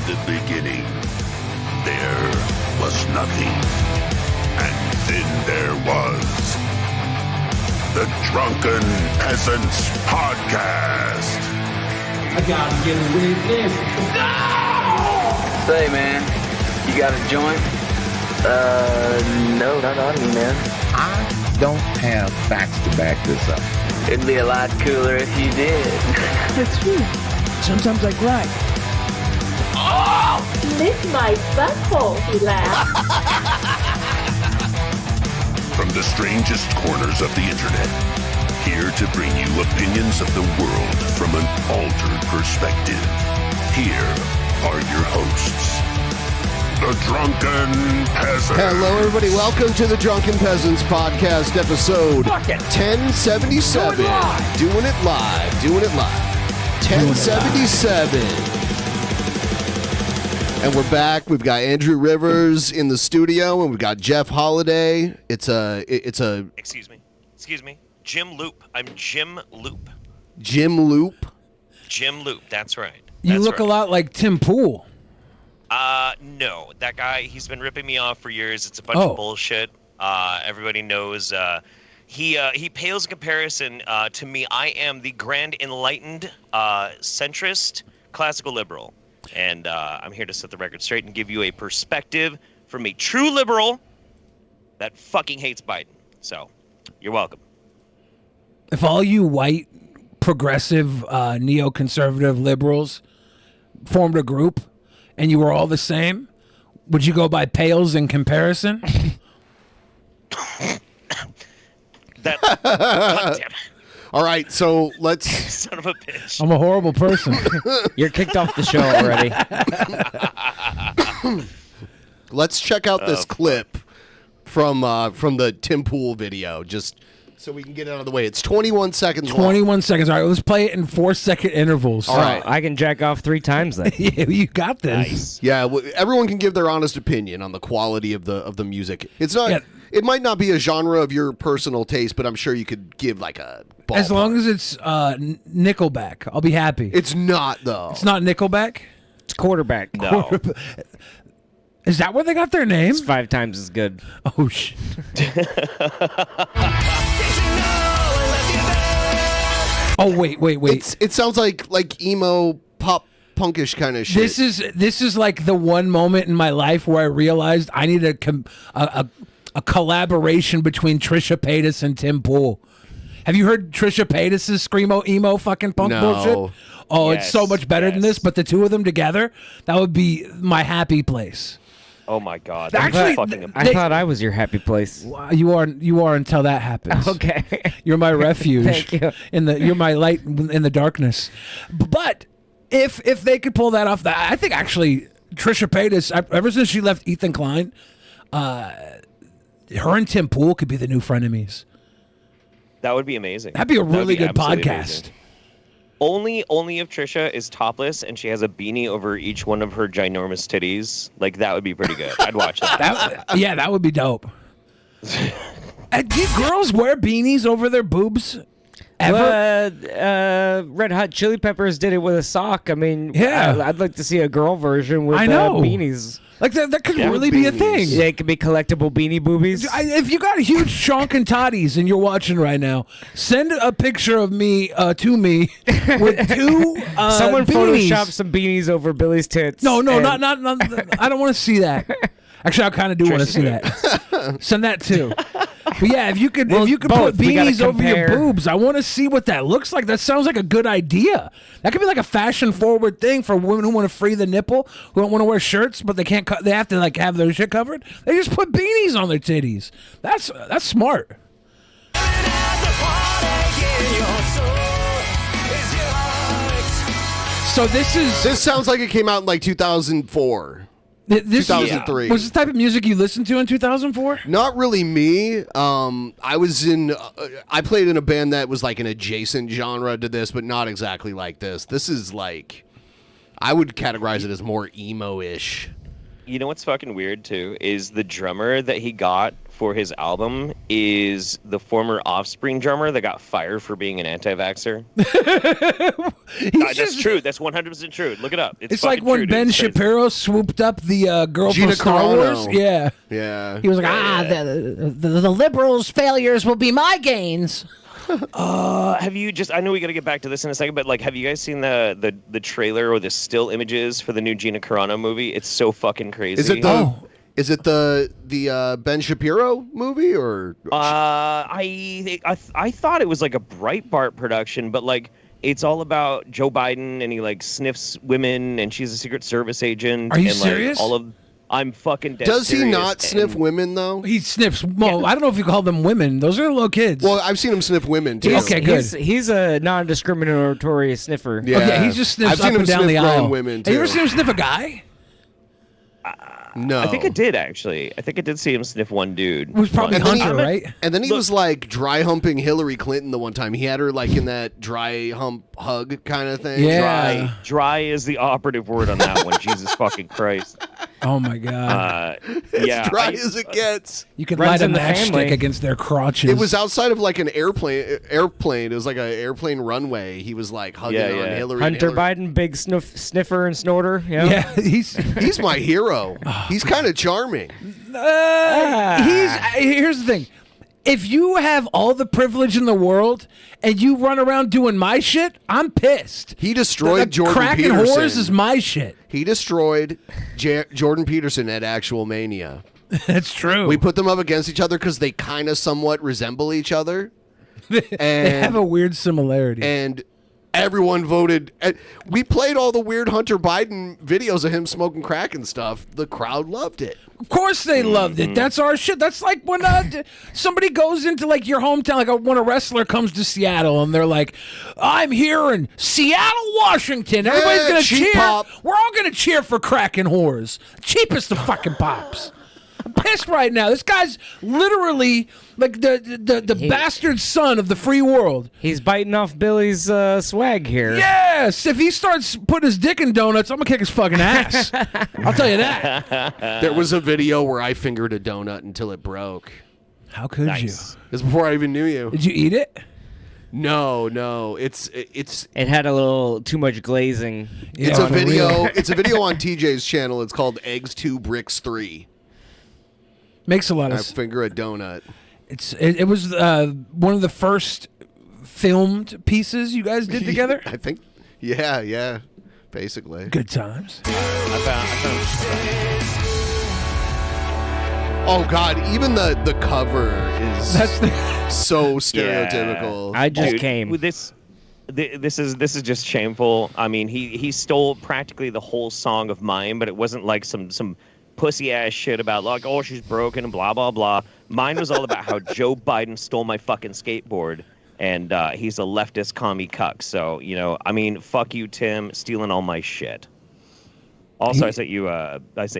the beginning, there was nothing. And then there was the Drunken Peasants Podcast. I gotta get away with this. No! Say, man, you got a joint? No, not on me, man. I don't have facts to back this up. It'd be a lot cooler if you did. That's true. Sometimes I cry. Oh! Lick my butthole, he laughed. From the strangest corners of the internet, here to bring you opinions of the world from an altered perspective. Here are your hosts, the Drunken Peasants. Hello, everybody. Welcome to the Drunken Peasants Podcast, episode 1077. Doing it live. 1077. And we're back. We've got Andrew Rivers in the studio, and we've got Jeff Holiday. It's a. Excuse me. Jim Loop. I'm Jim Loop. Jim Loop. Jim Loop. That's right. You look a lot like Tim Pool. No, that guy. He's been ripping me off for years. It's a bunch of bullshit. Everybody knows. He pales in comparison to me. I am the grand enlightened, centrist, classical liberal. And I'm here to set the record straight and give you a perspective from a true liberal that fucking hates Biden. So, you're welcome. If all you white, progressive, neoconservative liberals formed a group and you were all the same, would you go by pales in comparison? God damn it. All right, so let's... Son of a bitch. I'm a horrible person. You're kicked off the show already. Let's check out this clip from the Tim Pool video, just so we can get it out of the way. It's 21 seconds long. 21 seconds. All right, let's play it in 4-second intervals. All right. I can jack off 3 times then. Yeah, you got this. Nice. Yeah, everyone can give their honest opinion on the quality of the music. It's not... Yeah. It might not be a genre of your personal taste, but I'm sure you could give like a ballpark. As long as it's Nickelback, I'll be happy. It's not, though. It's not Nickelback? It's quarterback. No. Is that where they got their name? It's 5 times as good. Oh, shit. Oh, wait. It sounds like emo pop punkish kind of shit. This is like the one moment in my life where I realized I need a collaboration between Trisha Paytas and Tim Pool. Have you heard Trisha Paytas' screamo emo fucking punk bullshit? Oh, Yes, it's so much better than this, but the two of them together, that would be my happy place. Oh my God. Actually, I thought I was your happy place. You are until that happens. Okay. You're my refuge. Thank you. You're my light in the darkness. But if they could pull that off, I think actually Trisha Paytas, ever since she left Ethan Klein, her and Tim Pool could be the new frenemies. That would be amazing. That'd be a really good absolutely podcast. Amazing. Only if Trisha is topless and she has a beanie over each one of her ginormous titties. Like, that would be pretty good. I'd watch that. That would be dope. Do girls wear beanies over their boobs? Ever? Red Hot Chili Peppers did it with a sock. I mean, yeah. I'd like to see a girl version with beanies. Like, that could really be a thing. Yeah, it could be collectible beanie boobies. If you got huge shonkin' toddies and you're watching right now, send a picture of me to me with 2 Someone beanies. Photoshop some beanies over Billy's tits. No, not. I don't want to see that. Actually, I kind of do want to see that. Send that too. But yeah, if you could put beanies over your boobs, I want to see what that looks like. That sounds like a good idea. That could be like a fashion-forward thing for women who want to free the nipple, who don't want to wear shirts, but they can't. They have to like have their shit covered. They just put beanies on their titties. That's smart. So this sounds like it came out in like 2004. 2003. Was this the type of music you listened to in 2004? Not really me. I played in a band that was like an adjacent genre to this, but not exactly like this. This is like, I would categorize it as more emo-ish. You know what's fucking weird, too, is the drummer that he got for his album is the former Offspring drummer that got fired for being an anti-vaxxer. That's true. That's 100% true. Look it up. It's like when true, Ben Shapiro swooped up the girl Gina from Star Carano. Wars. Yeah. Yeah. He was like, the liberals' failures will be my gains. Have you I know we got to get back to this in a second, but like, have you guys seen the trailer or the still images for the new Gina Carano movie? It's so fucking crazy. Is it the Ben Shapiro movie or? I thought it was like a Breitbart production, but like it's all about Joe Biden and he like sniffs women and she's a Secret Service agent. Are you and, serious? Like, I'm fucking dead Does he serious, not sniff women though? He sniffs. Well, I don't know if you call them women. Those are little kids. Well, I've seen him sniff women too. Okay, good. He's a non-discriminatory sniffer. Yeah. Okay, he just sniffs I've seen up him and down sniff the grown aisle. women, Have you ever too. seen him sniff a guy? No. I think I did actually. I think I did see him sniff one dude. It was probably And then Hunter, he- right? And then he was like dry humping Hillary Clinton the one time. He had her like in that dry hump hug kind of thing. Yeah. Dry is the operative word on that one. Jesus fucking Christ. Oh my god. Yeah. Dry as it gets. You could runs light a in the matchstick family. against their crotches. It was outside of like an airplane. It was like an airplane runway. He was like hugging Yeah, on yeah. Hillary. Hunter and Hillary. Biden, big sniffer and snorter. Yeah. Yeah, He's my hero. He's kind of charming. Here's the thing. If you have all the privilege in the world and you run around doing my shit, I'm pissed. He destroyed Jordan cracking Peterson. whores is my shit. He destroyed Jordan Peterson at Actual Mania. That's true. We put them up against each other because they kind of somewhat resemble each other. They have a weird similarity. And everyone voted. We played all the weird Hunter Biden videos of him smoking crack and stuff. The crowd loved it. Of course they loved it. That's our shit. That's like when somebody goes into like your hometown, like when a wrestler comes to Seattle and they're like, I'm here in Seattle, Washington. Everybody's Yeah, going to cheap cheer. pop. We're all going to cheer for cracking whores. Cheapest of fucking pops. I'm pissed right now. This guy's literally like the bastard son of the free world. He's biting off Billy's swag here. Yes, if he starts putting his dick in donuts, I'm gonna kick his fucking ass. I'll tell you that. There was a video where I fingered a donut until it broke. How could you? This is before I even knew you. Did you eat it? No. It's It had a little too much glazing. it's Yeah, a for video. real. It's a video on TJ's channel. It's called Eggs 2 Bricks 3. Makes a lot I of sense. finger a donut. It was one of the first filmed pieces you guys did together. I think. Yeah. Basically. Good times. Oh God! Even the cover is That's the so stereotypical. I just Dude, came. with this is just shameful. I mean, he stole practically the whole song of mine, but it wasn't like some pussy ass shit about like, oh, she's broken and blah blah blah. Mine was all about how Joe Biden stole my fucking skateboard, and he's a leftist commie cuck. So I mean, fuck you, Tim, stealing all my shit. Also, I sent you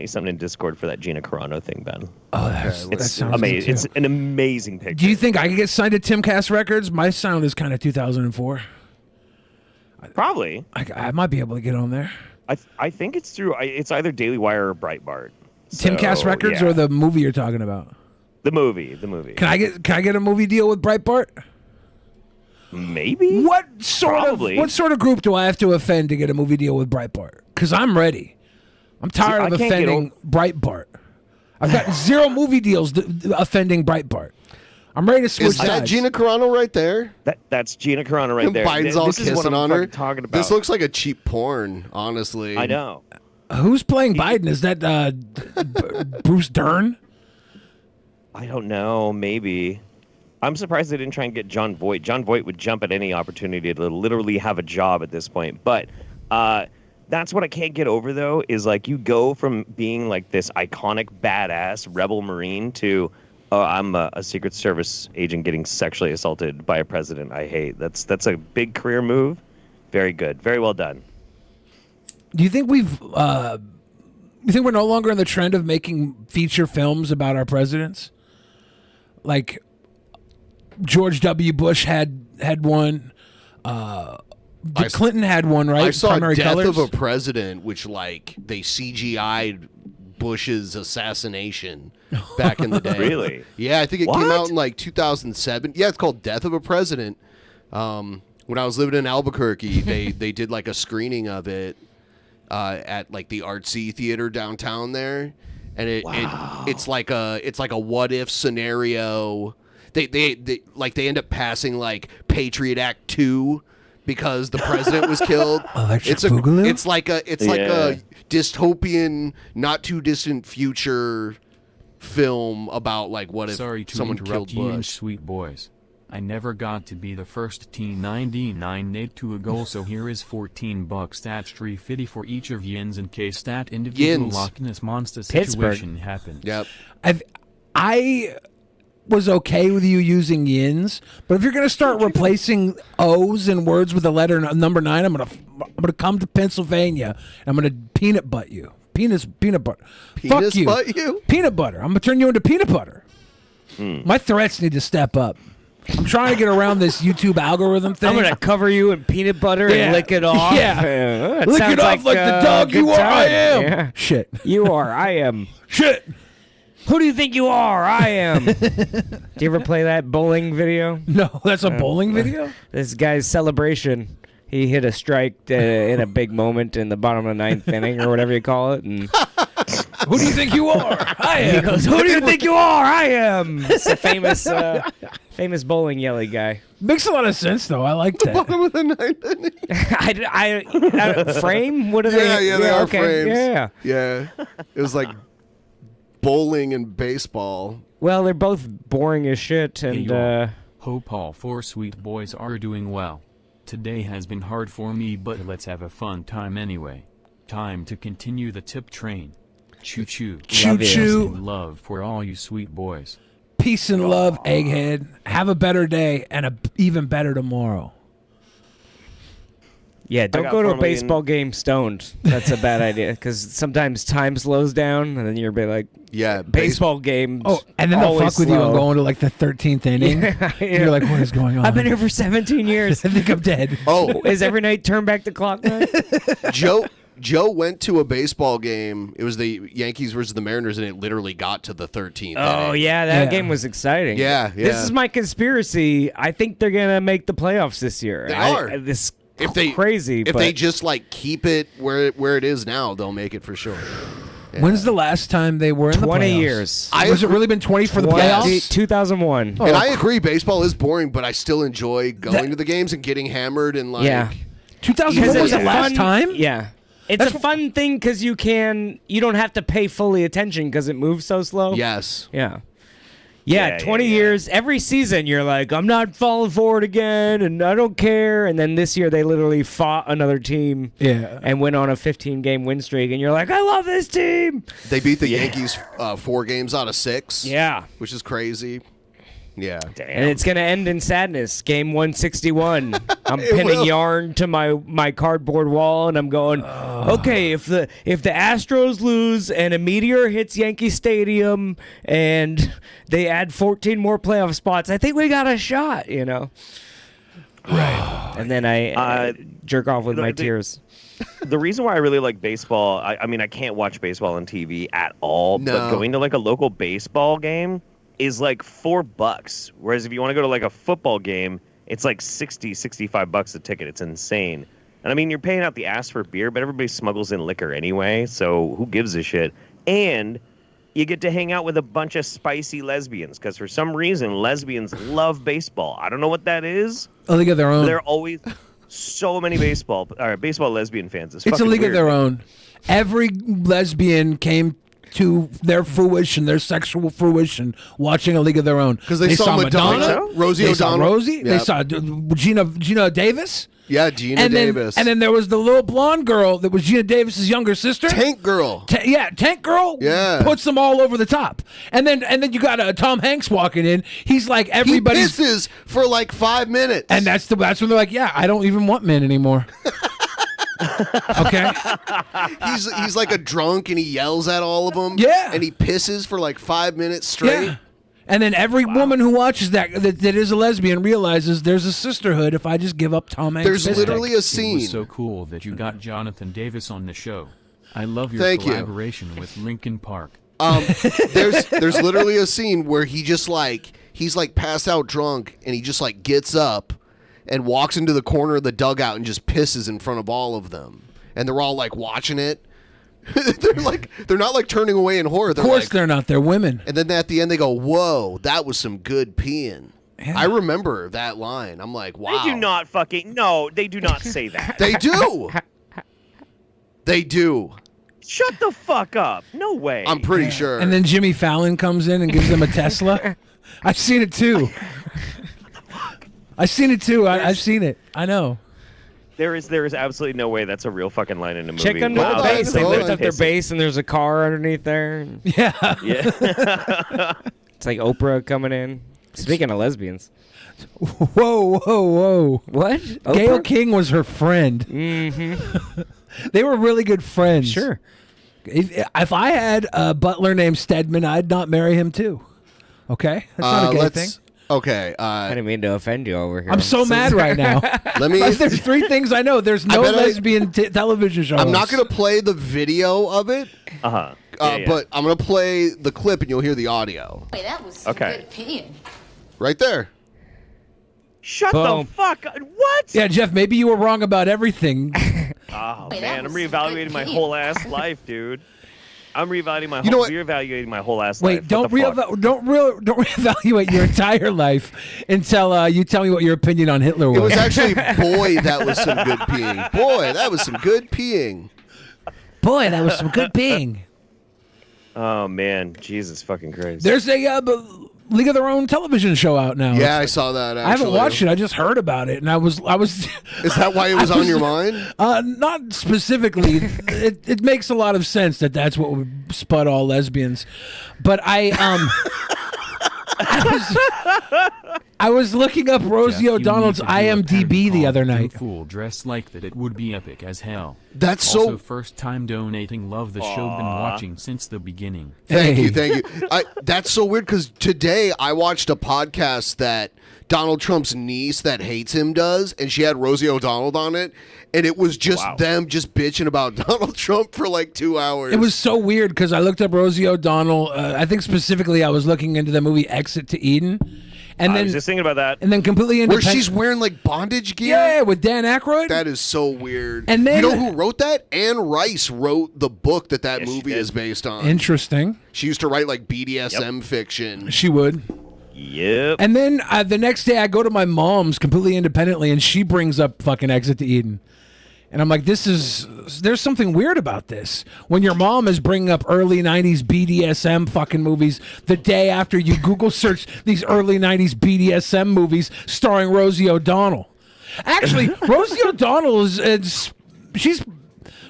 something in Discord for that Gina Carano thing, Ben. Oh, that sounds amazing. good, too. It's an amazing picture. Do you think I could get signed to Timcast Records? My sound is kind of 2004. Probably. I might be able to get on there. I think it's through. It's either Daily Wire or Breitbart. Timcast So, Records yeah. or the movie you're talking about? The movie. Can I get a movie deal with Breitbart? Maybe. What sort of group do I have to offend to get a movie deal with Breitbart? Because I'm ready. I'm tired I of can't get offending Breitbart. I've got zero movie deals offending Breitbart. I'm ready to switch Is that sides. Gina Carano right there? That's Gina Carano right And there. Biden's all This is what kissing I'm on her. fucking talking about. This looks like a cheap porn, honestly. I know. Who's playing Biden? Is that Bruce Dern? I don't know. Maybe. I'm surprised they didn't try and get John Voight. John Voight would jump at any opportunity to literally have a job at this point. But that's what I can't get over, though, is like you go from being like this iconic badass rebel Marine to, oh, I'm a Secret Service agent getting sexually assaulted by a president I hate. That's a big career move. Very good. Very well done. Do you think you think we're no longer in the trend of making feature films about our presidents? Like George W. Bush had one. Clinton had one, right? I saw Primary Death Colors. of a President, which like they CGI'd Bush's assassination back in the day. Really? Yeah, I think it came out in like 2007. Yeah, it's called Death of a President. When I was living in Albuquerque, they did like a screening of it at like the Artsy Theater downtown there, and it's like a what if scenario. They end up passing like Patriot Act 2 because the president was killed. It's like a dystopian, not too distant future film about like what if someone killed Bush. Sweet boys. I never got to be the first T99 Nate to a goal, so here is $14. That's $3.50 for each of yins in case that individual Loch Ness monster situation happens. Yep. I was okay with you using yins, but if you're gonna start replacing O's in words with the letter number 9, I'm gonna come to Pennsylvania and I'm gonna peanut butt you. Peanut butter. Fuck you. Butt you? Peanut butter. I'm gonna turn you into peanut butter. My threats need to step up. I'm trying to get around this YouTube algorithm thing. I'm gonna cover you in peanut butter and lick it off. Yeah, lick it off like the dog you are. I am. Yeah. Shit. You are. I am. Shit. Who do you think you are? I am. Do you ever play that bowling video? No, that's a bowling video? This guy's celebration. He hit a strike in a big moment in the bottom of the 9th inning or whatever you call it. And who do you think you are? I am. He goes, who do you think you are? I am. It's a famous bowling yelly guy. Makes a lot of sense, though. I like that. Bottom of the 9th inning. Frame? What are they? Yeah, they are okay. frames. Yeah. It was like bowling and baseball. Well, they're both boring as shit. And hope all 4 sweet boys are doing well. Today has been hard for me, but let's have a fun time anyway. Time to continue the tip train. Choo choo. Choo choo. Love for all you sweet boys. Peace and love, egghead. Have a better day and a even better tomorrow. Yeah, don't go to a baseball game stoned. That's a bad idea because sometimes time slows down and then you're like, baseball game. Oh, and then they'll fuck with you and go into like the 13th inning. Yeah. You're like, what is going on? I've been here for 17 years. I think I'm dead. Oh, is every night turn back the clock night? Joe went to a baseball game. It was the Yankees versus the Mariners, and it literally got to the 13th. Oh, inning. yeah, that game was exciting. Yeah. This is my conspiracy. I think they're going to make the playoffs this year. They are. Crazy. If they just like keep it where it is now, they'll make it for sure. Yeah. When's the last time they were in the playoffs? 20 years. Has it really been 20 for the playoffs? 2001. And I agree, baseball is boring, but I still enjoy going to the games and getting hammered and like. Yeah. 2001 was the last time? Yeah. It's a fun thing because you don't have to pay fully attention because it moves so slow. Yes. Yeah. Yeah, 20 years. Every season, you're like, I'm not falling for it again, and I don't care. And then this year, they literally fought another team and went on a 15-game win streak. And you're like, I love this team. They beat the Yankees 4 games out of 6. Yeah. Which is crazy. Yeah. Damn. And it's going to end in sadness. Game 161. I'm pinning yarn to my cardboard wall, and I'm going, okay, if the Astros lose and a meteor hits Yankee Stadium and they add 14 more playoff spots, I think we got a shot, you know? Right. And then I jerk off with my tears. The reason why I really like baseball, I mean, I can't watch baseball on TV at all, but going to like a local baseball game is like $4. Whereas if you want to go to like a football game, it's like $65 a ticket. It's insane. And I mean, you're paying out the ass for beer, but everybody smuggles in liquor anyway, so who gives a shit? And you get to hang out with a bunch of spicy lesbians because for some reason lesbians love baseball. I don't know what that is. A league of their own. They're always so many baseball lesbian fans. It's a league weird. of their own. Every lesbian came to their fruition, their sexual fruition, watching A League of Their Own. Because they saw Madonna, Rosie O'Donnell. O'Donnell. Rosie. Yep. They saw Gina Davis. Yeah, Gina Davis. And then there was the little blonde girl that was Gina Davis's younger sister. Tank Girl. Tank Girl. Yeah. Puts them all over the top. And then you got Tom Hanks walking in. He's like everybody's. He pisses for like 5 minutes. And that's when they're like, yeah, I don't even want men anymore. Okay. He's like a drunk and he yells at all of them. Yeah. And he pisses for like 5 minutes straight. Yeah. And then every woman who watches that is a lesbian realizes there's a sisterhood if I just give up Tom Hanks. There's literally a scene. It was so cool that you got Jonathan Davis on the show. I love your Thank you. collaboration with Linkin Park. There's literally a scene where he's like passed out drunk, and he just like gets up and walks into the corner of the dugout and just pisses in front of all of them, and they're all like watching it. they're not like turning away in horror. Of course they're not. They're women. And then at the end they go, "Whoa, that was some good peeing." Yeah. I remember that line. I'm like, wow. They do not fucking no. They do not say that. They do. They do. Shut the fuck up. No way. I'm pretty sure. And then Jimmy Fallon comes in and gives them a Tesla. I've seen it too. I've seen it too. I've seen it. I know. There is absolutely no way that's a real fucking line in a movie. Check under the base. They lift up their base and there's a car underneath there. Yeah. Yeah. It's like Oprah coming in. Speaking of lesbians. Whoa. What? Gayle Oprah? King was her friend. Mm-hmm. They were really good friends. Sure. If I had a butler named Stedman, I'd not marry him too. Okay? That's not a gay thing. Okay. I didn't mean to offend you over here. I'm so mad right now. There's three things I know. There's no lesbian television show. I'm not going to play the video of it. Yeah. But I'm going to play the clip and you'll hear the audio. Wait, that was some good peeing. Right there. Shut the fuck up. What? Yeah, Jeff, maybe you were wrong about everything. Oh, man. I'm reevaluating my whole ass life, dude. I'm reevaluating my whole reevaluating my whole ass life. Wait, don't reevaluate your entire life until you tell me what your opinion on Hitler was. It was actually, boy, that was some good peeing. Boy, that was some good peeing. Boy, that was some good peeing. Oh, man. Jesus fucking Christ. There's a League of Their Own television show out now. Yeah, I saw that, actually. I haven't watched it. I just heard about it, and I was. Is that why it was on your mind? Not specifically. It makes a lot of sense that that's what would spud all lesbians, but I was looking up Rosie O'Donnell's IMDb the other night. Fool dressed like that, it would be epic as hell. That's also first time donating. Love the show. Been watching since the beginning. Thank you. That's so weird because today I watched a podcast that Donald Trump's niece that hates him does, and she had Rosie O'Donnell on it, and it was just them just bitching about Donald Trump for like 2 hours. It was so weird because I looked up Rosie O'Donnell. I think specifically I was looking into the movie Exit to Eden. And I was just thinking about that. And then completely independent. Where she's wearing like bondage gear? Yeah, with Dan Aykroyd. That is so weird. And then, you know who wrote that? Anne Rice wrote the book that movie is based on. Interesting. She used to write like BDSM fiction. She would. Yep. And then the next day I go to my mom's completely independently and she brings up fucking Exit to Eden. And I'm like, there's something weird about this. When your mom is bringing up early 90s BDSM fucking movies the day after you Google search these early 90s BDSM movies starring Rosie O'Donnell. Actually, Rosie O'Donnell she's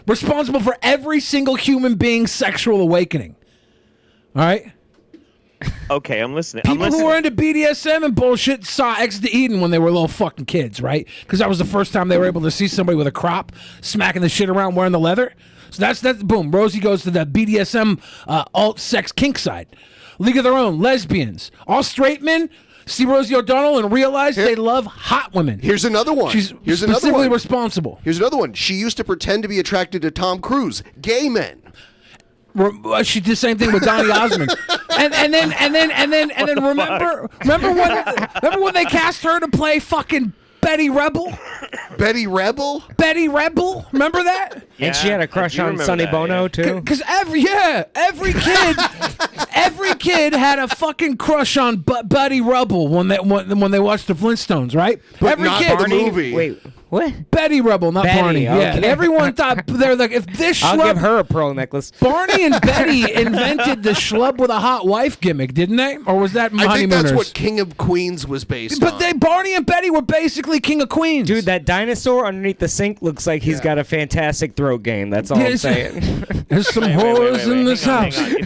responsible for every single human being's sexual awakening. All right? Okay, I'm listening. People who were into BDSM and bullshit saw Exit to Eden when they were little fucking kids, right? Because that was the first time they were able to see somebody with a crop smacking the shit around wearing the leather. So that's boom. Rosie goes to the BDSM alt-sex kink side. League of Their Own, lesbians. All straight men see Rosie O'Donnell and realize they love hot women. Here's another one. She's specifically responsible. Here's another one. She used to pretend to be attracted to Tom Cruise. Gay men. She did the same thing with Donny Osmond, and then remember when they cast her to play fucking Betty Rebel? Betty Rebel? Betty Rebel? Remember that? Yeah, and she had a crush on Sonny Bono too. Because every kid had a fucking crush on Betty Rebel when they watched the Flintstones, right? But every not kid. the movie. Wait. What? Betty Rebel, not Betty, Barney. okay. Yeah, and everyone thought they're like, if this schlub, I'll give her a pearl necklace. Barney and Betty invented the schlub with a hot wife gimmick, didn't they? Or was that I think that's Honeymooners? what King of Queens was based on. But Barney and Betty were basically King of Queens. Dude, that dinosaur underneath the sink looks like he's got a fantastic throat game. That's all I'm saying. There's some whores in this house. You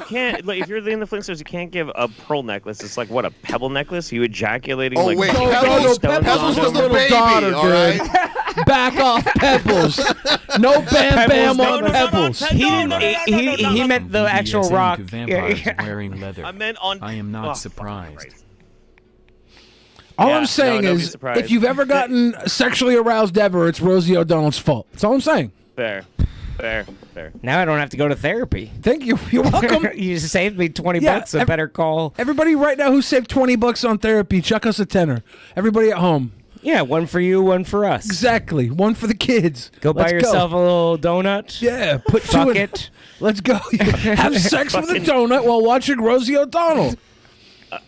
can't, like, if you're in the Flintstones, you can't give a pearl necklace. It's like, what, a pebble necklace? You ejaculating like... wait, Pebbles was the little baby, daughter, all dude. right? Back off, Pebbles. No Bam Bam on Pebbles. He didn't. He meant the actual BDSM rock. to vampires wearing leather. I meant on... I am not Oh, surprised. All I'm saying is, if you've ever gotten sexually aroused ever, it's Rosie O'Donnell's fault. That's all I'm saying. Fair. Fair. Now I don't have to go to therapy. Thank you. You're welcome. You just saved me 20 bucks. A better call. Everybody right now who saved $20 on therapy, chuck us a tenner. Everybody at home. Yeah, one for you, one for us. Exactly. One for the kids. Buy yourself a little donut. Yeah, put Fuck two in it. Let's go. Have sex with a donut while watching Rosie O'Donnell.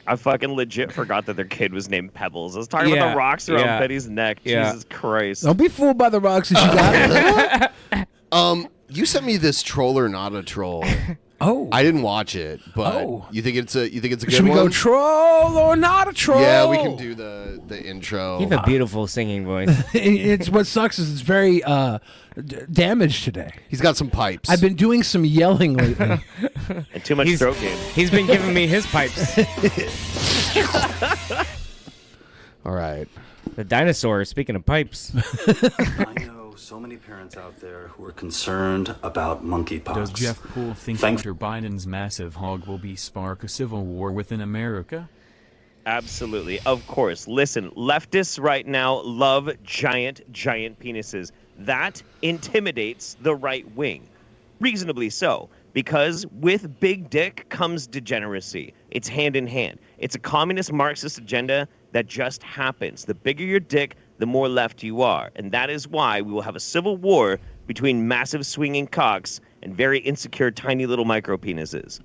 I fucking legit forgot that their kid was named Pebbles. I was talking about the rocks around Betty's neck. Yeah. Jesus Christ. Don't be fooled by the rocks that you got. You sent me this Troll or Not a Troll. Oh, I didn't watch it, but you think it's a good one? Should we go troll or not a troll? Yeah, we can do the intro. You have a beautiful singing voice. It's what sucks is it's very damaged today. He's got some pipes. I've been doing some yelling lately. And too much throat game. He's been giving me his pipes. All right. The dinosaur, speaking of pipes. I know so many parents out there who are concerned about monkeypox. Does Jeff Poole think Hunter Biden's massive hog will spark a civil war within America? Absolutely. Of course. Listen, leftists right now love giant penises. That intimidates the right wing. Reasonably so. Because with big dick comes degeneracy. It's hand in hand. It's a communist Marxist agenda that just happens. The bigger your dick, the more left you are. And that is why we will have a civil war between massive swinging cocks and very insecure tiny little micro penises.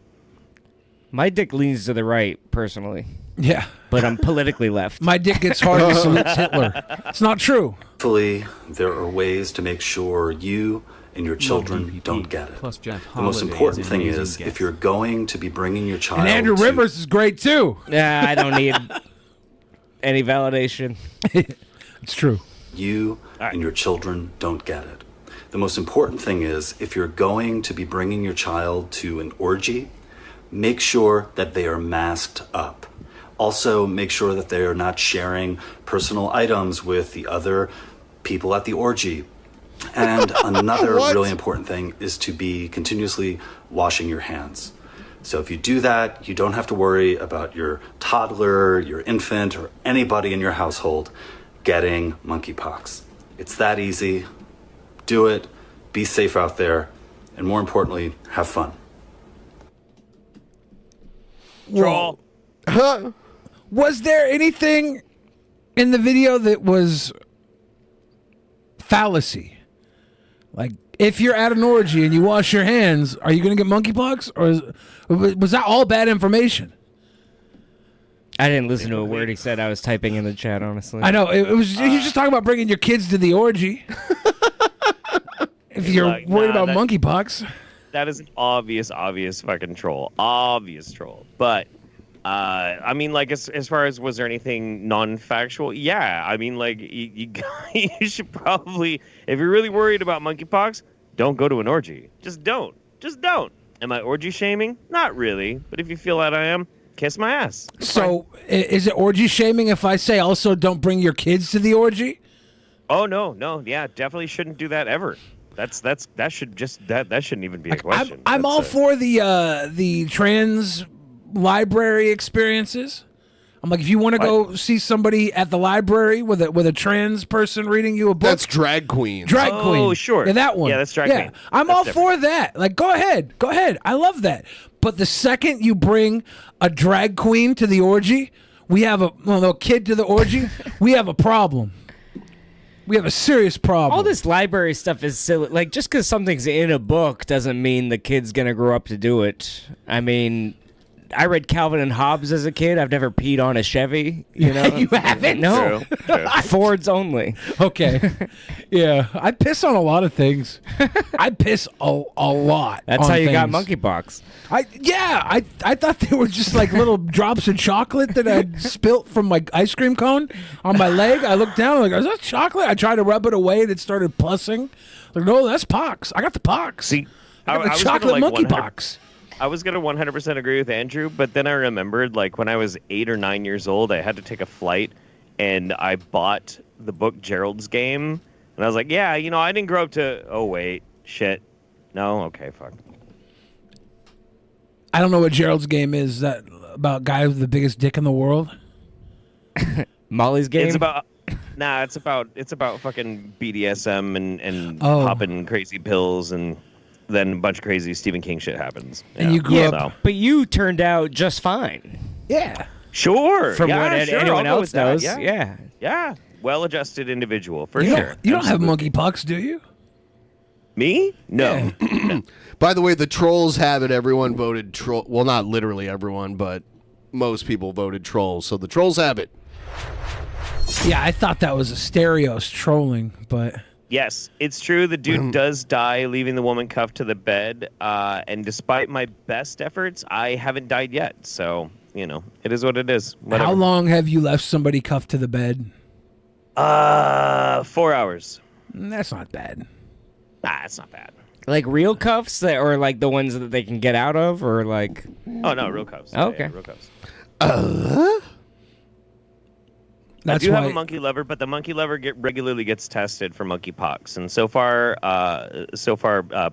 My dick leans to the right, personally. Yeah. But I'm politically left. My dick gets hard and salutes Hitler. It's not true. Hopefully, there are ways to make sure you and your children don't get it. The most important thing is, if you're going to be bringing your child And Andrew Rivers is great, too. Yeah, I don't need any validation. It's true. You and your children don't get it. The most important thing is, if you're going to be bringing your child to an orgy, make sure that they are masked up. Also, make sure that they are not sharing personal items with the other people at the orgy. And another really important thing is to be continuously washing your hands. So if you do that, you don't have to worry about your toddler, your infant, or anybody in your household getting monkeypox. It's that easy. Do it. Be safe out there. And more importantly, have fun. Troll. Was there anything in the video that was fallacy? Like, if you're at an orgy and you wash your hands, are you going to get monkeypox? Or was that all bad information? I didn't listen to a word he said. I was typing in the chat, honestly. I know. He was just talking about bringing your kids to the orgy. If you're worried about monkeypox. That is an obvious fucking troll. Obvious troll. But, I mean, like, as far as was there anything non-factual? Yeah. I mean, like, you should probably, if you're really worried about monkeypox, don't go to an orgy. Just don't. Just don't. Am I orgy shaming? Not really. But if you feel that I am, kiss my ass. So, is it orgy shaming if I say also don't bring your kids to the orgy? Oh, no. Yeah, definitely shouldn't do that ever. That shouldn't even be a question. I'm all for the trans library experiences. I'm like, if you want to go see somebody at the library with a trans person reading you a book, that's drag queen. Drag queen. Oh, sure. Yeah, that one. Yeah, that's drag queen. I'm That's all different. for that. Like, go ahead. I love that. But the second you bring a drag queen to the orgy, we have a kid to the orgy, we have a problem. We have a serious problem. All this library stuff is silly. Like, just because something's in a book doesn't mean the kid's going to grow up to do it. I mean, I read Calvin and Hobbes as a kid. I've never peed on a Chevy. You know? You haven't? No. True. Fords only. Okay. Yeah. I piss on a lot of things. I piss a lot. That's on how you things. got monkeypox. I thought they were just like little drops of chocolate that I'd spilt from my ice cream cone on my leg. I looked down, like, is that chocolate? I tried to rub it away, and it started pussing. Like, no, that's pox. I got the pox. See, I got the was chocolate gonna, monkey pox. I was going to 100% agree with Andrew, but then I remembered, like, when I was 8 or 9 years old, I had to take a flight, and I bought the book Gerald's Game, and I was like, yeah, you know, I didn't grow up to, oh, wait, shit. No? Okay, fuck. I don't know what Gerald's Game is. Is that about guy with the biggest dick in the world? Molly's Game? It's about... Nah, it's about fucking BDSM and Oh. popping crazy pills, and then a bunch of crazy Stephen King shit happens. And you grew up. But you turned out just fine. Yeah. Sure. From yeah, what sure, anyone I'll go else with that, knows. Yeah. Yeah. Well-adjusted individual for You sure. don't have monkeypox, do you? Me? No. By the way, the trolls have it. Everyone voted troll. Well, not literally everyone, but most people voted trolls. So the trolls have it. Yeah, I thought that was a stereos trolling, but Yes, it's true. The dude does die, leaving the woman cuffed to the bed. And despite my best efforts, I haven't died yet. So, it is what it is. Whatever. how long have you left somebody cuffed to the bed? 4 hours. That's not bad. Nah, it's not bad. Like real cuffs, or like the ones that they can get out of, or like. Oh no, real cuffs. Okay. Yeah, real cuffs. That's I do have why- a monkey lover, but the monkey lover regularly gets tested for monkeypox, and so far,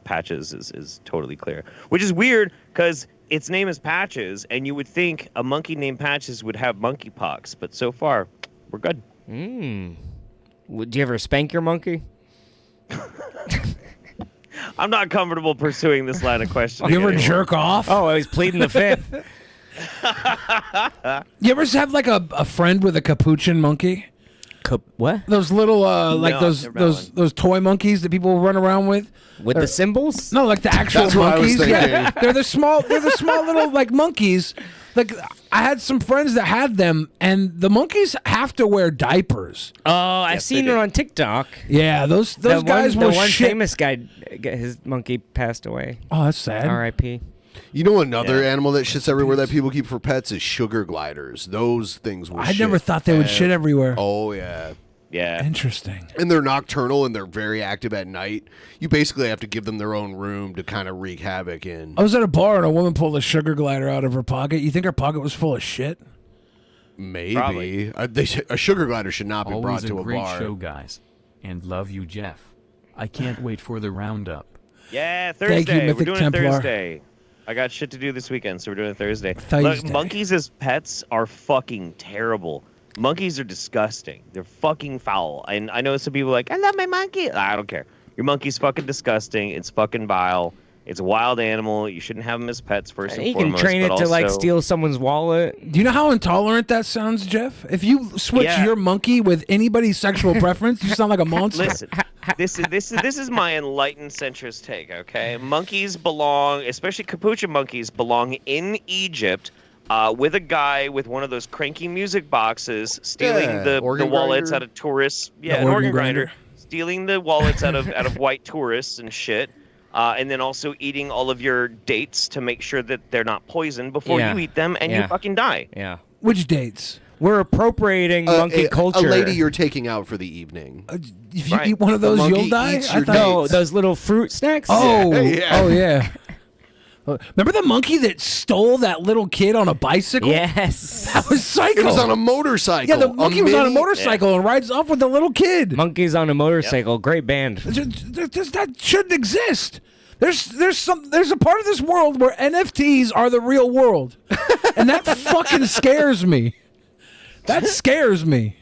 Patches is totally clear, which is weird because its name is Patches, and you would think a monkey named Patches would have monkeypox, but so far, we're good. Do you ever spank your monkey? I'm not comfortable pursuing this line of questioning. You ever anymore. jerk off? Oh, I was pleading the fifth. You ever have like a friend with a capuchin monkey? What? Those little like No, those never had those toy monkeys that people run around with. With the symbols? No, like the actual That's what I was monkeys. Yeah, thinking. they're the small little like monkeys. Like I had some friends that had them, and the monkeys have to wear diapers. Oh, I've seen it on TikTok. Yeah, those The guys one, will the one shit. famous guy, his monkey passed away. Oh, that's sad. R.I.P. You know another animal that shits everywhere that people keep for pets is sugar gliders. Those things will I shit. never thought they would shit everywhere. Oh, yeah. Yeah. Interesting. And they're nocturnal and they're very active at night. You basically have to give them their own room to kind of wreak havoc in. I was at a bar and a woman pulled a sugar glider out of her pocket. You think her pocket was full of shit? Maybe. Probably. A sugar glider should not be brought Always to a a great bar. show, guys. And love you, Jeff. I can't wait for the roundup. Yeah, Thank Thursday. you, Mythic We're doing Templar. it Thursday. I got shit to do this weekend, so we're doing it Thursday. Thursday. Look, monkeys as pets are fucking terrible. Monkeys are disgusting. They're fucking foul. And I know some people are like, I love my monkey. I don't care. Your monkey's fucking disgusting. It's fucking vile. It's a wild animal. You shouldn't have them as pets first and You can foremost. train it but to like also- steal someone's wallet. Do you know how intolerant that sounds, Jeff? If you switch Yeah. your monkey with anybody's sexual preference, you sound like a monster. Listen, this is my enlightened centrist take. Okay, monkeys belong, especially capuchin monkeys, belong in Egypt. With a guy with one of those cranky music boxes, stealing Yeah, the organ wallets grinder. out of tourists. Yeah, The an organ organ grinder. grinder. Stealing the wallets out of white tourists and shit. And then also eating all of your dates to make sure that they're not poisoned before Yeah. you eat them and you Yeah. fucking die. Yeah. Which dates? We're appropriating monkey culture. A lady you're taking out for the evening. If you Right. eat one of those, The monkey you'll die. eats I your thought- No, those little fruit snacks. Oh, Yeah. oh yeah. Remember the monkey that stole that little kid on a bicycle? Yes. That was psycho. It was on a motorcycle. Yeah, the monkey was on a mini- motorcycle and rides off with the little kid. Monkeys on a motorcycle. Great band. That shouldn't exist. There's a part of this world where NFTs are the real world, and that fucking scares me. That scares me.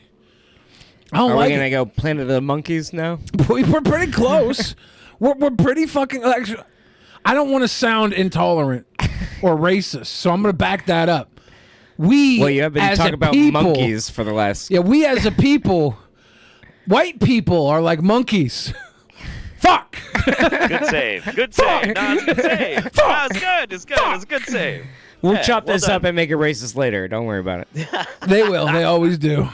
I don't Are like we gonna it. go Planet of the Monkeys now? We're pretty close. we're pretty fucking. Actually, I don't want to sound intolerant or racist, so I'm gonna back that up. We, Well, you have been as talking a about people- monkeys for the last. Yeah, we as a people, white people are like monkeys. Fuck. Good save. Good save. No, it's a good save. No, it's good. It's good. It's a good save. We'll Yeah, chop well this done. up and make it racist later. Don't worry about it. They will. They always do.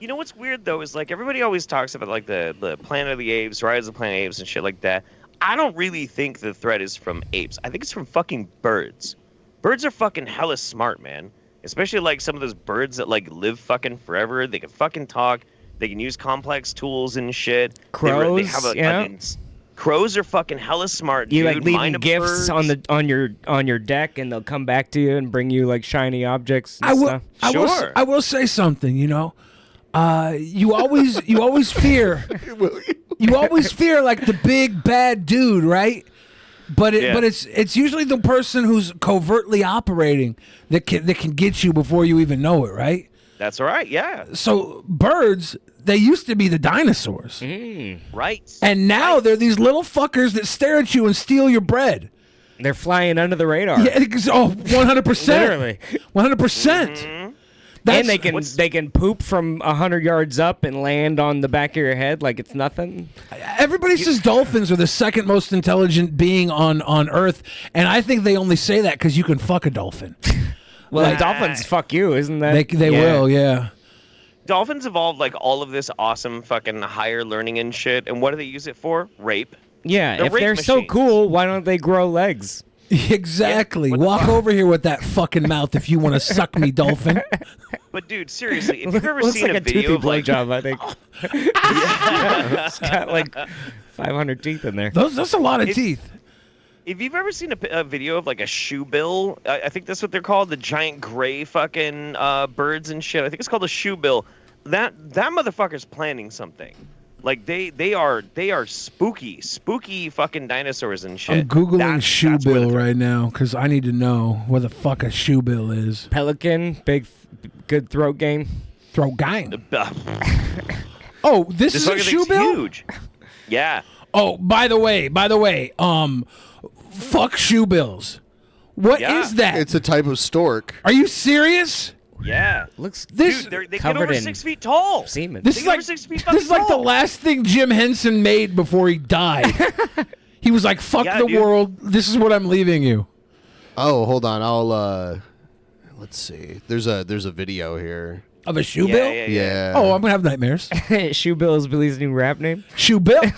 You know what's weird though is like everybody always talks about like the Planet of the Apes, Rise of the Planet of the Apes, and shit like that. I don't really think the threat is from apes. I think it's from fucking birds. Birds are fucking hella smart, man. Especially like some of those birds that like live fucking forever. They can fucking talk. They can use complex tools and shit. Crows, yeah. Crows are fucking hella smart. You dude. like leaving Mind of gifts birds. on your deck, and they'll come back to you and bring you like shiny objects. And I will. stuff. I will say something. You know, you always fear. You always fear like the big bad dude, right? But it's usually the person who's covertly operating that can get you before you even know it, right? That's right. Yeah. So birds, they used to be the dinosaurs. Right. And now they're these little fuckers that stare at you and steal your bread. They're flying under the radar. Yeah, 100%. Literally. 100%. And they can poop from 100 yards up and land on the back of your head like it's nothing. Everybody says dolphins are the second most intelligent being on Earth, and I think they only say that because you can fuck a dolphin. Well, dolphins fuck you, isn't that? They will, yeah. Dolphins evolved like all of this awesome fucking higher learning and shit. And what do they use it for? Rape. Yeah, if they're so cool, why don't they grow legs? Exactly. Walk over here with that fucking mouth if you want to suck me, dolphin. But dude, seriously, if you've ever Looks seen like a video of like, blowjob, I think. It's got like 500 teeth in there. That's a lot of teeth. If you've ever seen a video of like a shoe bill, I think that's what they're called, the giant gray fucking birds and shit. I think it's called a shoe bill. That motherfucker's planning something. Like they are spooky fucking dinosaurs and shit. I'm Googling shoebill right now because I need to know what the fuck a shoebill is. Pelican, good throat game. Throat game. Oh, this is a shoebill? Huge. Yeah. Oh, by the way, fuck shoebills. What is that? It's a type of stork. Are you serious? Yeah. Looks this. Dude, they get over 6 feet tall. Semen. This is like 6 feet this is like the last thing Jim Henson made before he died. He was like, "Fuck the world. This is what I'm leaving you." Oh, hold on. I'll let's see. There's a video here of a shoebill. Yeah. Oh, I'm gonna have nightmares. Shoebill is Billy's new rap name. Shoebill.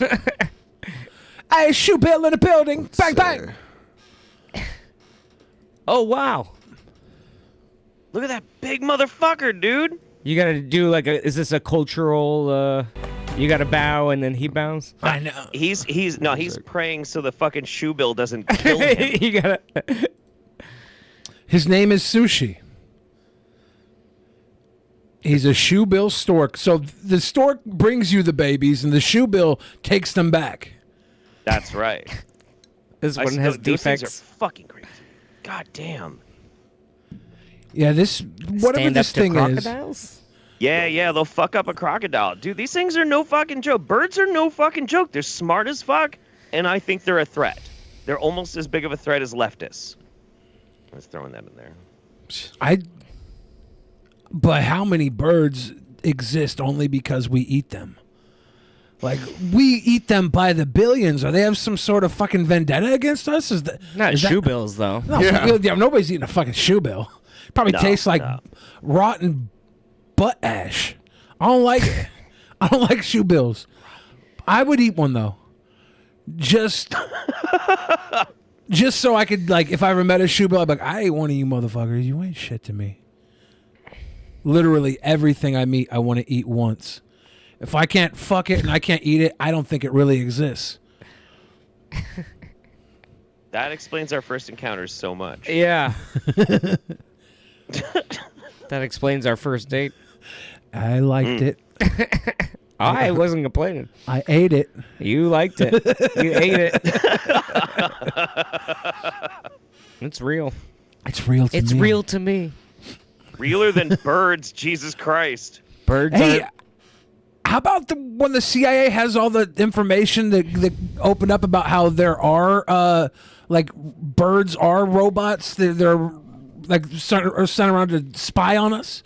Hey, shoebill in the building. Bang bang. Oh wow. Look at that big motherfucker, dude. You gotta do like is this a cultural, you gotta bow and then he bows? I know. He's praying so the fucking shoe bill doesn't kill him. You gotta. His name is Sushi. He's a shoebill stork. So the stork brings you the babies and the shoebill takes them back. That's right. This one has those things defects. are fucking crazy. God damn. Yeah, whatever this thing crocodiles? is. Yeah, they'll fuck up a crocodile. Dude, these things are no fucking joke. Birds are no fucking joke. They're smart as fuck, and I think they're a threat. They're almost as big of a threat as leftists. I was throwing that in there. But how many birds exist only because we eat them? Like, we eat them by the billions. Or they have some sort of fucking vendetta against us? Not shoebills, though. No, yeah, nobody's eating a fucking shoebill. Probably tastes like rotten butt ash. I don't like it. I don't like shoebills. I would eat one though. Just so I could, like, if I ever met a shoebill, I'd be like, I ate one of you motherfuckers. You ain't shit to me. Literally everything I meet, I want to eat once. If I can't fuck it and I can't eat it, I don't think it really exists. That explains our first encounters so much. Yeah. That explains our first date. I liked it. I wasn't complaining. I ate it. You liked it. You ate it. It's real. It's real to me. It's real to me. Realer than birds, Jesus Christ. Birds are... How about when the CIA has all the information that opened up about how there are, like, birds are robots? They're like sent around to spy on us.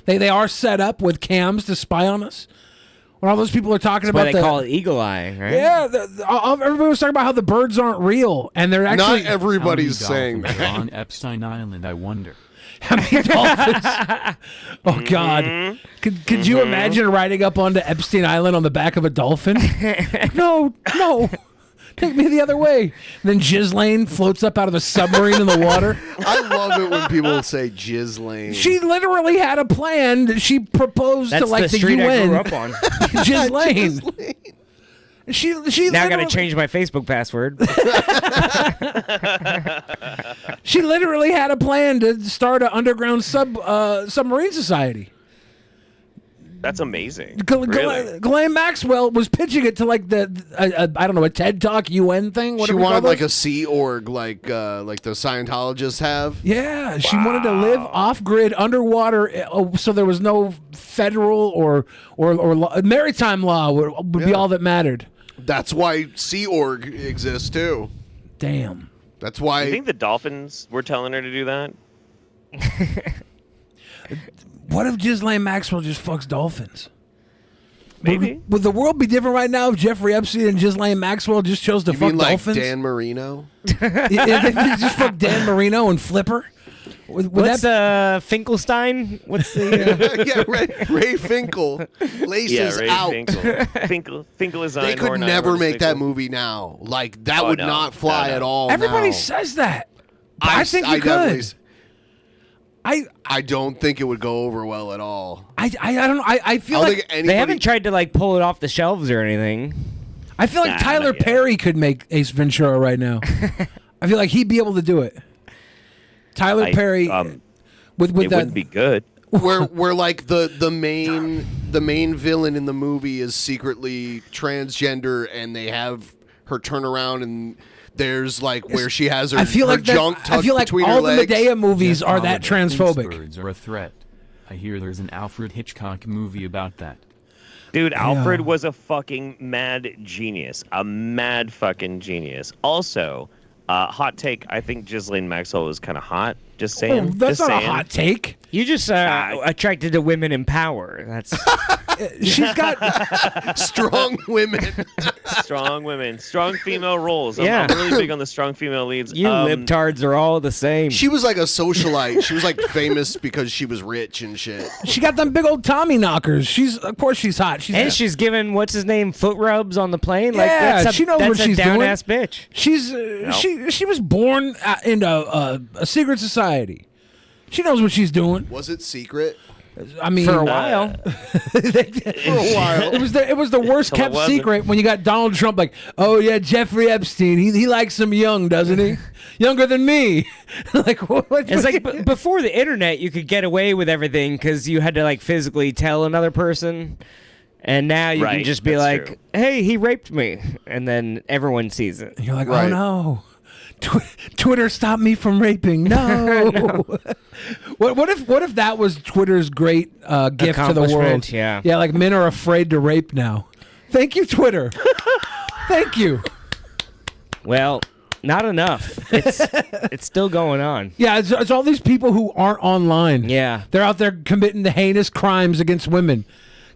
They are set up with cams to spy on us. When all those people are talking about, they call it eagle eye, right? Yeah, everybody was talking about how the birds aren't real, and they're actually not everybody's saying that. On Epstein Island, I wonder. How many dolphins? Oh God! Could you imagine riding up onto Epstein Island on the back of a dolphin? No, take me the other way. Then Ghislaine floats up out of a submarine in the water. I love it when people say Ghislaine. She literally had a plan that she proposed to, like, the street UN. I grew up on. Ghislaine. She now I got to change my Facebook password. She literally had a plan to start an underground submarine society. That's amazing. Really? Ghislaine Maxwell was pitching it to like I don't know, a TED Talk UN thing. She wanted like a Sea Org, like the Scientologists have. Yeah, she wanted to live off grid underwater, so there was no federal or maritime law would be all that mattered. That's why Sea Org exists too. Damn. That's why. You think the dolphins were telling her to do that? What if Ghislaine Maxwell just fucks dolphins? Maybe. Would the world be different right now if Jeffrey Epstein and Ghislaine Maxwell just chose to You fuck mean like dolphins? Dan Marino? Yeah, they just fuck Dan Marino and Flipper. What's Finkelstein? What's the yeah, Ray Finkel laces Ray out. Finkel is on. They could never make that movie now. Like that would not fly at all. Everybody now. says that. I think you could. I don't think it would go over well at all. I don't know. I feel like they haven't tried to like pull it off the shelves or anything. I feel like Tyler Perry could make Ace Ventura right now. I feel like he'd be able to do it. Tyler Perry with it that wouldn't be good. Where like the main villain in the movie is secretly transgender, and they have her turn around and. There's like where she has her, junk tucked I feel like between all her the legs. Medea movies are that transphobic. Birds are a threat. I hear there's an Alfred Hitchcock movie about that. Dude, Alfred was a fucking mad genius. A mad fucking genius. Also, hot take, I think Ghislaine Maxwell was kind of hot. Just saying. That's just not saying. a hot take. You just attracted to women in power. That's she's got strong women. Strong women. Strong female roles. Yeah. I'm really big on the strong female leads. You libtards are all the same. She was like a socialite. She was like famous because she was rich and shit. She got them big old Tommy knockers. Of course she's hot. She's giving what's his name foot rubs on the plane. Yeah, she knows what she's down doing. Ass bitch. She's she was born into a secret society. She knows what she's doing. Was it secret? I mean, for a while. For a while. It was the worst kept secret when you got Donald Trump like, oh yeah, Jeffrey Epstein. He likes him young, doesn't he? Younger than me. Like what? It's like before the internet, you could get away with everything because you had to like physically tell another person. And now you can just be like, true. hey, he raped me. And then everyone sees it. You're like, oh no. Twitter stopped me from raping. No. What if that was Twitter's great gift to the world? Yeah. Yeah, like men are afraid to rape now. Thank you, Twitter. Thank you. Well, not enough. It's still going on. Yeah, it's all these people who aren't online. Yeah. They're out there committing the heinous crimes against women.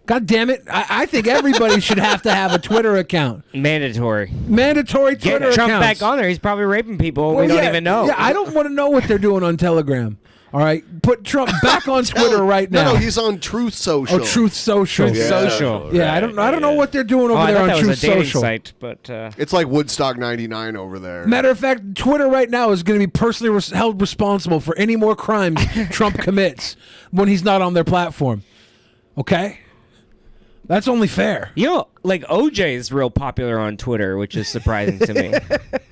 God damn it. I think everybody should have to have a Twitter account. Mandatory Twitter Get Trump accounts. back on there. He's probably raping people. Well, we don't even know. Yeah, I don't want to know what they're doing on Telegram. All right, put Trump back on Twitter right now. No, he's on Truth Social. Oh, Truth Social. Truth Social. Yeah, I don't know what they're doing over there on that Truth was a dating Social. site, but It's like Woodstock 99 over there. Matter of fact, Twitter right now is going to be personally held responsible for any more crimes Trump commits when he's not on their platform. Okay? That's only fair. You know, like OJ is real popular on Twitter, which is surprising to me.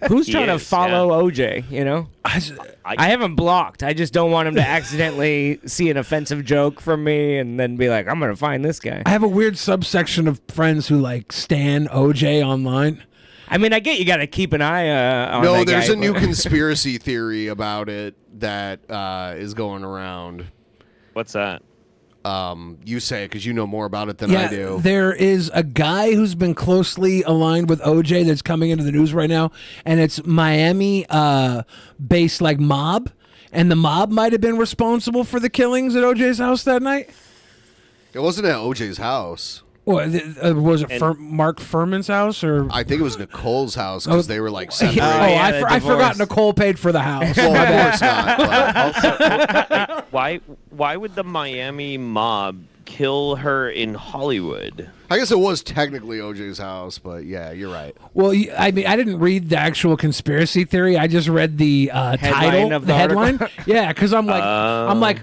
Who's trying to follow OJ, you know? I haven't blocked. I just don't want him to accidentally see an offensive joke from me and then be like, I'm going to find this guy. I have a weird subsection of friends who like stan OJ online. I mean, I get you got to keep an eye on No, that there's guy, a new but- conspiracy theory about it that is going around. What's that? You say it because you know more about it than I do. There is a guy who's been closely aligned with OJ that's coming into the news right now, and it's Miami-based like mob, and the mob might have been responsible for the killings at OJ's house that night. It wasn't at OJ's house. What was it? Mark Furman's house, or I think it was Nicole's house because they were like separated. I forgot Nicole paid for the house. Well, of course not. Why would the Miami mob kill her in Hollywood? I guess it was technically OJ's house, but yeah, you're right. Well, I mean, I didn't read the actual conspiracy theory. I just read the title of the the headline. article. Yeah, because I'm like,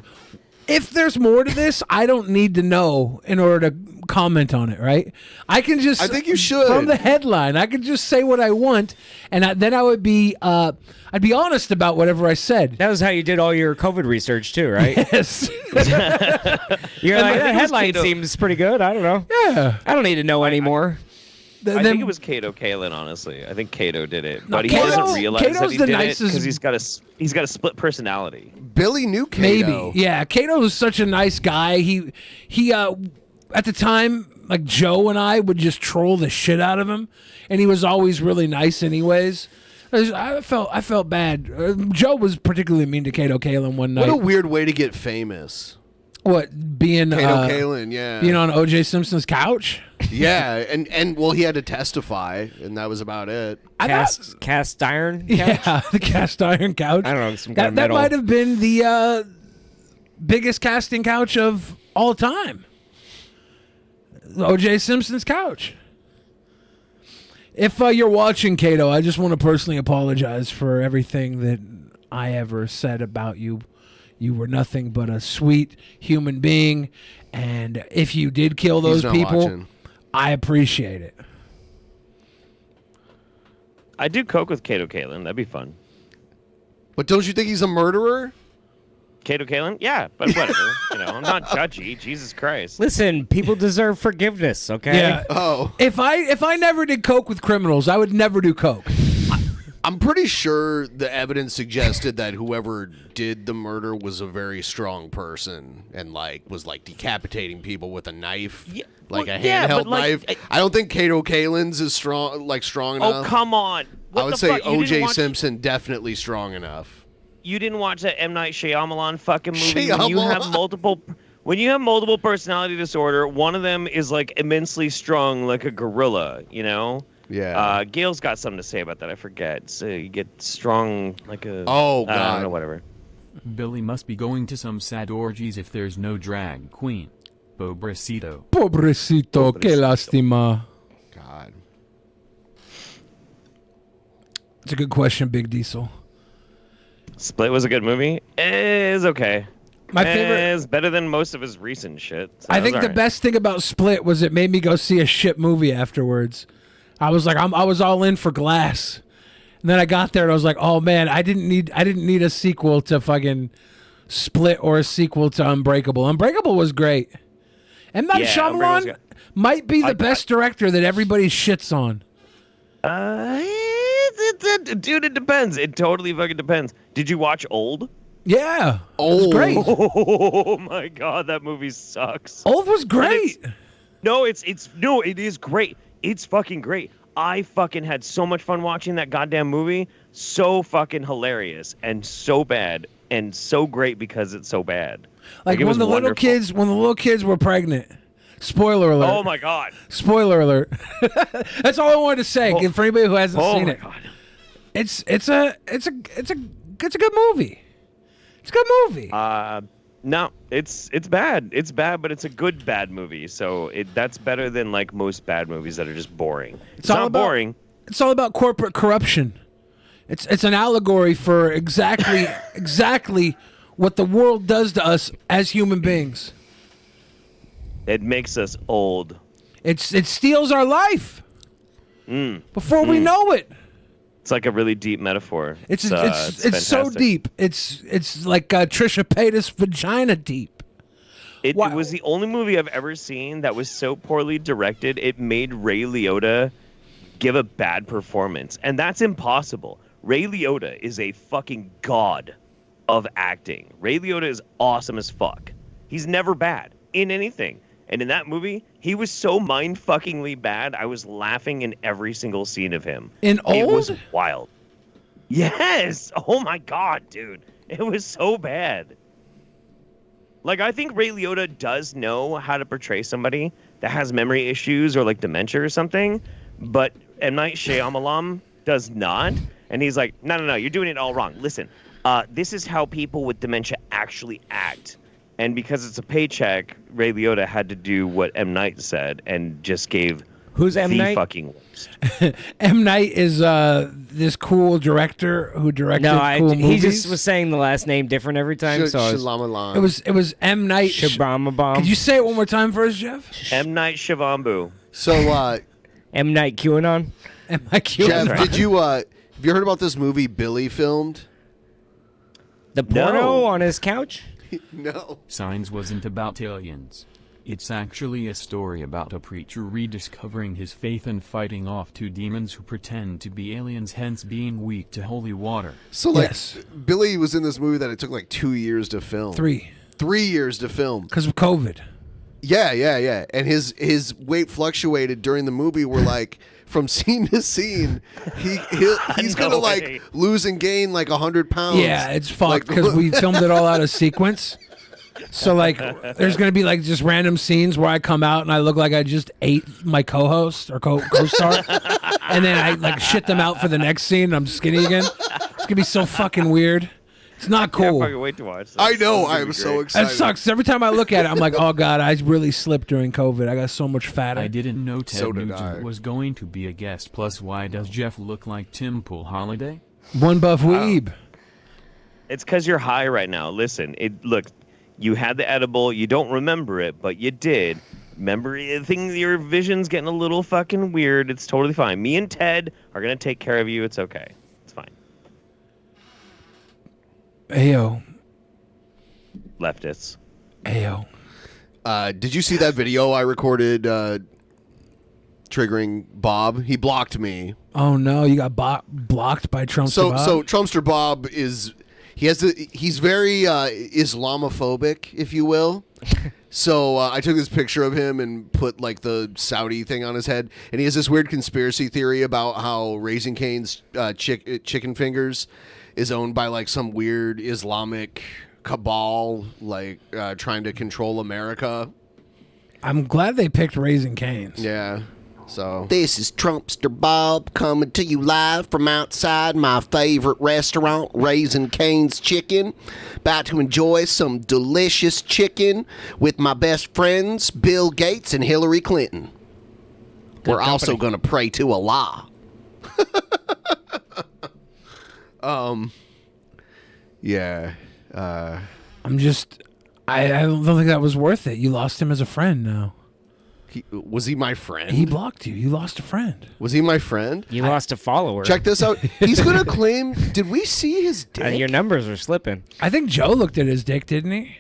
if there's more to this, I don't need to know in order to comment on it, right? I can just. I think you should. From the headline, I can just say what I want, and then I would be. I'd be honest about whatever I said. That was how you did all your COVID research too, right? Yes. You're like, that headline seems pretty good. I don't know. Yeah. I don't need to know anymore. I think it was Kato Kalin, honestly. I think Kato did it, but he doesn't realize that he did it because he's got a split personality. Billy knew Kato. Maybe, yeah. Kato was such a nice guy. He at the time, like Joe and I would just troll the shit out of him, and he was always really nice, anyways. I felt bad. Joe was particularly mean to Kato Kalin one night. What a weird way to get famous. What, being Kato Kalin, yeah, being on O.J. Simpson's couch? Yeah, and well, he had to testify, and that was about it. Cast iron couch? Yeah, the cast iron couch. I don't know, some kind of metal. That might have been the biggest casting couch of all time. O.J. Simpson's couch. If you're watching, Kato, I just want to personally apologize for everything that I ever said about you. You were nothing but a sweet human being, and if you did kill those people, watching. I appreciate it. I do coke with Kato Kalin. That'd be fun. But don't you think he's a murderer? Kato Kalin? Yeah, but whatever. I'm not judgy. Jesus Christ. Listen, people deserve forgiveness, okay? Yeah. Oh. If I never did coke with criminals, I would never do coke. I'm pretty sure the evidence suggested that whoever did the murder was a very strong person and was decapitating people with a knife, a handheld knife. I don't think Kato Kalin's is strong enough. Oh, come on. I would say O.J. Simpson definitely strong enough. You didn't watch that M. Night Shyamalan fucking movie? When you have multiple personality disorder, one of them is immensely strong like a gorilla, Yeah. Gail's got something to say about that. I forget. So you get strong like a... Oh, God. I don't know, whatever. Billy must be going to some sad orgies if there's no drag queen. Pobrecito. Pobrecito, que lástima. God. It's a good question, Big Diesel. Split was a good movie. It's okay. My favorite is better than most of his recent shit. So I think the best thing about Split was it made me go see a shit movie afterwards. I was like, I was all in for Glass, and then I got there and I was like, oh man, I didn't need a sequel to fucking Split or a sequel to Unbreakable. Unbreakable was great. M. Night Shyamalan might be the best director that everybody shits on. Dude, it depends. It totally fucking depends. Did you watch Old? Yeah. Old was great. Oh my God, that movie sucks. Old was great. It is great. It's fucking great. I fucking had so much fun watching that goddamn movie. So fucking hilarious and so bad and so great because it's so bad. Like when the little kids were pregnant. Spoiler alert. Oh my God. Spoiler alert. That's all I wanted to say. For anybody who hasn't seen it. God. It's a good movie. It's a good movie. No, it's bad. It's bad, but it's a good bad movie. So that's better than most bad movies that are just boring. It's not boring. It's all about corporate corruption. It's an allegory for exactly what the world does to us as human beings. It makes us old. It steals our life before we know it. It's like a really deep metaphor. It's so deep. It's like Trisha Paytas' vagina deep. It was the only movie I've ever seen that was so poorly directed it made Ray Liotta give a bad performance, and that's impossible. Ray Liotta is a fucking god of acting. Ray Liotta is awesome as fuck. He's never bad in anything. And in that movie, he was so mind-fuckingly bad, I was laughing in every single scene of him. In Old? It was wild. Yes! Oh my God, dude. It was so bad. I think Ray Liotta does know how to portray somebody that has memory issues or dementia or something, but M. Night Shyamalan does not. And he's like, no, you're doing it all wrong. Listen, this is how people with dementia actually act. And because it's a paycheck, Ray Liotta had to do what M. Night said and just gave Who's M. the Night? fucking worst. M. Night is this cool director who directed cool movies. He just was saying the last name different every time. It was M. Night. Shabama. Could you say it one more time for us, Jeff? M. Night Shyamalan. So, M. Night QAnon. M. Night QAnon. Jeff, did you have you heard about this movie Billy filmed? The porno on his couch? No. Signs wasn't about aliens. It's actually a story about a preacher rediscovering his faith and fighting off two demons who pretend to be aliens, hence being weak to holy water. So, like, Billy was in this movie that it took like 2 years to film. 3 years to film. Because of COVID. Yeah. And his weight fluctuated during the movie where, like, from scene to scene, he's going to, like, lose and gain, like, 100 pounds. Yeah, it's fucked because we filmed it all out of sequence. So, like, there's going to be, like, just random scenes where I come out and I look like I just ate my co-host or co-star. And then I, like, shit them out for the next scene and I'm skinny again. It's going to be so fucking weird. It's not cool. I can't fucking wait to watch this. I know. I'm so excited. That sucks. Every time I look at it, I'm like, oh, God, I really slipped during COVID. I got so much fatter. I didn't know Ted Nugent was going to be a guest. Plus, why does Jeff look like Tim Pool Holiday? One buff weeb. It's because you're high right now. Listen, look, you had the edible. You don't remember it, but you did. Remember, your vision's getting a little fucking weird. It's totally fine. Me and Ted are going to take care of you. It's okay. It's fine. Ayo. Leftists. Ayo. Did you see that video I recorded triggering Bob? He blocked me. Oh, no. You got blocked by Trumpster Bob? So Trumpster Bob is... He's very Islamophobic, if you will. So I took this picture of him and put like the Saudi thing on his head, and he has this weird conspiracy theory about how Raising Cane's chicken fingers is owned by like some weird Islamic cabal, like trying to control America. I'm glad they picked Raising Cane's. Yeah. So this is Trumpster Bob coming to you live from outside my favorite restaurant, Raising Cane's Chicken. About to enjoy some delicious chicken with my best friends, Bill Gates and Hillary Clinton. We're also going to pray to Allah. Yeah. I'm just... I don't think that was worth it. You lost him as a friend now. Was he my friend? He blocked you. You lost a friend. Was he my friend? You lost a follower. Check this out. He's going to claim... Did we see his dick? Your numbers are slipping. I think Joe looked at his dick, didn't he?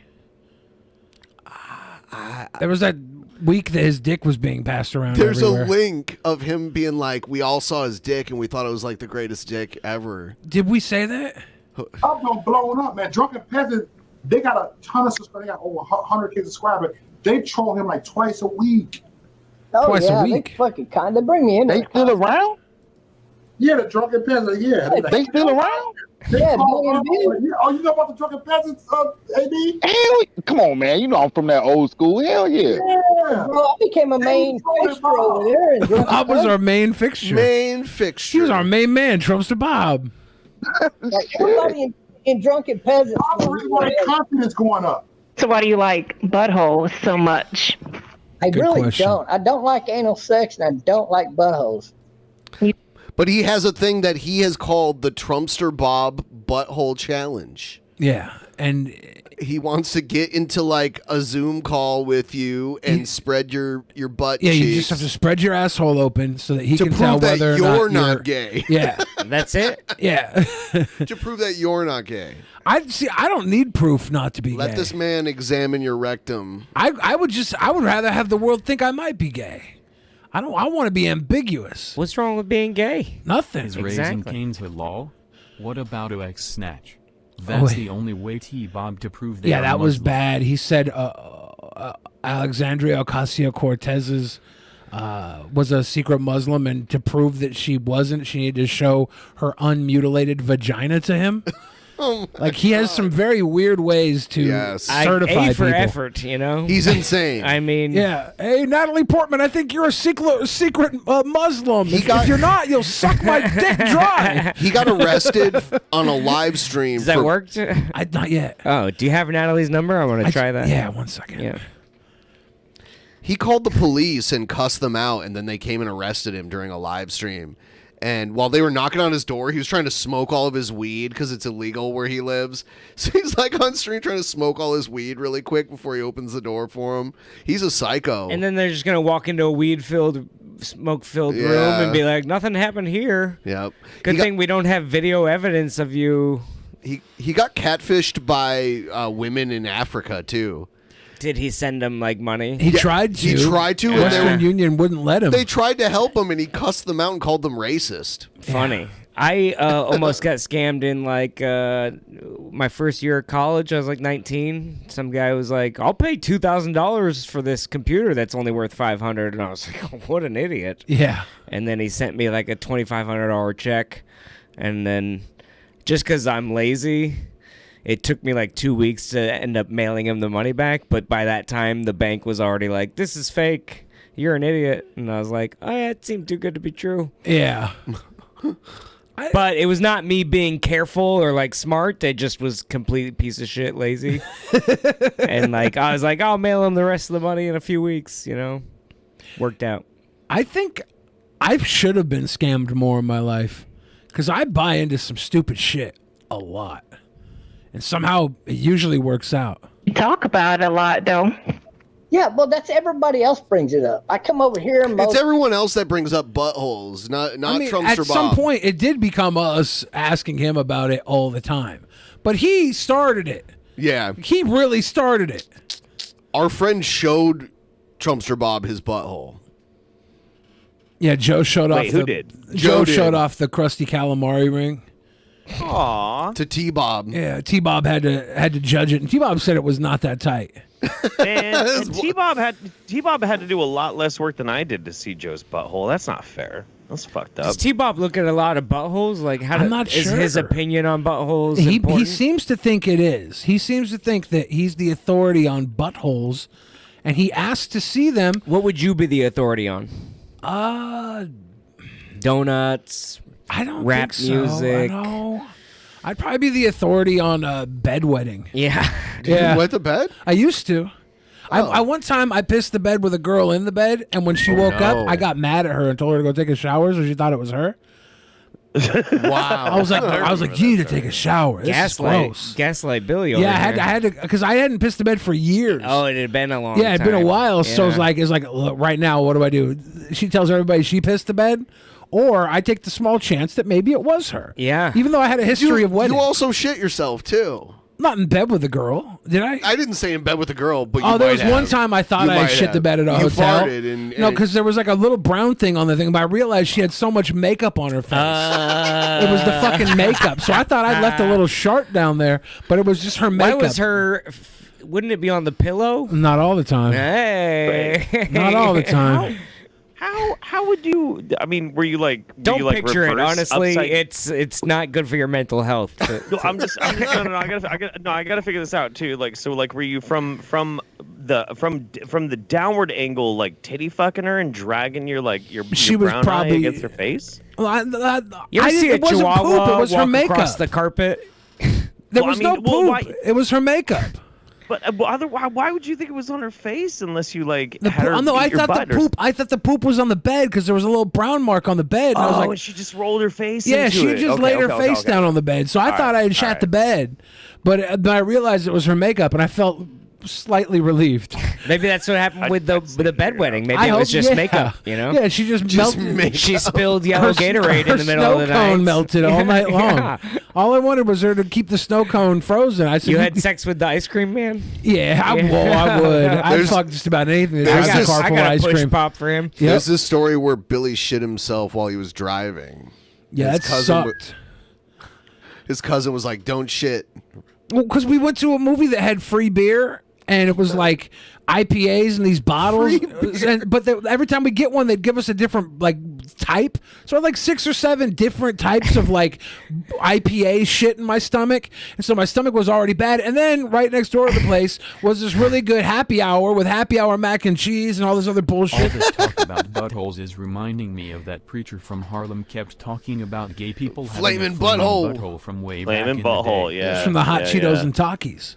There was that week that his dick was being passed around There's everywhere. a link of him being like, we all saw his dick and we thought it was like the greatest dick ever. Did we say that? I'm going blowing up, man. Drunken Peasants, they got a ton of subscribers. They got over 100K subscribers. They troll him like twice a week. Oh, Twice yeah, a week. They fucking kind of bring me in. They still around? Yeah, the Drunken Peasants, yeah. They still around? Yeah, Billy and Bill. Oh, you know about the Drunken Peasants, AB? Hell, come on, man. You know I'm from that old school. Hell yeah. Yeah. Bro, I became a main fixture over there. In Drunken Bob was our main fixture. Main fixture. He was our main man, Trumpster Bob. Like, everybody in Drunken Peasants. My confidence going up. So why do you like buttholes so much? I Good really question. don't. I don't like anal sex, and I don't like buttholes. But he has a thing that he has called the Trumpster Bob Butthole Challenge. Yeah, and he wants to get into like a Zoom call with you and spread your butt yeah, cheeks. you just have to spread your asshole open so that he To can prove tell that whether or you're not not gay. Yeah, That's it? yeah. To prove that you're not gay. I don't need proof not to be Let gay. this man examine your rectum. I would rather have the world think I might be gay. I want to be ambiguous. What's wrong with being gay? Nothing. Is Raising Cane's a law? What about OX Snatch? That's the only way T-Bob to prove they Yeah, are that was Muslim. bad. He said Alexandria Ocasio-Cortez's was a secret Muslim, and to prove that she wasn't, she needed to show her unmutilated vagina to him. Like, he has some very weird ways to certify A for people. effort, you know? He's insane. I mean... Yeah. Hey, Natalie Portman, I think you're a secret Muslim. If you're not, you'll suck my dick dry. He got arrested on a live stream. Does that work? Not yet. Oh, do you have Natalie's number? I want to try that. Yeah, 1 second. Yeah. He called the police and cussed them out, and then they came and arrested him during a live stream. And while they were knocking on his door, he was trying to smoke all of his weed because it's illegal where he lives. So he's like on stream trying to smoke all his weed really quick before he opens the door for him. He's a psycho. And then they're just going to walk into a weed-filled, smoke-filled room and be like, nothing happened here. Yep. Good thing we don't have video evidence of you. He got catfished by women in Africa, too. Did he send them like money? He tried to. He tried to. Western Union wouldn't let him. They tried to help him, and he cussed them out and called them racist. Funny. I almost got scammed in like my first year of college. I was like 19. Some guy was like, "I'll pay $2,000 for this computer that's only worth $500," and I was like, oh, "What an idiot!" Yeah. And then he sent me like a $2,500 check, and then just because I'm lazy. It took me like 2 weeks to end up mailing him the money back, but by that time, the bank was already like, "This is fake. You're an idiot." And I was like, "Oh, yeah, it seemed too good to be true." Yeah. But it was not me being careful or like smart. It just was complete piece of shit lazy. And like I was like, I'll mail him the rest of the money in a few weeks, you know. Worked out. I think I should have been scammed more in my life because I buy into some stupid shit a lot. And somehow it usually works out. You talk about it a lot, though. Yeah, well, that's everybody else brings it up. I come over here and It's everyone else that brings up buttholes, not I mean, Trumpster at some Bob. point, it did become us asking him about it all the time. But he started it. Yeah. He really started it. Our friend showed Trumpster Bob his butthole. Yeah, Joe showed off. Who did? Joe Joe did. showed off the crusty calamari ring. Aww. To T-Bob. Yeah, T-Bob had to judge it, and T-Bob said it was not that tight. And T-Bob had to do a lot less work than I did to see Joe's butthole. That's not fair. That's fucked up. Does T-Bob look at a lot of buttholes? Like, I'm not is sure. his opinion on buttholes He important? seems to think it is. He seems to think that he's the authority on buttholes, and he asked to see them. What would you be the authority on? Donuts. I don't rap think so. music. No. I'd probably be the authority on bedwetting. Yeah. Did you wet the bed? I used to. I one time I pissed the bed with a girl in the bed, and when she woke up, I got mad at her and told her to go take a shower, so she thought it was her. Wow. I was like, you need to take a shower. This is gross. Gaslight Billy. Yeah, I had to, because I hadn't pissed the bed for years. Oh, it had been a long. Yeah, it'd been a time. while. So Yeah. it's like, look, right now, what do? She tells everybody she pissed the bed, or I take the small chance that maybe it was her. Yeah. Even though I had a history of wedding. You also shit yourself, too. Not in bed with a girl, did I? I didn't say in bed with a girl, but you Oh, there might was one have. time I thought You I had might shit the have. bed at a You hotel. farted and No, because there was like a little brown thing on the thing, but I realized she had so much makeup on her face. It was the fucking makeup. So I thought I left a little shart down there, but it was just her makeup. Why was her? Wouldn't it be on the pillow? Not all the time. Hey. Not all the time. How would you? I mean, were you like? Don't you, like, picture it. reverse Honestly, upside- it's not good for your mental health. No, I'm just no. I gotta figure this out too. Like, so, like, were you from the downward angle, like titty fucking her and dragging your She was brown probably- eye against her face? Well, You ever see a it wasn't chihuahua poop, it was her walk makeup. across the carpet? There Well, was I mean, no well, poop. why- It was her makeup. But why would you think it was on her face unless you like The had her no, I eat your thought butt the or poop. I thought the poop was on the bed because there was a little brown mark on the bed. And I was like, and she just rolled her face. yeah, into she it. just Okay, laid her okay, face okay. down on the bed. So I All thought right, I had all shat right. the bed, but I realized it was her makeup, and I felt slightly relieved. Maybe that's what happened with the bedwetting. Maybe I it was hope- just yeah. makeup. You know? Yeah, she just melted. makeup. She spilled yellow Her Gatorade in the middle of the snow cone night. melted all night long. Yeah. All I wanted was her to keep the snow cone frozen. I said, You had sex with the ice cream man? yeah, I would. I'd There's- fuck just about anything. there's I got this- car I full of got a ice push cream. pop for him. Yep. There's this story where Billy shit himself while he was driving. Yeah, His that cousin sucked. His cousin was like, "Don't shit." Well, because we went to a movie that had free beer, and it was like IPAs in these bottles. But every time we get one, they'd give us a different type. So I had like 6 or 7 different types of IPA shit in my stomach, and so my stomach was already bad. And then right next door to the place was this really good happy hour with happy hour mac and cheese and all this other All bullshit. this talk about buttholes is reminding me of that preacher from Harlem kept talking about gay people having Flamin' a butthole. butthole from way back Flamin' in butthole, the day. yeah. It's from the hot yeah, Cheetos yeah. and Takis.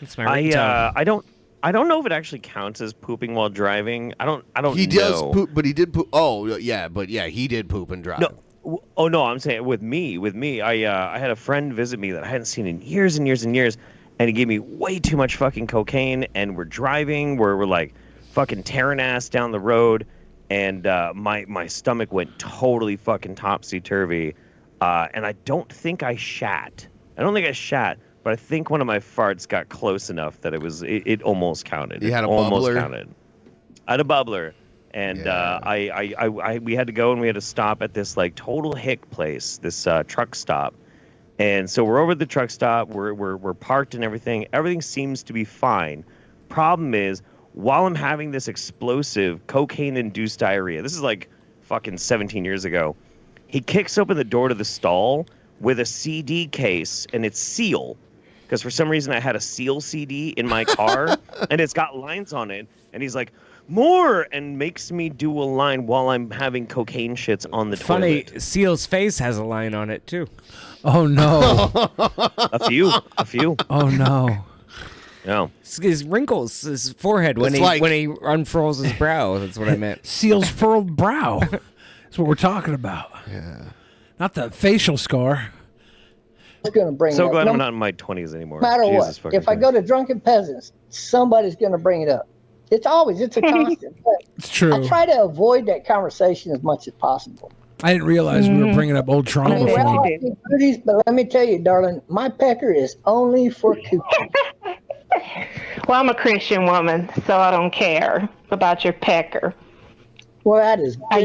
It's my ringtone. I I don't know if it actually counts as pooping while driving. I don't He know. does poop, but he did poop. Oh, yeah, but yeah, he did poop and drive. No. Oh no, I'm saying with me, I had a friend visit me that I hadn't seen in years and years and years, and he gave me way too much fucking cocaine, and we're driving, we're like fucking tearing ass down the road, and my stomach went totally fucking topsy-turvy, and I don't think I shat. But I think one of my farts got close enough that it almost counted. You had a almost bubbler? counted. I had a bubbler, and we had to go and we had to stop at this like total hick place, this truck stop. And so we're over at the truck stop. We're parked and everything. Everything seems to be fine. Problem is, while I'm having this explosive cocaine-induced diarrhea, this is like fucking 17 years ago, he kicks open the door to the stall with a CD case, and it's Seal. Because for some reason I had a Seal CD in my car, and it's got lines on it. And he's like, more, and makes me do a line while I'm having cocaine shits on the Funny, toilet. Seal's face has a line on it, too. Oh, no. A few. Oh, no. No. His wrinkles, his forehead, when It's he unfurls his brow. That's what I meant. Seal's furrowed brow. That's what we're talking about. Yeah. Not the facial scar. Going to bring So it up. glad No I'm not in my 20s anymore. matter Jesus what, fucking if I go to Drunken Peasants, somebody's going to bring it up. It's a constant. It's true. I try to avoid that conversation as much as possible. I didn't realize we were bringing up old trauma. I mean, we're for all you. goodies, but let me tell you, darling, my pecker is only for coochie. Well, I'm a Christian woman, so I don't care about your pecker. Well, that is. I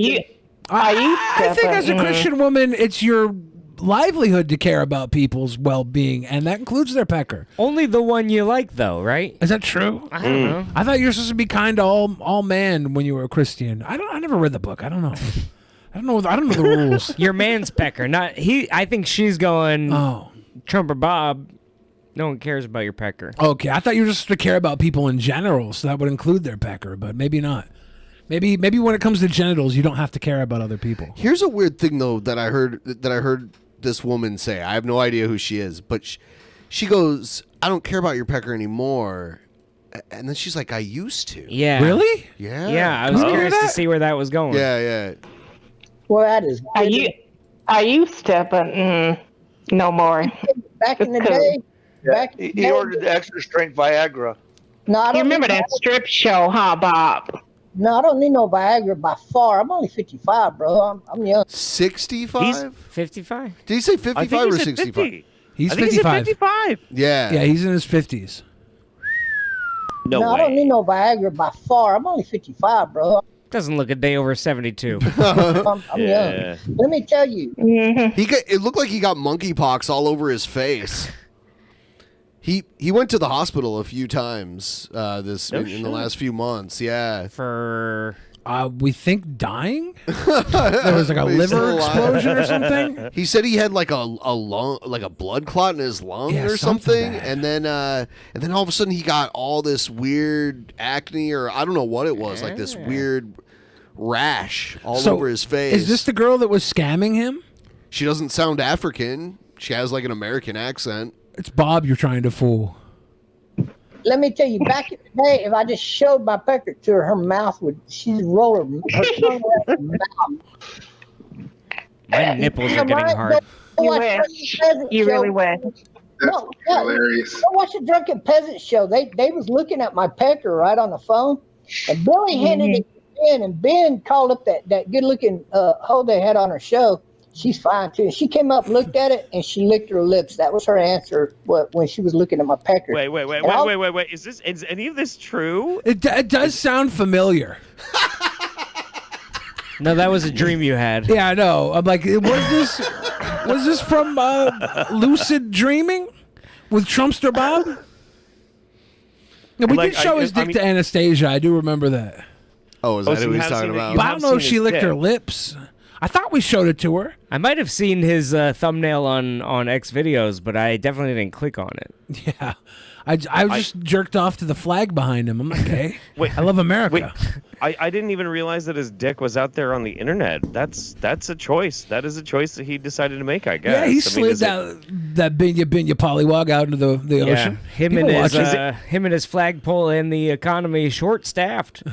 think as a Christian woman, it's your livelihood to care about people's well-being, and that includes their pecker. Only the one you like, though, right? Is that true? I don't know. I thought you were supposed to be kind to all man when you were a Christian. I never read the book. I don't know. I don't know the rules. Your man's pecker, not he. I think she's going. Oh, Trump or Bob. No one cares about your pecker. Okay, I thought you were just to care about people in general, so that would include their pecker, but maybe not. Maybe when it comes to genitals, you don't have to care about other people. Here's a weird thing though that I heard this woman say. I have no idea who she is, but she goes, "I don't care about your pecker anymore," and then she's like, "I used to." Yeah. Really? Yeah. Yeah, I was curious to see where that was going. Yeah. Well, that is. I used to, but no more. Back in the Cool. day. He ordered the extra strength Viagra. No, I You don't remember need that strip show, huh, Bob? No, I don't need no Viagra by far. I'm only 55, bro. I'm young. 65? 55. Did he say 55 or 65? He's I think he said 55. 55. Yeah. Yeah, he's in his 50s. No I way. don't need no Viagra by far. I'm only 55, bro. Doesn't look a day over 72. I'm Yeah. young. Let me tell you. It looked like he got monkeypox all over his face. He went to the hospital a few times in the last few months. Yeah. For we think dying? There was like a liver explosion or something? He said he had like a lung, like a blood clot in his lung Yeah, or something something, and then all of a sudden he got all this weird acne, or I don't know what it was, like this weird rash all So, over his face. Is this the girl that was scamming him? She doesn't sound African. She has like an American accent. It's Bob you're trying to fool. Let me tell you, back in the day, if I just showed my pecker to her, her mouth would, she'd roll her tongue around her mouth. My nipples are getting hard. You wish. You really wish. No, hilarious. Go watch the Drunken Peasant show. They was looking at my pecker right on the phone, and Billy handed it to Ben, and Ben called up that good-looking hoe they had on her show. She's fine too. She came up, looked at it, and she licked her lips. That was her answer when she was looking at my pecker. Wait. Is any of this true? It does sound familiar. No, that was a dream you had. Yeah, I know. I'm like, was this from Lucid Dreaming with Trumpster Bob? Yeah, we did show his dick to Anastasia. I do remember that. Oh, is that who he's talking about? But I don't know if she licked her lips. I thought we showed it to her. I might have seen his thumbnail on X videos, but I definitely didn't click on it. Yeah. I just jerked off to the flag behind him. I'm not gay. Wait, I love America. Wait, I didn't even realize that his dick was out there on the internet. That's a choice. That is a choice that he decided to make, I guess. Yeah, he slid that binya pollywog out into the ocean. Him and his flagpole and the economy short-staffed.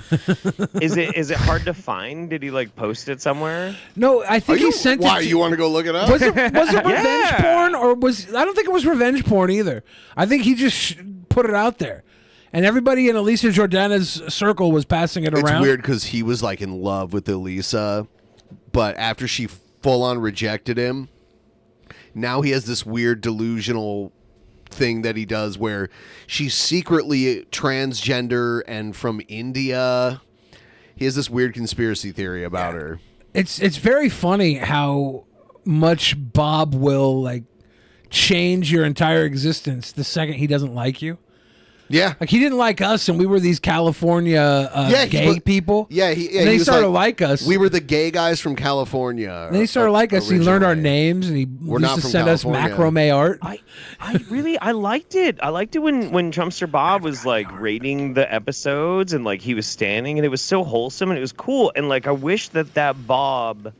Is it hard to find? Did he like post it somewhere? No, I think he sent it. Why you want to go look it up? Was it revenge porn or was? I don't think it was revenge porn either. I think he just put it out there. And everybody in Elisa Jordana's circle was passing it around. It's weird because he was like in love with Elisa, but after she full on rejected him, now he has this weird delusional thing that he does where she's secretly transgender and from India. He has this weird conspiracy theory about her. It's very funny how much Bob will like change your entire existence the second he doesn't like you. Yeah, like he didn't like us, and we were these California gay people. Yeah, and then he started to like us. We were the gay guys from California. And then he started to like us. He learned our names, and he used to send us macrame art. I liked it. I liked it when Trumpster Bob was like rating the episodes, and like he was standing, and it was so wholesome, and it was cool. And like I wish that Bob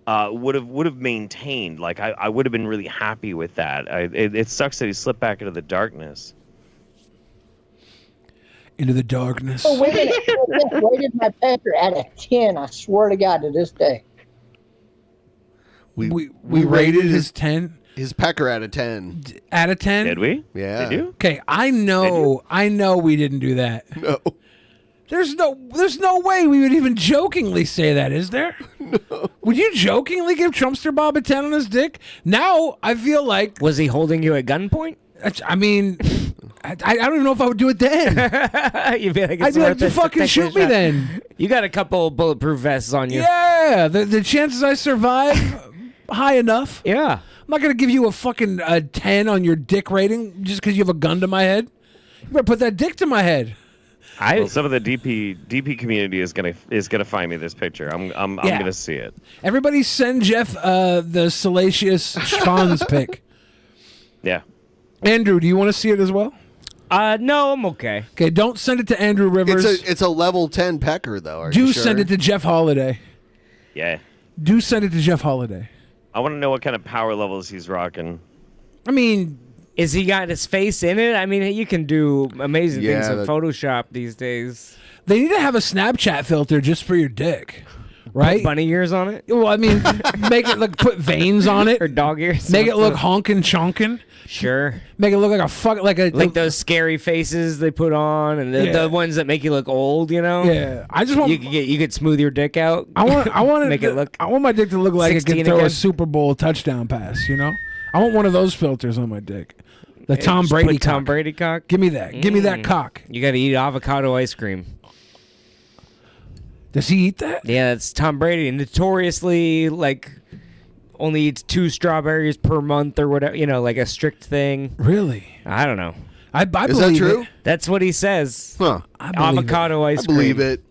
would have maintained. Like I would have been really happy with that. It sucks that he slipped back into the darkness. Into the darkness. Oh, wait a minute. I rated my Pecker at a 10. I swear to God, to this day. We rated his 10. His Pecker at a 10. Out of 10? Did we? Yeah. Did you? Okay, I know we didn't do that. No. There's no way we would even jokingly say that, is there? No. Would you jokingly give Trumpster Bob a 10 on his dick? Now I feel like... Was he holding you at gunpoint? I mean... I don't even know if I would do it then. You'd be like, I'd be like, fucking shoot me then. You got a couple bulletproof vests on you. Yeah, the chances I survive high enough. Yeah. I'm not gonna give you a fucking 10 on your dick rating just because you have a gun to my head. You better put that dick to my head. Well, some of the DP community is gonna find me this picture. I'm gonna see it. Everybody send Jeff the salacious Schwanz pic. Yeah. Andrew, do you want to see it as well? No, I'm okay. Okay, don't send it to Andrew Rivers. It's a level 10 Pecker though. Are Do you sure? send it to Jeff Holiday. Yeah. Do send it to Jeff Holiday. I want to know what kind of power levels he's rocking. I mean, is he got his face in it? I mean, you can do amazing things with Photoshop these days. They need to have a Snapchat filter just for your dick. Right? Put bunny ears on it? Well, I mean, make it look, put veins on it. Or dog ears. Make it look honkin' chonkin'. Sure. Make it look like those scary faces they put on, and the ones that make you look old. You know. Yeah. I just want you could smooth your dick out. I want make it look. I want my dick to look like it can throw again. a Super Bowl touchdown pass. You know. I want one of those filters on my dick. The Tom Brady cock. Tom Brady cock. Give me that. Give me that cock. You got to eat avocado ice cream. Does he eat that? Yeah, it's Tom Brady. Notoriously, like, only eats 2 strawberries per month or whatever. You know, like a strict thing. Really? I don't know. I Is that believe true? it. That's what he says. Huh. Avocado ice cream. I believe it.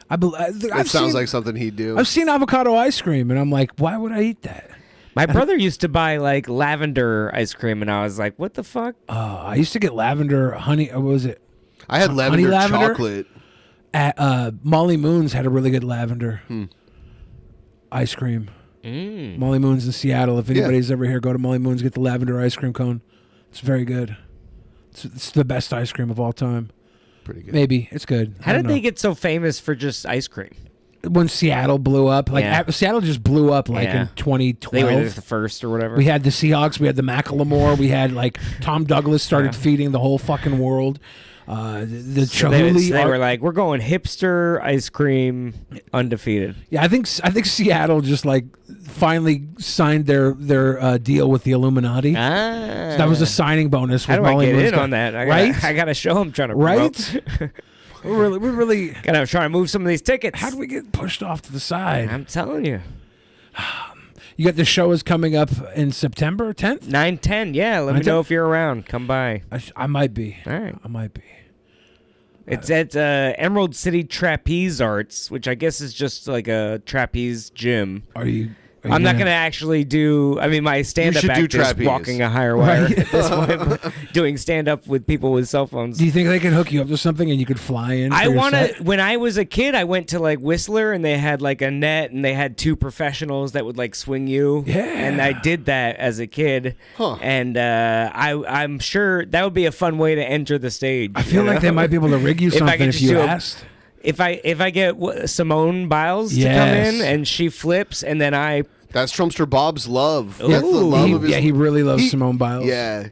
It sounds like something he'd do. I've seen avocado ice cream, and I'm like, why would I eat that? My brother used to buy, like, lavender ice cream, and I was like, what the fuck? I used to get lavender honey. What was it? I had lavender chocolate. At Molly Moon's had a really good lavender ice cream. Molly Moon's in Seattle. If anybody's ever here, go to Molly Moon's, get the lavender ice cream cone. It's very good. It's the best ice cream of all time. Pretty good. Maybe it's good. How did they get so famous for just ice cream? When Seattle blew up, Seattle just blew up in 2012. They were the first or whatever. We had the Seahawks. We had the Macklemore. We had Tom Douglas started feeding the whole fucking world. The Chihuly. They were like, we're going hipster ice cream, undefeated. Yeah, I think Seattle just finally signed their deal with the Illuminati. So that was a signing bonus. How do I get in on that? I got to show them trying to right. We're really gotta try to move some of these tickets. How do we get pushed off to the side? I'm telling you. You got the show is coming up in September 10th? 9/10, yeah. Let me know if you're around. Come by. I might be. All right. I might be. It's at Emerald City Trapeze Arts, which I guess is just like a trapeze gym. Are you I'm not going to actually do. I mean, my stand-up should do act is trapeze. walking a higher wire at this point, but doing stand-up with people with cell phones. Do you think they could hook you up to something and you could fly in? I want to. When I was a kid, I went to like Whistler, and they had like a net, and they had 2 professionals that would like swing you. Yeah. And I did that as a kid. Huh. And I'm sure that would be a fun way to enter the stage. I feel like they might be able to rig you something if you asked. If I get Simone Biles to come in and she flips and then I. That's Trumpster Bob's love. Ooh. That's the love of his. Yeah, he really loves Simone Biles. Yeah.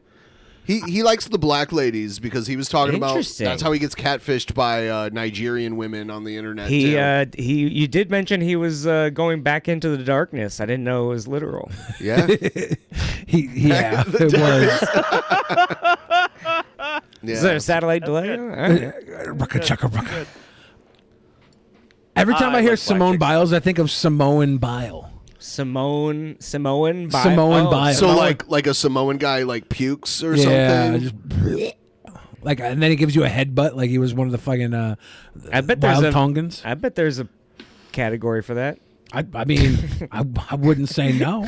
He likes the black ladies because he was talking about that's how he gets catfished by Nigerian women on the internet. You did mention he was going back into the darkness. I didn't know it was literal. Yeah. Yeah, it was. Is there a satellite delay? Rucka chugga rucka. Every time I hear Simone Biles, I think of Samoan bile. Samoan bile. Samoan bile. So like a Samoan guy like pukes or something. Just like, and then he gives you a headbutt like he was one of the fucking I bet there's wild Tongans. I bet there's a category for that. I mean, I wouldn't say no.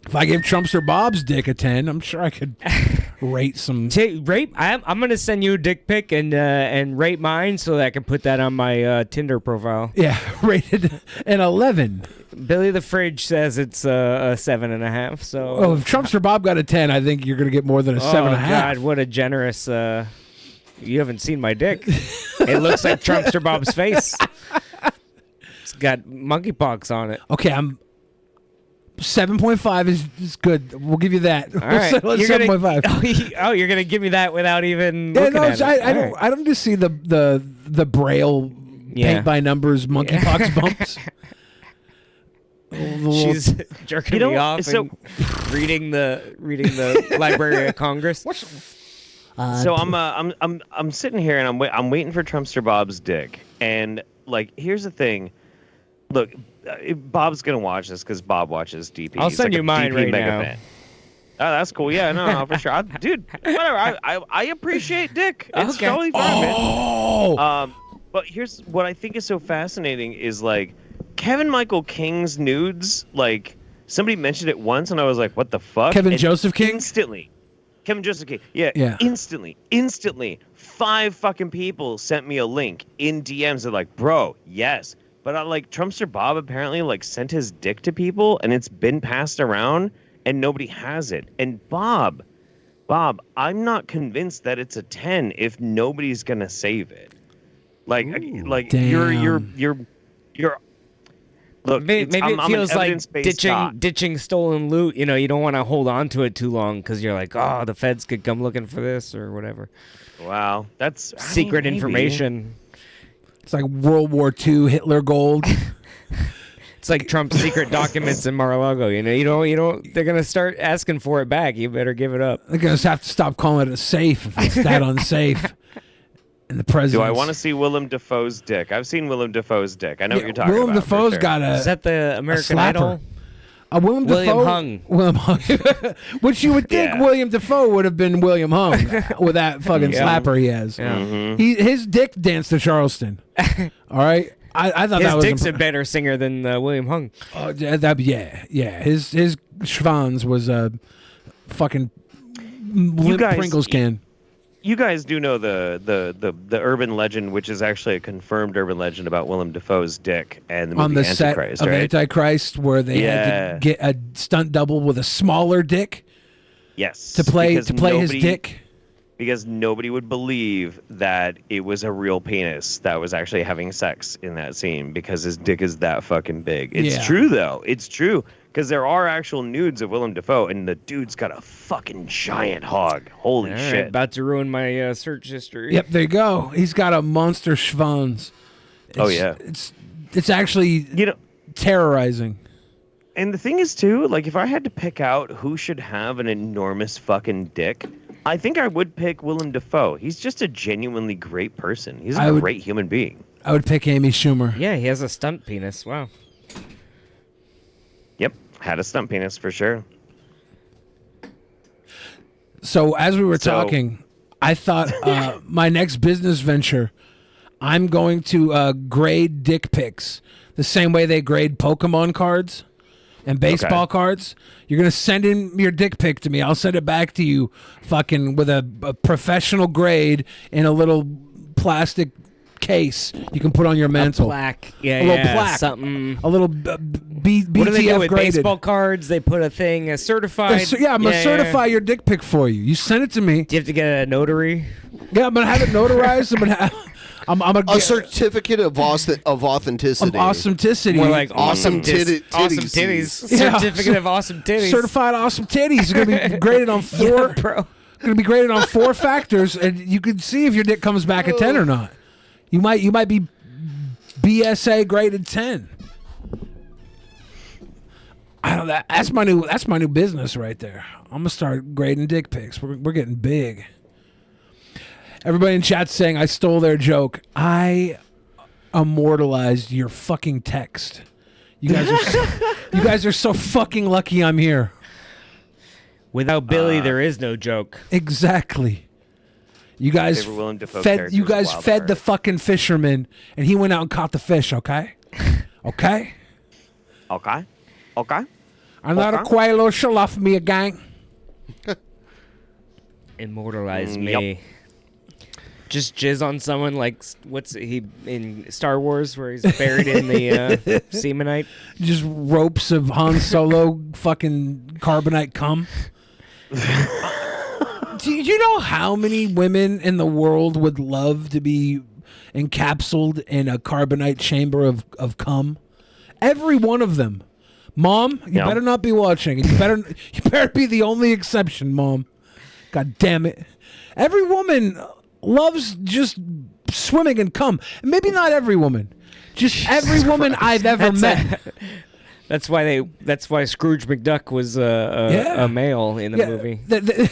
If I gave Trumpster Bob's dick a 10, I'm sure I could rate some. Rate. I'm gonna send you a dick pic and rate mine so that I can put that on my Tinder profile. Yeah, rated an 11. Billy the Fridge says it's a 7.5. So. Oh, if Trumpster Bob got a 10, I think you're gonna get more than a 7.5. God, what a generous. You haven't seen my dick. It looks like Trumpster Bob's face. It's got monkeypox on it. Okay, 7.5 is good. We'll give you that. All right. Let's 7.5. Oh, you're gonna give me that without even looking at it. I don't just see the Braille paint by numbers monkeypox bumps. She's jerking me off and reading the Library of Congress. So I'm sitting here and I'm waiting for Trumpster Bob's dick, and like here's the thing, look. Bob's gonna watch this because Bob watches DP. I'll He's send like you a mine DP right mega now. fan. Oh, that's cool. Yeah, no, for sure. Dude, whatever. I appreciate dick. It's totally fine, man. But here's what I think is so fascinating is like Kevin Michael King's nudes. Like somebody mentioned it once, and I was like, "What the fuck?" Kevin Joseph King. Instantly. Kevin Joseph King. Yeah. Instantly. 5 fucking people sent me a link in DMs. They're like, "Bro, yes." But Trumpster Bob apparently sent his dick to people and it's been passed around and nobody has it. And Bob, I'm not convinced that it's a 10 if nobody's gonna save it. You're look. Maybe it feels like ditching ditching stolen loot. You know, you don't want to hold on to it too long because you're like, oh, the feds could come looking for this or whatever. Wow, that's secret information. It's like World War II Hitler gold. It's like Trump's secret documents in Mar-a-Lago. You know, they're gonna start asking for it back. You better give it up. They're gonna have to stop calling it a safe if it's that unsafe. And the president. Do I want to see Willem Dafoe's dick? I've seen Willem Dafoe's dick. I know what you're talking Willem about. Dafoe's got a. Is that the American Idol? William Hung. Which you would think William Dafoe would have been William Hung with that fucking slapper he has. Yeah. Mm-hmm. His dick danced to Charleston. All right. I thought that was dick's a better singer than William Hung. Yeah. His Schwanz was a fucking limp Pringles can. You guys do know the urban legend, which is actually a confirmed urban legend about Willem Dafoe's dick and the movie on the Antichrist, set of right? Antichrist, where they had to get a stunt double with a smaller dick. Yes, to play his dick. Because nobody would believe that it was a real penis that was actually having sex in that scene because his dick is that fucking big. It's true though. It's true. Because there are actual nudes of Willem Dafoe, and the dude's got a fucking giant hog. Holy shit. About to ruin my search history. Yep, there you go. He's got a monster schwanz. It's actually terrorizing. And the thing is, too, if I had to pick out who should have an enormous fucking dick, I think I would pick Willem Dafoe. He's just a genuinely great person. He's a great human being. I would pick Amy Schumer. Yeah, he has a stunt penis. Wow. Yep, had a stunt penis for sure. So as we were talking, I thought my next business venture, I'm going to grade dick pics the same way they grade Pokemon cards and baseball cards. You're going to send in your dick pic to me. I'll send it back to you fucking with a professional grade in a little plastic case you can put on your mantle. A plaque. Yeah, a little plaque. Something. A little BTF What do they do with graded. baseball cards? They put a thing, a certified. I'm going to certify your dick pic for you. You send it to me. Do you have to get a notary? Yeah, I'm going to have it notarized. I'm going to have... a certificate of authenticity. Of awesometicity. More like awesome titties. Awesome titties. Certificate of awesome titties. Certified awesome titties. It's going to be graded on 4. Yeah, bro. Going to be graded on 4 factors, and you can see if your dick comes back a 10 or not. You might be BSA graded 10. I don't. That's my new business right there. I'm gonna start grading dick pics. We're getting big. Everybody in chat saying I stole their joke. I immortalized your fucking text. You guys are so fucking lucky I'm here. Without Billy, there is no joke. Exactly. You guys fed the fucking fisherman, and he went out and caught the fish. Okay. Okay. Okay. I'm not a quail shall off me a gang. Immortalize me. Just jizz on someone like what's he in Star Wars where he's buried in the semonite? Just ropes of Han Solo fucking carbonite cum. Do you know how many women in the world would love to be encapsulated in a carbonite chamber of cum? Every one of them. Mom, you better not be watching. You better be the only exception, Mom. God damn it. Every woman loves just swimming in cum. Maybe not every woman. Just every woman I've ever met. That's why Scrooge McDuck was a male in the movie.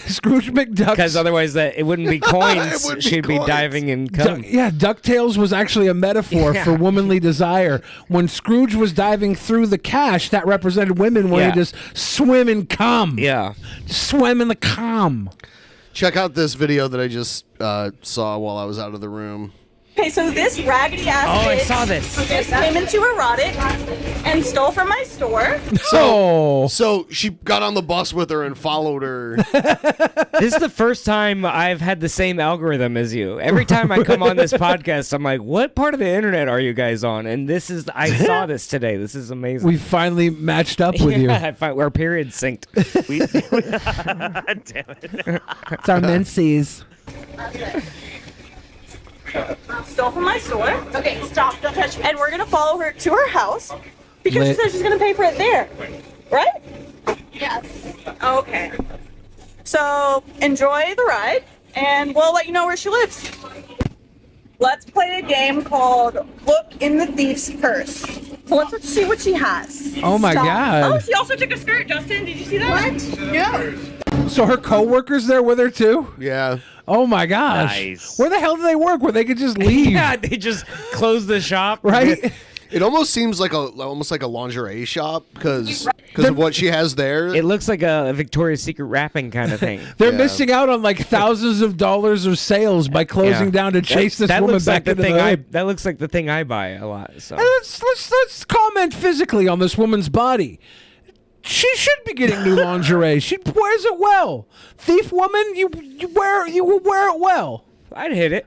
Scrooge McDuck. Because otherwise it wouldn't be coins. She'd be diving in cum. DuckTales was actually a metaphor for womanly desire. When Scrooge was diving through the cash, that represented women wanting to just swim in cum. Yeah. Swim in the cum. Check out this video that I just saw while I was out of the room. Okay, so this raggedy ass bitch I saw this. just came into Erotic and stole from my store. So she got on the bus with her and followed her. This is the first time I've had the same algorithm as you. Every time I come on this podcast, I'm like, what part of the internet are you guys on? And I saw this today. This is amazing. We finally matched up with you. Our period synced. Damn it. It's our menses. Stole from my store. Okay, stop. Don't touch me. And we're going to follow her to her house because she says she's going to pay for it there. Right? Yes. Okay. So enjoy the ride, and we'll let you know where she lives. Let's play a game called Look in the Thief's Purse. So let's see what she has. Oh, my God. Oh, she also took a skirt, Justin. Did you see that? What? No. So her coworkers there with her, too? Yeah. Oh, my gosh. Nice. Where the hell do they work where they could just leave? Yeah, they just close the shop. Right? It almost seems like almost like a lingerie shop because of what she has there. It looks like a Victoria's Secret wrapping kind of thing. They're missing out on like thousands of dollars of sales by closing down to chase this woman back into the hood. That looks like the thing I buy a lot. So And let's comment physically on this woman's body. She should be getting new lingerie. She wears it well. Thief woman, you wear it well. I'd hit it.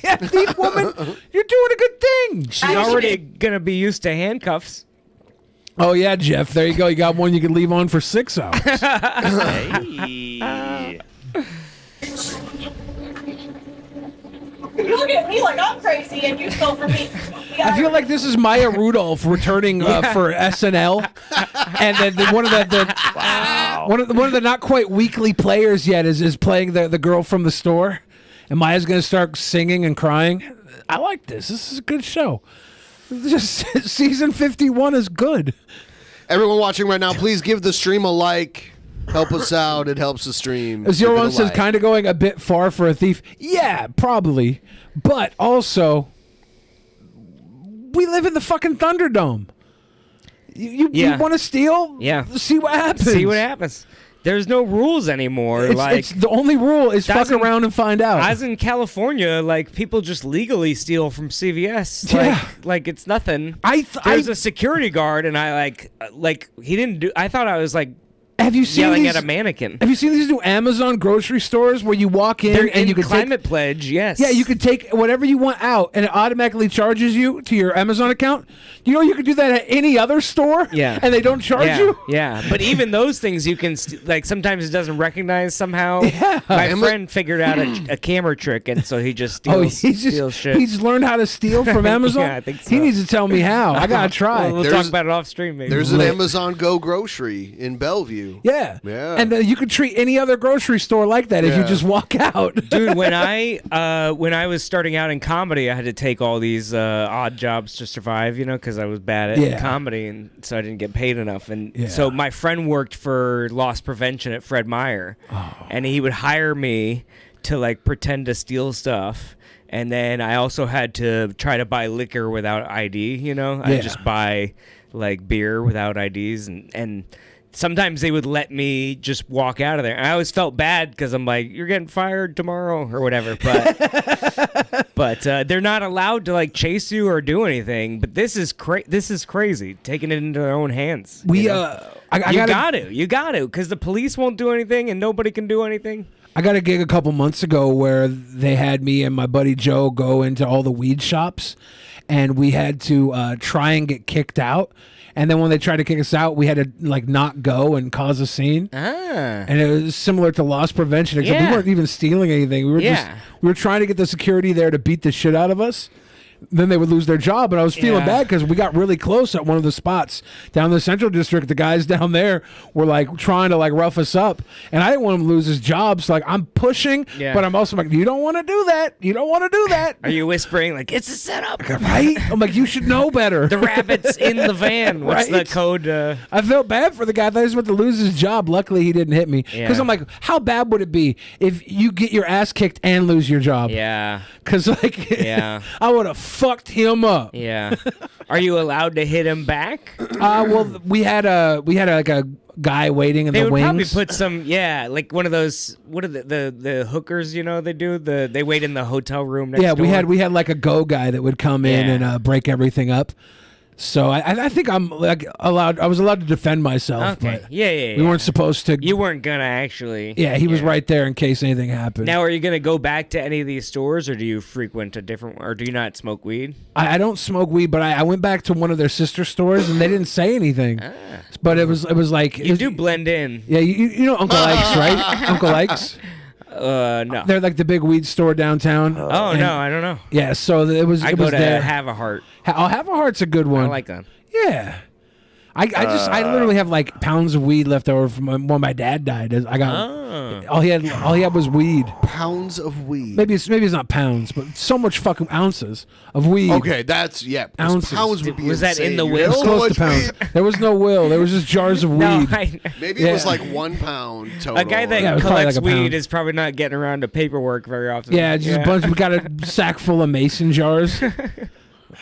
Yeah, thief woman, you're doing a good thing. She's already gonna be used to handcuffs. Oh yeah, Jeff. There you go. You got one you can leave on for 6 hours. Hey. You look at me like I'm crazy and you stole from me. I feel like this is Maya Rudolph returning for SNL, and then one of the not quite weekly players yet is playing the girl from the store, and Maya's gonna start singing and crying. I like this. This is a good show. Just season 51 is good. Everyone watching right now, please give the stream a like. Help us out. It helps the stream. Zero One says, kind of going a bit far for a thief. Yeah, probably. But also, we live in the fucking Thunderdome. You want to steal? Yeah. See what happens. See what happens. There's no rules anymore. It's the only rule is fuck around and find out. As in California, like people just legally steal from CVS. Like it's nothing. There's a security guard, and I like he didn't do. I thought I was like. Have you seen yelling these, at a mannequin? Have you seen these new Amazon grocery stores where you walk in and you can Climate Pledge? Yes. Yeah, you can take whatever you want out, and it automatically charges you to your Amazon account. You know you can do that at any other store. Yeah. And they don't charge you. Yeah, but even those things you can like sometimes it doesn't recognize somehow. Yeah. My friend figured out a camera trick, and so he just steals shit. He's learned how to steal from Amazon. Yeah, I think so. He needs to tell me how. I gotta try. We'll talk about it off stream. Maybe. There's an Amazon Go grocery in Bellevue. Yeah. Yeah. And you could treat any other grocery store like that if you just walk out. Dude, when I was starting out in comedy, I had to take all these odd jobs to survive, because I was bad at comedy, and so I didn't get paid enough. And so my friend worked for loss prevention at Fred Meyer, and he would hire me to like pretend to steal stuff. And then I also had to try to buy liquor without ID, I'd just buy like beer without IDs, and sometimes they would let me just walk out of there. And I always felt bad because I'm like, you're getting fired tomorrow or whatever. But they're not allowed to like chase you or do anything. But this is crazy, taking it into their own hands. You got to, because the police won't do anything and nobody can do anything. I got a gig a couple months ago where they had me and my buddy Joe go into all the weed shops, and we had to try and get kicked out. And then when they tried to kick us out, we had to like not go and cause a scene. And it was similar to loss prevention, except we weren't even stealing anything. We were trying to get the security there to beat the shit out of us. Then they would lose their job, and I was feeling bad because we got really close at one of the spots down in the Central District. The guys down there were like trying to like rough us up, and I didn't want him to lose his job. So like I'm pushing, but I'm also like, you don't want to do that. You don't want to do that. Are you whispering like it's a setup? Right? I'm like, you should know better. The rabbit's in the van. What's the code? I felt bad for the guy. I thought he was about to lose his job. Luckily, he didn't hit me because I'm like, how bad would it be if you get your ass kicked and lose your job? Yeah. Because like, I would have fucked him up. Yeah. Are you allowed to hit him back? Well, we had like a guy waiting in they the would wings. Probably put some, like one of those. What are the hookers? They do they wait in the hotel room. Next door. we had like a go guy that would come in and break everything up. So I think I'm like allowed. I was allowed to defend myself. Okay. But we weren't supposed to. You weren't gonna actually. Yeah, he was right there in case anything happened. Now, are you gonna go back to any of these stores, or do you frequent a different, or do you not smoke weed? I don't smoke weed, but I went back to one of their sister stores and they didn't say anything. But it was like you do blend in. Yeah, you know Uncle Ike's, right? Uncle Ike's. No. They're like the big weed store downtown. Oh no, I don't know. Yeah, so it was. I it go was to there. Have a Heart. Have a Heart's a good one. I like them. Yeah. I literally have like pounds of weed left over from when my dad died. I got all he had was weed. Pounds of weed. Maybe it's not pounds, but so much fucking ounces of weed. Okay, that's ounces. Pounds would be was that in the insane. will? It was close to pounds. There was no will. There was just jars of weed. No, Maybe it was like 1 pound total. A guy that collects weed is probably not getting around to paperwork very often. Yeah, just a bunch. We got a sack full of mason jars.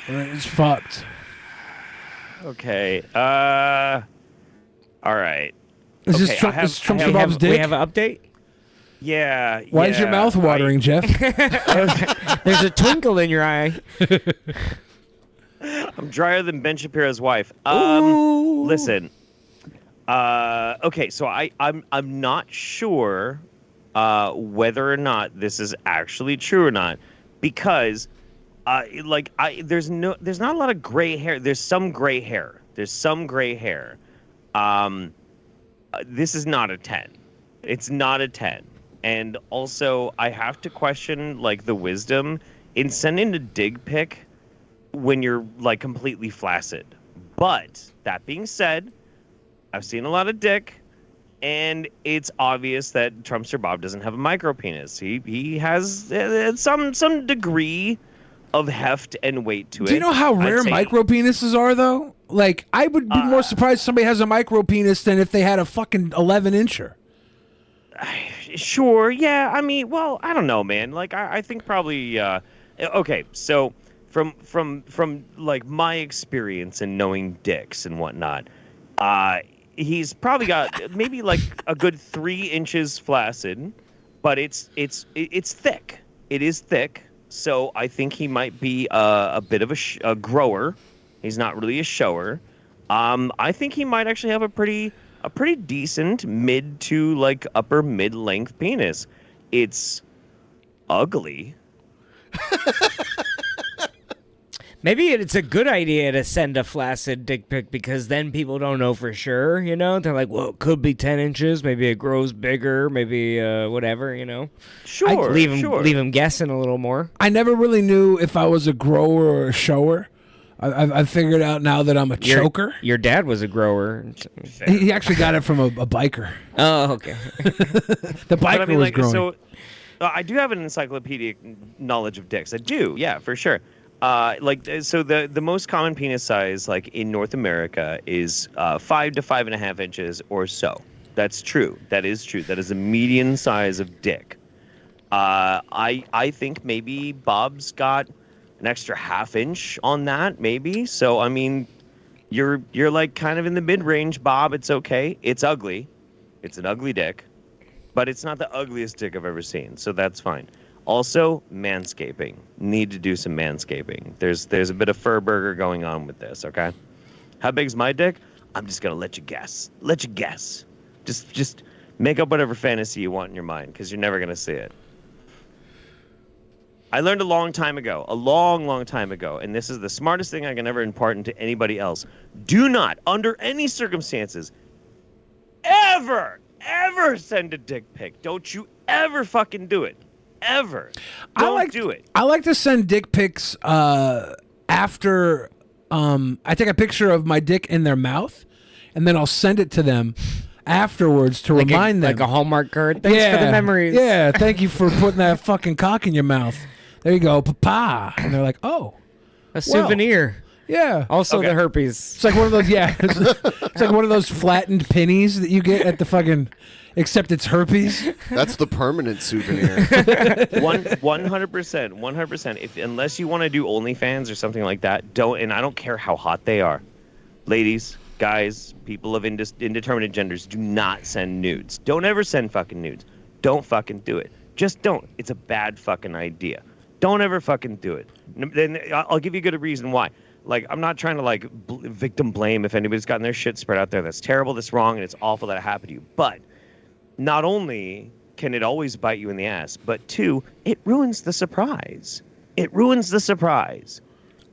It's fucked. Okay. All right. Is this Trump's Bob's dick? We have an update? Yeah. Why is your mouth watering, Jeff? There's a twinkle in your eye. I'm drier than Ben Shapiro's wife. Listen. Okay, so I'm not sure whether or not this is actually true or not, because there's not a lot of gray hair. There's some gray hair. This is not a 10. It's not a 10. And also, I have to question like the wisdom in sending a dig pic when you're like completely flaccid. But that being said, I've seen a lot of dick, and it's obvious that Trumpster Bob doesn't have a micro penis. He has some degree of heft and weight to it. Do you know how rare micro penises are, though? Like, I would be more surprised somebody has a micro penis than if they had a fucking 11-incher. Sure, yeah. I mean, well, I don't know, man. Like, I think probably. Okay, so from like my experience in knowing dicks and whatnot, he's probably got maybe like a good 3 inches flaccid, but it's thick. It is thick, so I think he might be a bit of a grower. He's not really a shower. I think he might actually have a pretty decent mid to like upper mid length penis. It's ugly. Maybe it's a good idea to send a flaccid dick pic because then people don't know for sure, you know? They're like, well, it could be 10 inches. Maybe it grows bigger. Maybe whatever, you know? Sure, leave him guessing a little more. I never really knew if I was a grower or a shower. I figured out now that I'm a choker. Your dad was a grower. He actually got it from a biker. Oh, okay. The biker was growing. So, I do have an encyclopedic knowledge of dicks. I do, yeah, for sure. The most common penis size, like in North America, is 5 to 5.5 inches or so. That's true. That is true. That is a median size of dick. I think maybe Bob's got an extra 1/2 inch on that, maybe. So I mean, you're like kind of in the mid range, Bob. It's okay. It's ugly. It's an ugly dick, but it's not the ugliest dick I've ever seen. So that's fine. Also, manscaping. Need to do some manscaping. There's a bit of fur burger going on with this, okay? How big's my dick? I'm just going to let you guess. Let you guess. Just make up whatever fantasy you want in your mind, because you're never going to see it. I learned a long time ago, and this is the smartest thing I can ever impart into anybody else. Do not, under any circumstances, ever send a dick pic. Don't you ever fucking do it. Ever. Don't do it. I like to send dick pics after I take a picture of my dick in their mouth, and then I'll send it to them afterwards to remind them. Like a Hallmark card. Thanks for the memories. Yeah, thank you for putting that fucking cock in your mouth. There you go, papa. And they're like, oh. A souvenir. Yeah. Also the herpes. It's like one of those, it's like one of those flattened pennies that you get at the fucking... Except it's herpes. That's the permanent souvenir. 100%. Unless you want to do OnlyFans or something like that, don't. And I don't care how hot they are, ladies, guys, people of indeterminate genders, do not send nudes. Don't ever send fucking nudes. Don't fucking do it. Just don't. It's a bad fucking idea. Don't ever fucking do it. Then I'll give you a good reason why. Like, I'm not trying to like victim blame if anybody's gotten their shit spread out there. That's terrible. That's wrong, and it's awful that it happened to you. But not only can it always bite you in the ass, but 2, it ruins the surprise. It ruins the surprise.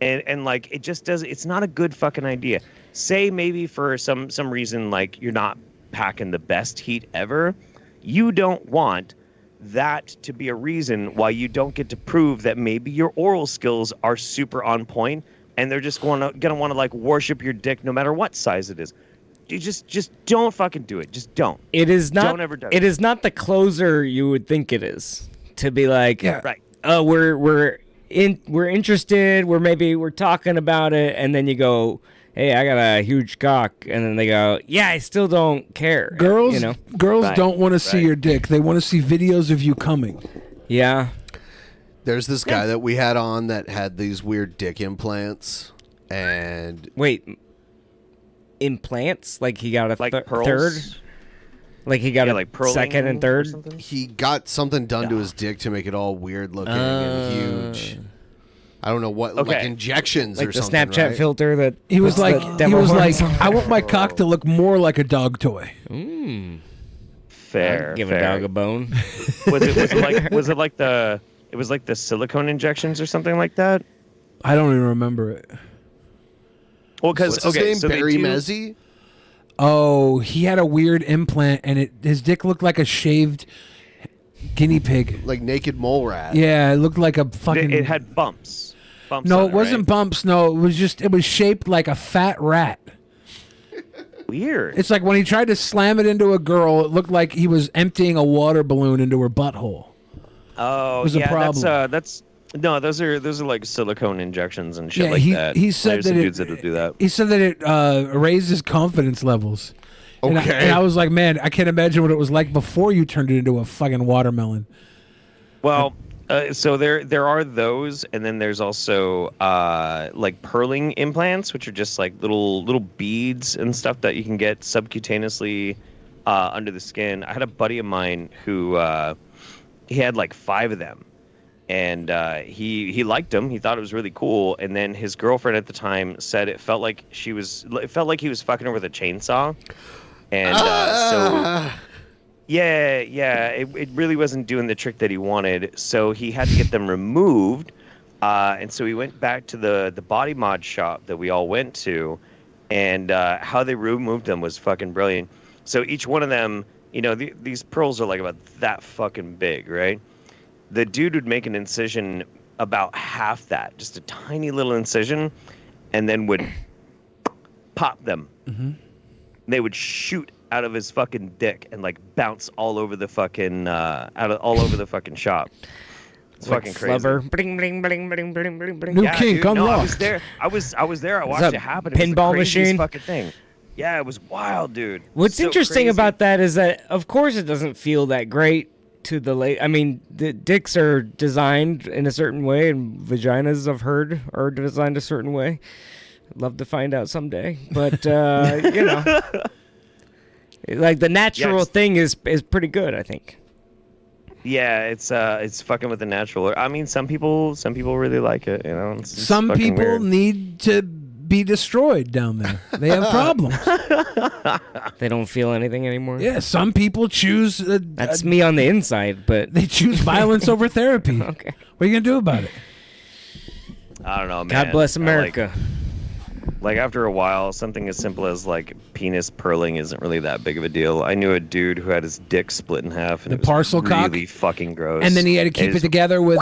And like, it just does, it's not a good fucking idea. Say maybe for some reason, like, you're not packing the best heat ever. You don't want that to be a reason why you don't get to prove that maybe your oral skills are super on point, and they're just gonna want to like worship your dick no matter what size it is. You just don't fucking do it. Just don't. It is not. Don't ever do it. It is not the closer you would think it is to be like, right. Oh, we're interested. We're talking about it, and then you go, hey, I got a huge cock, and then they go, yeah, I still don't care. Girls, you know? Don't want to see your dick. They want to see videos of you coming. Yeah. There's this guy that we had on that had these weird dick implants, and wait. Implants? Like he got a like third? Like he got a like second and third? He got something done to his dick to make it all weird looking and huge. I don't know what, like injections like or the something. Snapchat right? filter that he was like, I want my cock to look more like a dog toy. Fair. Give a dog a bone. Was it like the silicone injections or something like that? I don't even remember it. Well, because What's his name? Barry Mezzi? Oh, he had a weird implant, and his dick looked like a shaved guinea pig, like naked mole rat. Yeah, it looked like a fucking. It had bumps. No, it wasn't bumps. No, it was shaped like a fat rat. Weird. It's like when he tried to slam it into a girl, it looked like he was emptying a water balloon into her butthole. Oh, it was a problem. No, those are like silicone injections and shit Yeah, like that. He said There's that some it, dudes that'll do that. He said that it raised his confidence levels. Okay. And I was like, man, I can't imagine what it was like before you turned it into a fucking watermelon. Well, So there are those, and then there's also like pearling implants, which are just like little beads and stuff that you can get subcutaneously under the skin. I had a buddy of mine who he had like 5 of them, and he liked them. He thought it was really cool. And then his girlfriend at the time said it felt like he was fucking her with a chainsaw, and so. Yeah, it really wasn't doing the trick that he wanted, so he had to get them removed, and so he went back to the body mod shop that we all went to, and how they removed them was fucking brilliant. So each one of them, you know, these pearls are like about that fucking big, right? The dude would make an incision about half that, just a tiny little incision, and then would pop them. Mm-hmm. They would shoot out of his fucking dick and like bounce all over the fucking all over the fucking shop. It's like fucking crazy. Flubber. Bling, bling, bling, bling, bling, bling, bling. New Yeah, kink dude, no, I unlocked. was there. I was there. I Is watched that it happen. It was the pinball craziest machine? fucking thing. Yeah, it was wild, dude. What's So interesting crazy. about that is that, of course, it doesn't feel that great to the late. I mean, the dicks are designed in a certain way, and vaginas, I've heard, are designed a certain way. I'd love to find out someday, but you know, like the natural thing is pretty good, I think. Yeah, it's fucking with the natural. I mean, some people really like it. You know, it's Some fucking people weird. need to be destroyed down there. They have problems. They don't feel anything anymore. Yeah, some people choose. That's me on the inside, but they choose violence over therapy. Okay, what are you gonna do about it? I don't know, man. God bless America. Like after a while, something as simple as like penis pearling isn't really that big of a deal. I knew a dude who had his dick split in half, and The it was parcel cock? really fucking gross. And then he had to keep it together with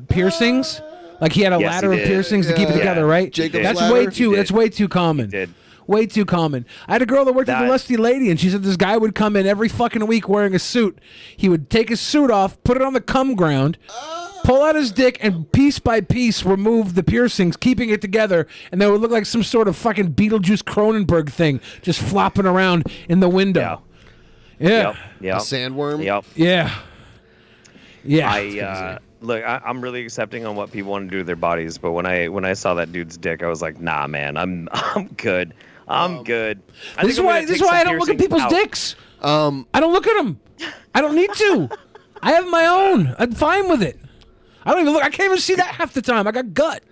piercings. Like he had a Yes, ladder he of did. piercings to keep it Yeah. together, right? Jacob's That's ladder? way He too. did. That's way too common. He did. Way too common. I had a girl that worked at the Lusty Lady, and she said this guy would come in every fucking week wearing a suit. He would take his suit off, put it on the cum ground, pull out his dick, and piece by piece remove the piercings, keeping it together, and they would look like some sort of fucking Beetlejuice Cronenberg thing just flopping around in the window. Yeah. Yep. A sandworm. Yep. Yeah. Yeah. Look, I'm really accepting on what people want to do to their bodies, but when I saw that dude's dick, I was like, nah, man, I'm good. I'm good. This is why I don't look at people's dicks. I don't look at them. I don't need to. I have my own. I'm fine with it. I don't even look. I can't even see that half the time. I got gut.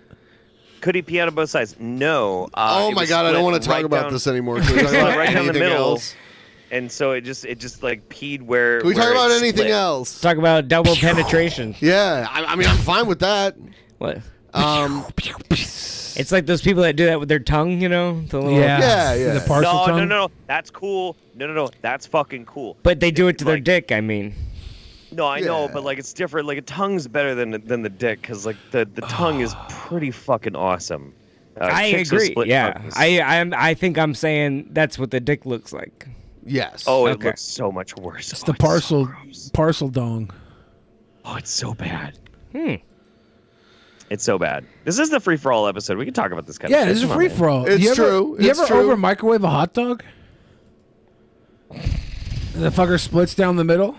Could he pee out of both sides? No. Oh it my was God, I don't split want to talk right about down- this anymore. it Can we was talk split about right down the anything middle, else? and so it just like peed where. Can we talk where it about anything split. else? Talk about double penetration. Yeah, I mean, I'm fine with that. What? It's like those people that do that with their tongue, you know? The little, The parcel No, tongue. no, that's cool. No, that's fucking cool. But they do it to their dick, I mean. No, I know, but like it's different. Like a tongue's better than the dick, because like the tongue is pretty fucking awesome. I chicks with agree. split Yeah, tongues. I think I'm saying that's what the dick looks like. Yes. Oh, it Okay. looks so much worse. It's the parcel dong. Oh, it's so bad. Hmm. It's so bad. This is the free for all episode. We can talk about this kind of Yeah, shit. this is a Come on, free man. for all. It's you ever, true. You It's ever true. over microwave a hot dog? The fucker splits down the middle.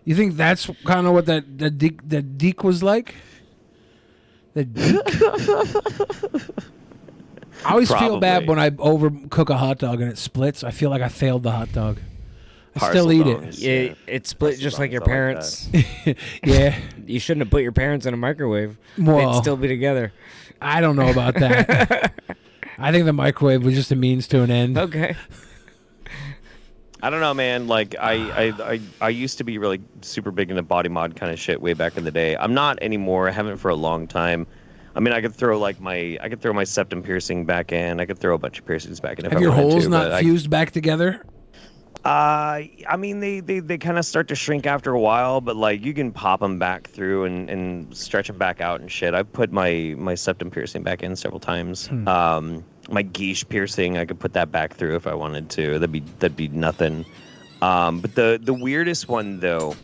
You think that's kind of what that deek was like? The deek? I always feel bad when I overcook a hot dog and it splits. I feel like I failed the hot dog. I still eat it. Yeah, it split just like your I like parents. Yeah. You shouldn't have put your parents in a microwave. Well, They'd still be together. I don't know about that. I think the microwave was just a means to an end. Okay. I don't know, man. Like I used to be really super big into body mod kind of shit way back in the day. I'm not anymore. I haven't for a long time. I mean, I could throw my septum piercing back in. I could throw a bunch of piercings back in. If Have I your wanted holes to, not but fused back together? I mean, they kind of start to shrink after a while, but like you can pop them back through and stretch them back out and shit. I've put my septum piercing back in several times. My guiche piercing, I could put that back through if I wanted to. That'd be nothing. But the weirdest one though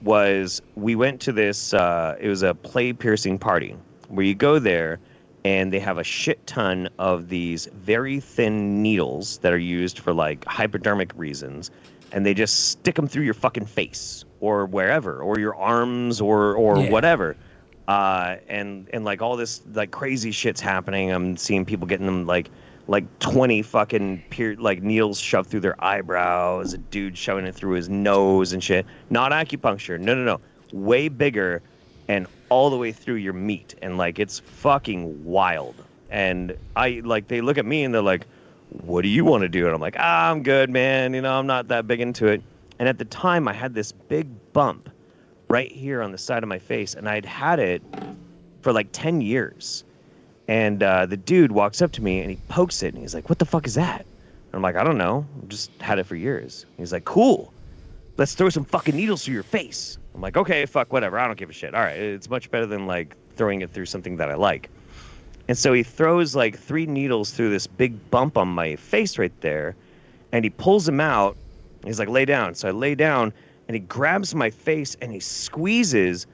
was we went to this. It was a play piercing party where you go there and they have a shit ton of these very thin needles that are used for like hypodermic reasons. and they just stick them through your fucking face or wherever, or your arms or whatever. And like all this like crazy shit's happening. I'm seeing people getting them like 20 fucking needles shoved through their eyebrows, a dude shoving it through his nose and shit. Not acupuncture. No. Way bigger and all the way through your meat. And like it's fucking wild. And they look at me and they're like, what do you want to do? And I'm like, I'm good, man. You know, I'm not that big into it. And at the time I had this big bump right here on the side of my face, and I'd had it for like 10 years. And the dude walks up to me and he pokes it and he's like, what the fuck is that? And I'm like, I don't know. I've just had it for years. He's like, cool. Let's throw some fucking needles through your face. I'm like, okay, fuck, whatever. I don't give a shit. All right, it's much better than like throwing it through something that I like. And so he throws like 3 needles through this big bump on my face right there, and he pulls them out. He's like, lay down. So I lay down, and he grabs my face and he squeezes.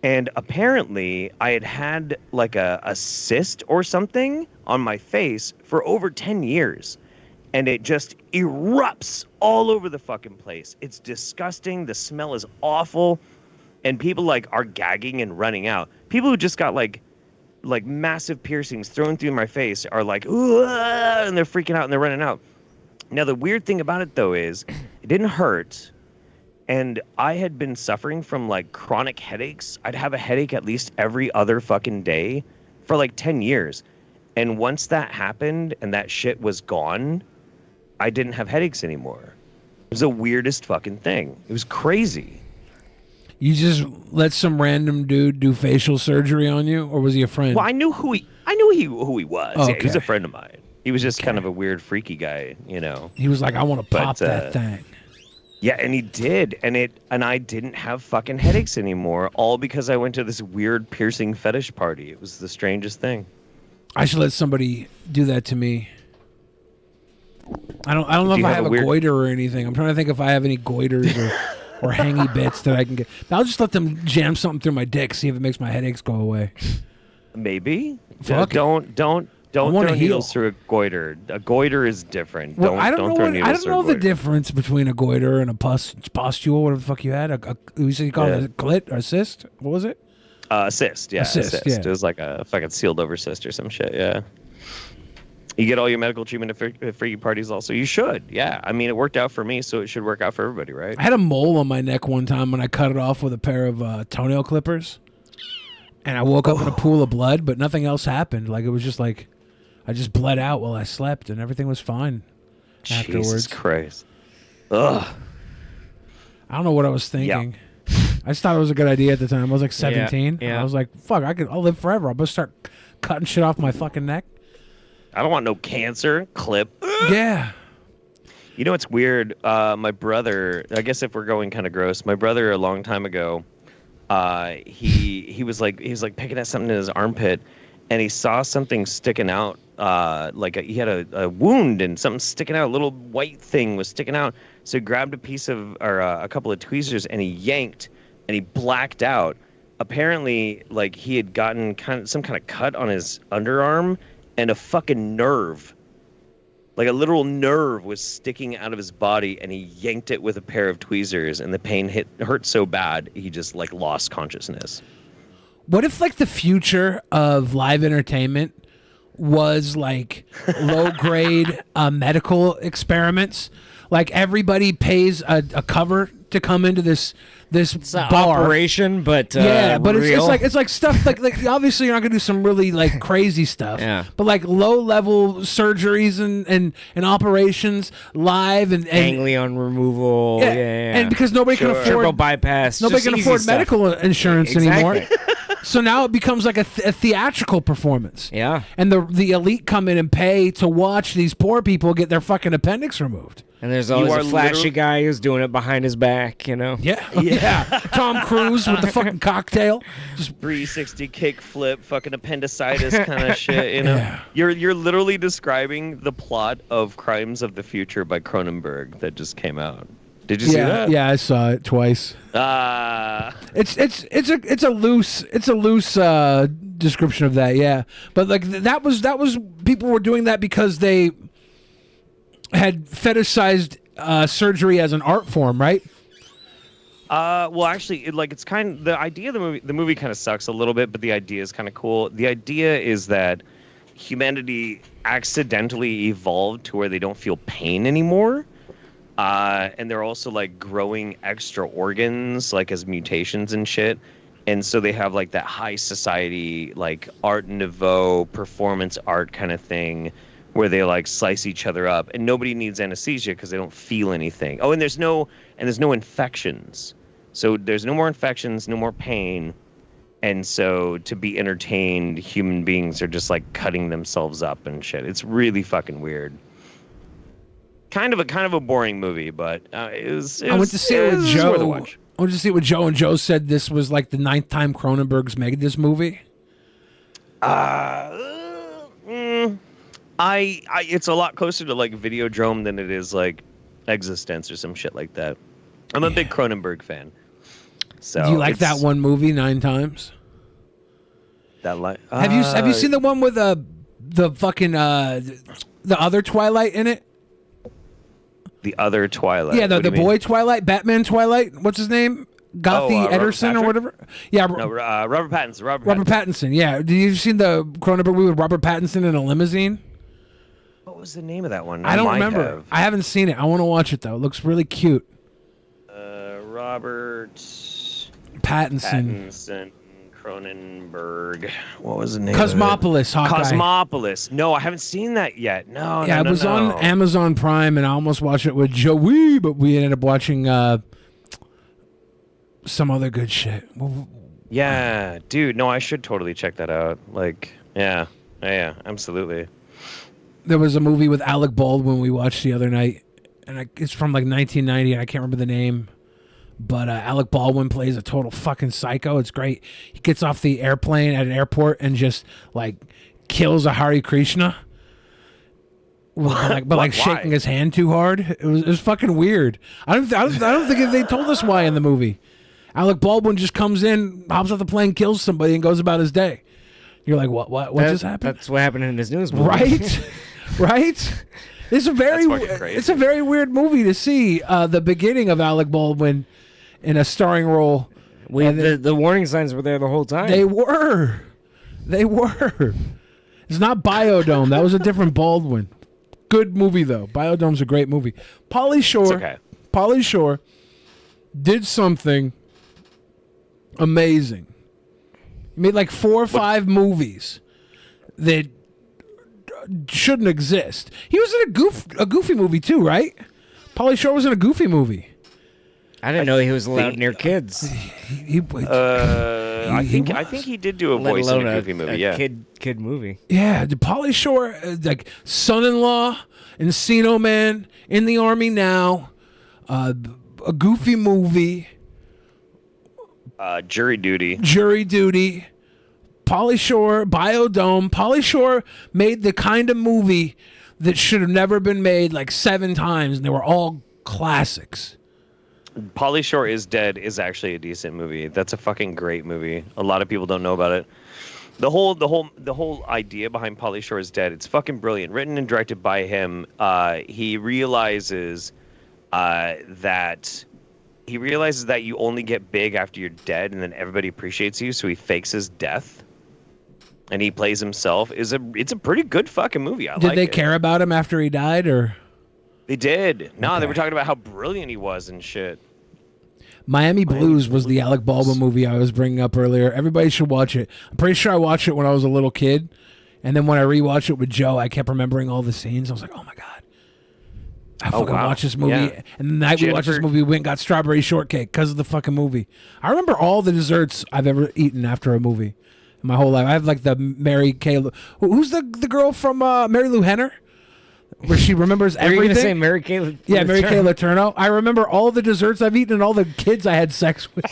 And apparently I had like a cyst or something on my face for over 10 years. And it just erupts all over the fucking place. It's disgusting. The smell is awful. And people like are gagging and running out. People who just got like massive piercings thrown through my face are like, ooh, and they're freaking out and they're running out. Now, the weird thing about it, though, is it didn't hurt. And I had been suffering from like chronic headaches. I'd have a headache at least every other fucking day for like 10 years. And once that happened and that shit was gone, I didn't have headaches anymore. It was the weirdest fucking thing. It was crazy. You just let some random dude do facial surgery on you, or was he a friend? Well, I knew who he was. Oh, yeah, he was okay. a friend of mine. He was just kind of a weird, freaky guy, you know. He was like, I want to pop that thing. Yeah, and he did, and I didn't have fucking headaches anymore, all because I went to this weird piercing fetish party. It was the strangest thing. I should let somebody do that to me. I don't know if I have a goiter or anything. I'm trying to think if I have any goiters or hangy bits that I can get. I'll just let them jam something through my dick, see if it makes my headaches go away. Maybe. Fuck Don't throw needles through a goiter. A goiter is different. Well, I don't throw know. needles I don't through know a the goiter. difference between a goiter and a pustule, whatever the fuck you had. You said you called it a clit or a cyst? What was it? A cyst, yeah. A cyst, yeah. It was like a fucking sealed over cyst or some shit, yeah. You get all your medical treatment at freaky parties also. You should, yeah. I mean, it worked out for me, so it should work out for everybody, right? I had a mole on my neck one time when I cut it off with a pair of toenail clippers. And I woke up in a pool of blood, but nothing else happened. Like, it was just like, I just bled out while I slept, and everything was fine afterwards. Jesus Christ. Ugh. I don't know what I was thinking. I just thought it was a good idea at the time. I was like 17. Yeah. And I was like, fuck, I'll live forever. I'll just start cutting shit off my fucking neck. I don't want no cancer. Clip. Yeah. You know what's weird? My brother, I guess if we're going kind of gross, my brother a long time ago, he was picking at something in his armpit, and he saw something sticking out. He had a wound and something sticking out. A little white thing was sticking out. So he grabbed a couple of tweezers and he yanked, and he blacked out. Apparently, like he had gotten some kind of cut on his underarm, and a fucking nerve, like a literal nerve, was sticking out of his body, and he yanked it with a pair of tweezers, and the pain hurt so bad he just like lost consciousness. What if like the future of live entertainment was like low grade medical experiments? Like everybody pays a cover to come into this bar operation, but but real. it's like stuff like obviously you're not gonna do some really like crazy stuff. Yeah. But like low level surgeries and operations live and ganglion removal. Yeah. And because nobody can afford triple bypass. nobody just can easy afford stuff. medical insurance anymore. So now it becomes like a theatrical performance. Yeah. And the elite come in and pay to watch these poor people get their fucking appendix removed. And there's always a flashy guy who's doing it behind his back, you know? Yeah. Tom Cruise with the fucking cocktail. Just 360 kick flip, fucking appendicitis kind of shit, you know? Yeah. You're literally describing the plot of Crimes of the Future by Cronenberg that just came out. Did you see that? Yeah, I saw it twice. It's a loose description of that, yeah. But like that was people were doing that because they had fetishized surgery as an art form, right? Well, actually, it's kind of the idea of the movie. The movie kind of sucks a little bit, but the idea is kind of cool. The idea is that humanity accidentally evolved to where they don't feel pain anymore, and they're also like growing extra organs, like as mutations and shit. And so they have like that high society, like Art Nouveau performance art kind of thing, where they like slice each other up, and nobody needs anesthesia because they don't feel anything. Oh, and there's no infections. So there's no more infections, no more pain. And so to be entertained, human beings are just like cutting themselves up and shit. It's really fucking weird. Kind of a boring movie, but it was I went to see it with worth a Joe. watch. I went to see it with Joe, and Joe said this was like the 9th time Cronenberg's made this movie. It's a lot closer to like Videodrome than it is like Existence or some shit like that. I'm a big Cronenberg fan. So Do you like that one movie 9 times? Have you seen the one with the fucking the other Twilight in it? The other Twilight? Yeah, the boy Twilight, Batman Twilight. What's his name? Gothi Ederson or whatever. Yeah, Robert Pattinson. Robert Pattinson. Yeah, did you seen the Cronenberg movie with Robert Pattinson in a limousine? What was the name of that one? I don't remember. I haven't seen it. I want to watch it though. It looks really cute. Robert Pattinson. Cronenberg. What was the name? Cosmopolis. of it? Hawkeye. Cosmopolis. No, I haven't seen that yet. No. Yeah, no, it was no. on Amazon Prime, and I almost watched it with Joey, but we ended up watching some other good shit. Yeah, dude. No, I should totally check that out. Like, yeah, absolutely. There was a movie with Alec Baldwin we watched the other night, and it's from like 1990, and I can't remember the name. But Alec Baldwin plays a total fucking psycho. It's great. He gets off the airplane at an airport and just like kills a Hare Krishna. But shaking his hand too hard. It was fucking weird. I don't think they told us why in the movie. Alec Baldwin just comes in, hops off the plane, kills somebody, and goes about his day. You're like, what just happened? That's what happened in his news movie. Right? Right? It's a very weird movie to see the beginning of Alec Baldwin in a starring role. The warning signs were there the whole time. They were. It's not Biodome. That was a different Baldwin. Good movie though. Biodome's a great movie. Pauly Shore did something amazing. He made like 4 or 5 movies that shouldn't exist. He was in a Goofy movie too, right? Pauly Shore was in a Goofy movie. I didn't know he was allowed near kids. I think he did do a voice in a Goofy movie. Yeah, kid movie. Yeah, the Pauly Shore, like Son-in-Law, Encino Man, In the Army Now, a Goofy movie. Jury Duty. Pauly Shore, Biodome. Pauly Shore made the kind of movie that should have never been made like 7 times, and they were all classics. Pauly Shore is Dead is actually a decent movie. That's a fucking great movie. A lot of people don't know about it. The whole idea behind Pauly Shore is Dead, it's fucking brilliant. Written and directed by him. He realizes that you only get big after you're dead, and then everybody appreciates you. So he fakes his death, and he plays himself. It's a pretty good fucking movie. Did they care about him after he died, or? They did. No, They were talking about how brilliant he was and shit. Miami Blues was the Alec Baldwin movie I was bringing up earlier. Everybody should watch it. I'm pretty sure I watched it when I was a little kid. And then when I rewatched it with Joe, I kept remembering all the scenes. I was like, oh my God. I fucking watched this movie. Yeah. And the night we watched this movie, we went and got strawberry shortcake because of the fucking movie. I remember all the desserts I've ever eaten after a movie in my whole life. I have like the Mary Kay. Who's the girl from Mary Lou Henner? Where she remembers everything. Were you going to say Mary Kay? Yeah, Mary Kay Letourneau. I remember all the desserts I've eaten and all the kids I had sex with.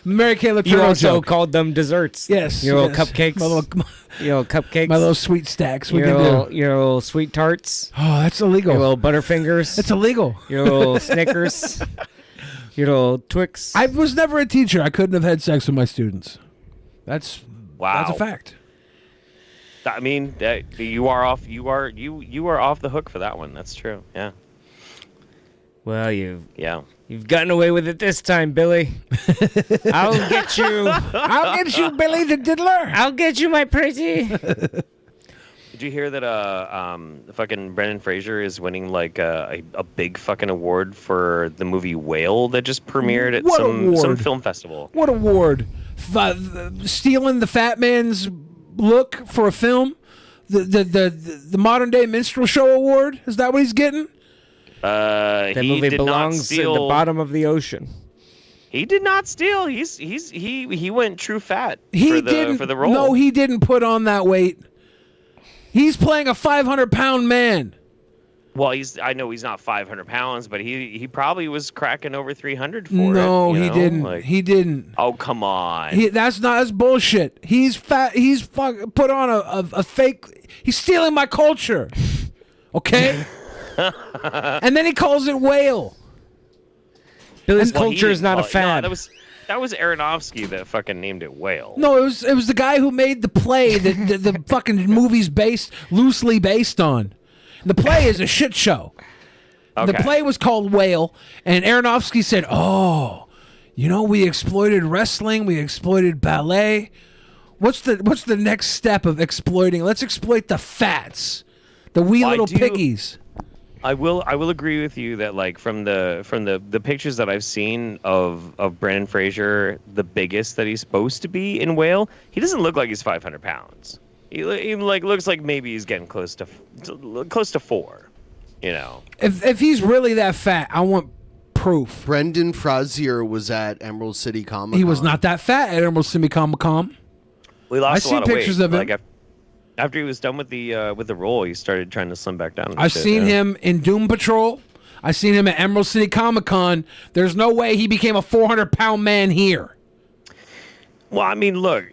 Mary Kay Letourneau. You also called them desserts. Yes. Your little cupcakes. Your little cupcakes. My little sweet stacks. Your little sweet tarts. Oh, that's illegal. Your little Butterfingers. It's illegal. Your little Snickers. Your little Twix. I was never a teacher. I couldn't have had sex with my students. That's a fact. I mean, you are off. You are off the hook for that one. That's true. Yeah. Well, you've gotten away with it this time, Billy. I'll get you. I'll get you, Billy the Diddler. I'll get you, my pretty. Did you hear that fucking Brendan Fraser is winning like a big fucking award for the movie Whale that just premiered at some film festival? What award? Stealing the fat man's look for a film? The modern day minstrel show award? Is that what he's getting? That movie belongs at the bottom of the ocean. He did not steal. He went true fat for the role. No, he didn't put on that weight. He's playing a 500-pound man. Well, I know he's not 500 pounds, but he probably was cracking over 300 for it. No, he didn't. He didn't. Oh, come on. That's bullshit. He's fat. He's put on a fake. He's stealing my culture. Okay. And then he calls it whale. Billy's culture is not a fad. No, that was Aronofsky that fucking named it Whale. No, it was the guy who made the play that the fucking movie's loosely based on. The play is a shit show. Okay. The play was called Whale, and Aronofsky said, "Oh, we exploited wrestling, we exploited ballet. What's the next step of exploiting? Let's exploit the fats, the wee little piggies." I will agree with you that like from the pictures that I've seen of Brendan Fraser, the biggest that he's supposed to be in Whale, he doesn't look like he's 500 pounds. He like looks like maybe he's getting close to 4. If he's really that fat, I want proof. Brendan Frazier was at Emerald City Comic Con. He was not that fat at Emerald City Comic Con. We lost a lot of weight. I've seen pictures of him. Like after he was done with the role, he started trying to slim back down. I've seen him in Doom Patrol. I've seen him at Emerald City Comic Con. There's no way he became a 400-pound man here. Well, I mean, look,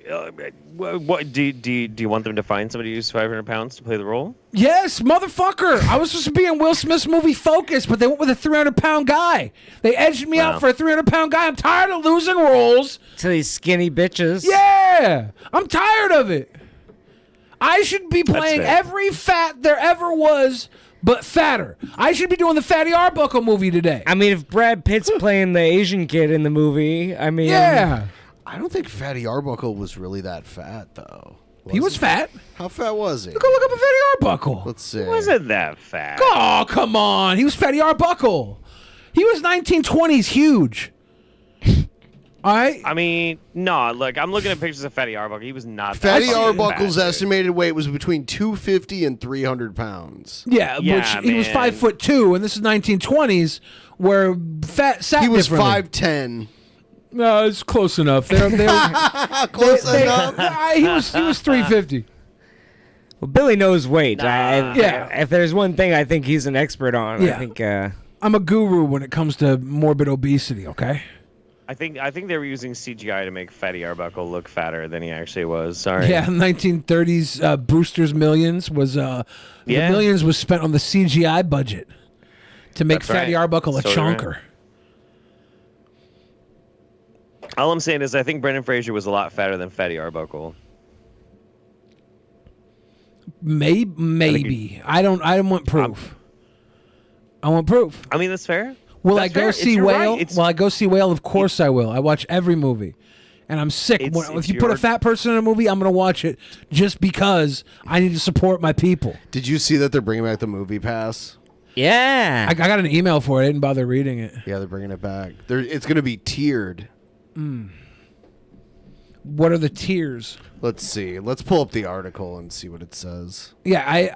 what do you want them to find somebody who's 500 pounds to play the role? Yes, motherfucker. I was supposed to be in Will Smith's movie Focus, but they went with a 300-pound guy. They edged me out for a 300-pound guy. I'm tired of losing roles to these skinny bitches. Yeah, I'm tired of it. I should be playing every fat there ever was, but fatter. I should be doing the Fatty Arbuckle movie today. I mean, if Brad Pitt's playing the Asian kid in the movie, I mean... Yeah. I don't think Fatty Arbuckle was really that fat, though. He was fat. How fat was he? Go look up a Fatty Arbuckle. Let's see. He wasn't that fat. Oh, come on. He was Fatty Arbuckle. He was 1920s huge. All right? I mean, no, look, I'm looking at pictures of Fatty Arbuckle. He was not that Fatty fucking Arbuckle's fat, estimated weight was between 250 and 300 pounds. Yeah, which he was 5'2", and this is 1920s, where fat sat He was differently. 5'10". No, it's close enough. Close enough. He was 350. Well, Billy knows weight. Yeah. If there's one thing I think he's an expert on, I think... I'm a guru when it comes to morbid obesity, okay? I think they were using CGI to make Fatty Arbuckle look fatter than he actually was. Sorry. Yeah, 1930s Brewster's Millions was... The millions was spent on the CGI budget to make Fatty Arbuckle a chonker. Right. All I'm saying is I think Brendan Fraser was a lot fatter than Fatty Arbuckle. Maybe. I don't want proof. I want proof. I mean, that's fair. Will I go see Whale? Will I go see Whale? Of course I will. I watch every movie. And I'm sick. If you put a fat person in a movie, I'm going to watch it just because I need to support my people. Did you see that they're bringing back the Movie Pass? Yeah. I got an email for it. I didn't bother reading it. Yeah, they're bringing it back. It's going to be tiered. What are the tiers? Let's see. Let's pull up the article and see what it says. Yeah, I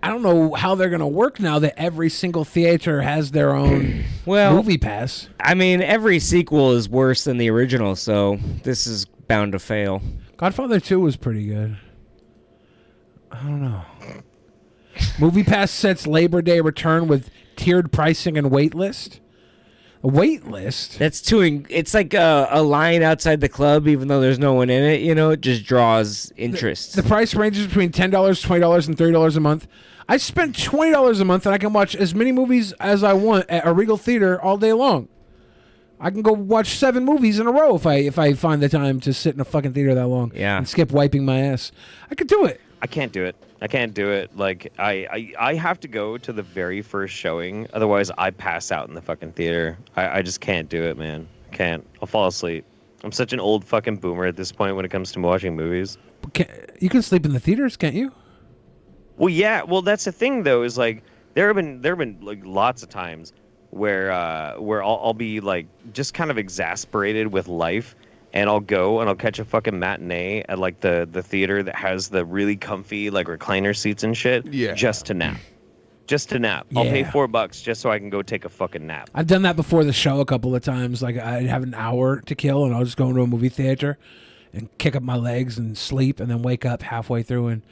don't know how they're going to work now that every single theater has their own movie pass. I mean, every sequel is worse than the original, so this is bound to fail. Godfather 2 was pretty good. I don't know. Movie Pass sets Labor Day return with tiered pricing and wait list. A wait list? That's it's like a line outside the club, even though there's no one in it. It just draws interest. The price ranges between $10, $20, and $30 a month. I spend $20 a month, and I can watch as many movies as I want at a Regal Theater all day long. I can go watch 7 movies in a row if I find the time to sit in a fucking theater that long. Yeah. And skip wiping my ass. I could do it. I can't do it. I can't do it. Like I have to go to the very first showing, otherwise I pass out in the fucking theater. I just can't do it, man. I can't. I'll fall asleep. I'm such an old fucking boomer at this point when it comes to watching movies. You can sleep in the theaters, can't you? Well, yeah. Well, that's the thing though. Is like there have been like lots of times where I'll be like just kind of exasperated with life, and I'll go and I'll catch a fucking matinee at like the theater that has the really comfy like recliner seats and shit. Yeah. Just to nap. Just to nap. I'll pay $4 just so I can go take a fucking nap. I've done that before the show a couple of times. Like I'd have an hour to kill, and I'll just go into a movie theater and kick up my legs and sleep, and then wake up halfway through and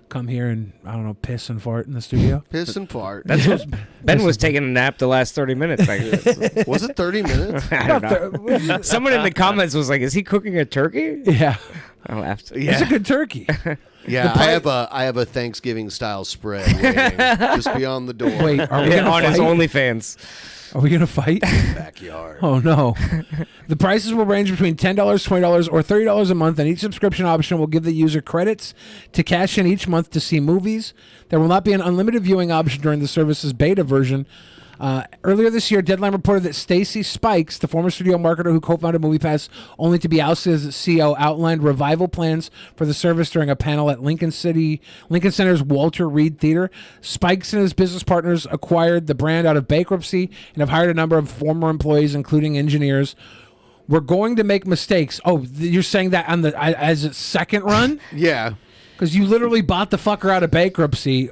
come here and, I don't know, piss and fart in the studio. Piss and fart. That's what Ben was taking a nap the last 30 minutes. Was it 30 minutes? I don't know. Someone in the comments was like, "Is he cooking a turkey?" Yeah. I laughed. It's a good turkey. Yeah, I have a Thanksgiving style spread waiting just beyond the door. Wait, are we on his OnlyFans? Are we going to fight? Backyard. Oh, no. The prices will range between $10, $20, or $30 a month, and each subscription option will give the user credits to cash in each month to see movies. There will not be an unlimited viewing option during the service's beta version. Earlier this year, Deadline reported that Stacy Spikes, the former studio marketer who co-founded MoviePass, only to be ousted as its CEO, outlined revival plans for the service during a panel at Lincoln Center's Walter Reed Theater. Spikes and his business partners acquired the brand out of bankruptcy and have hired a number of former employees, including engineers. We're going to make mistakes. Oh, you're saying that on as its second run? Yeah. Because you literally bought the fucker out of bankruptcy.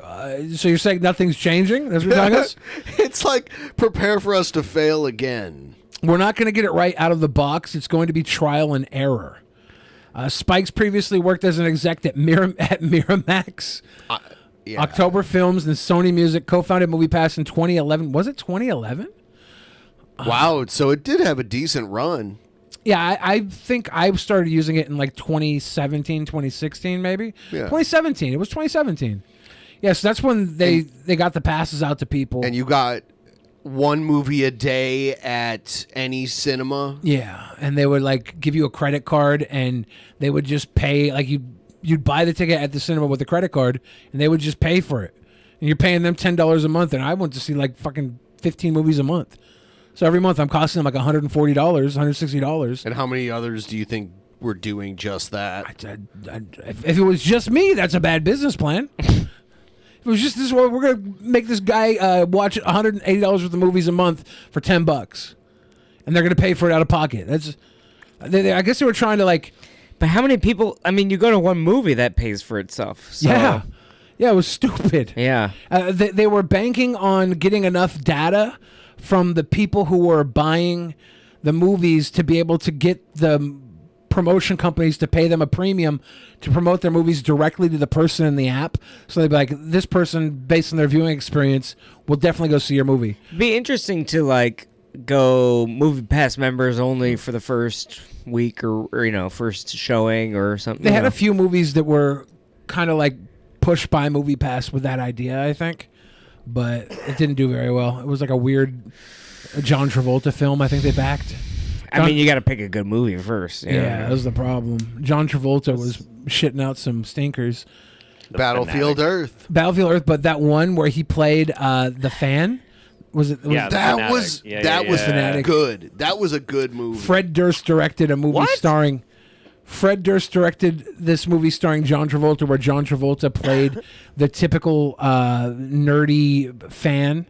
So you're saying nothing's changing? That's what you're telling us? It's like, prepare for us to fail again. We're not going to get it right out of the box. It's going to be trial and error. Spikes previously worked as an exec at Miramax, October Films, and Sony Music, co-founded MoviePass in 2011. Was it 2011? Wow, so it did have a decent run. Yeah, I think I started using it in like 2017, 2016, maybe. Yeah. 2017. It was 2017. Yes, that's when they got the passes out to people. And you got one movie a day at any cinema. Yeah, and they would like give you a credit card, and they would just pay. Like you'd buy the ticket at the cinema with a credit card, and they would just pay for it. And you're paying them $10 a month, and I went to see like fucking 15 movies a month. So every month I'm costing them like $140, $160. And how many others do you think were doing just that? If it was just me, that's a bad business plan. If it was just this, we're going to make this guy watch $180 worth of movies a month for $10, and they're going to pay for it out of pocket. I guess they were trying to like. But how many people? I mean, you go to one movie that pays for itself. So. Yeah, it was stupid. Yeah, they were banking on getting enough data from the people who were buying the movies to be able to get the promotion companies to pay them a premium to promote their movies directly to the person in the app. So they'd be like, this person, based on their viewing experience, will definitely go see your movie. It'd be interesting to like go MoviePass members only for the first week or first showing or something. They had a few movies that were kind of like pushed by MoviePass with that idea, I think. But it didn't do very well. It was like a weird John Travolta film I think they backed. I mean, you got to pick a good movie first. Yeah, that was the problem. John Travolta was shitting out some stinkers. Battlefield Earth. Battlefield Earth, but that one where he played the fan, was it? That was Fanatic. Good. That was a good movie. Fred Durst directed a movie starring. Fred Durst directed this movie starring John Travolta, where John Travolta played the typical nerdy fan,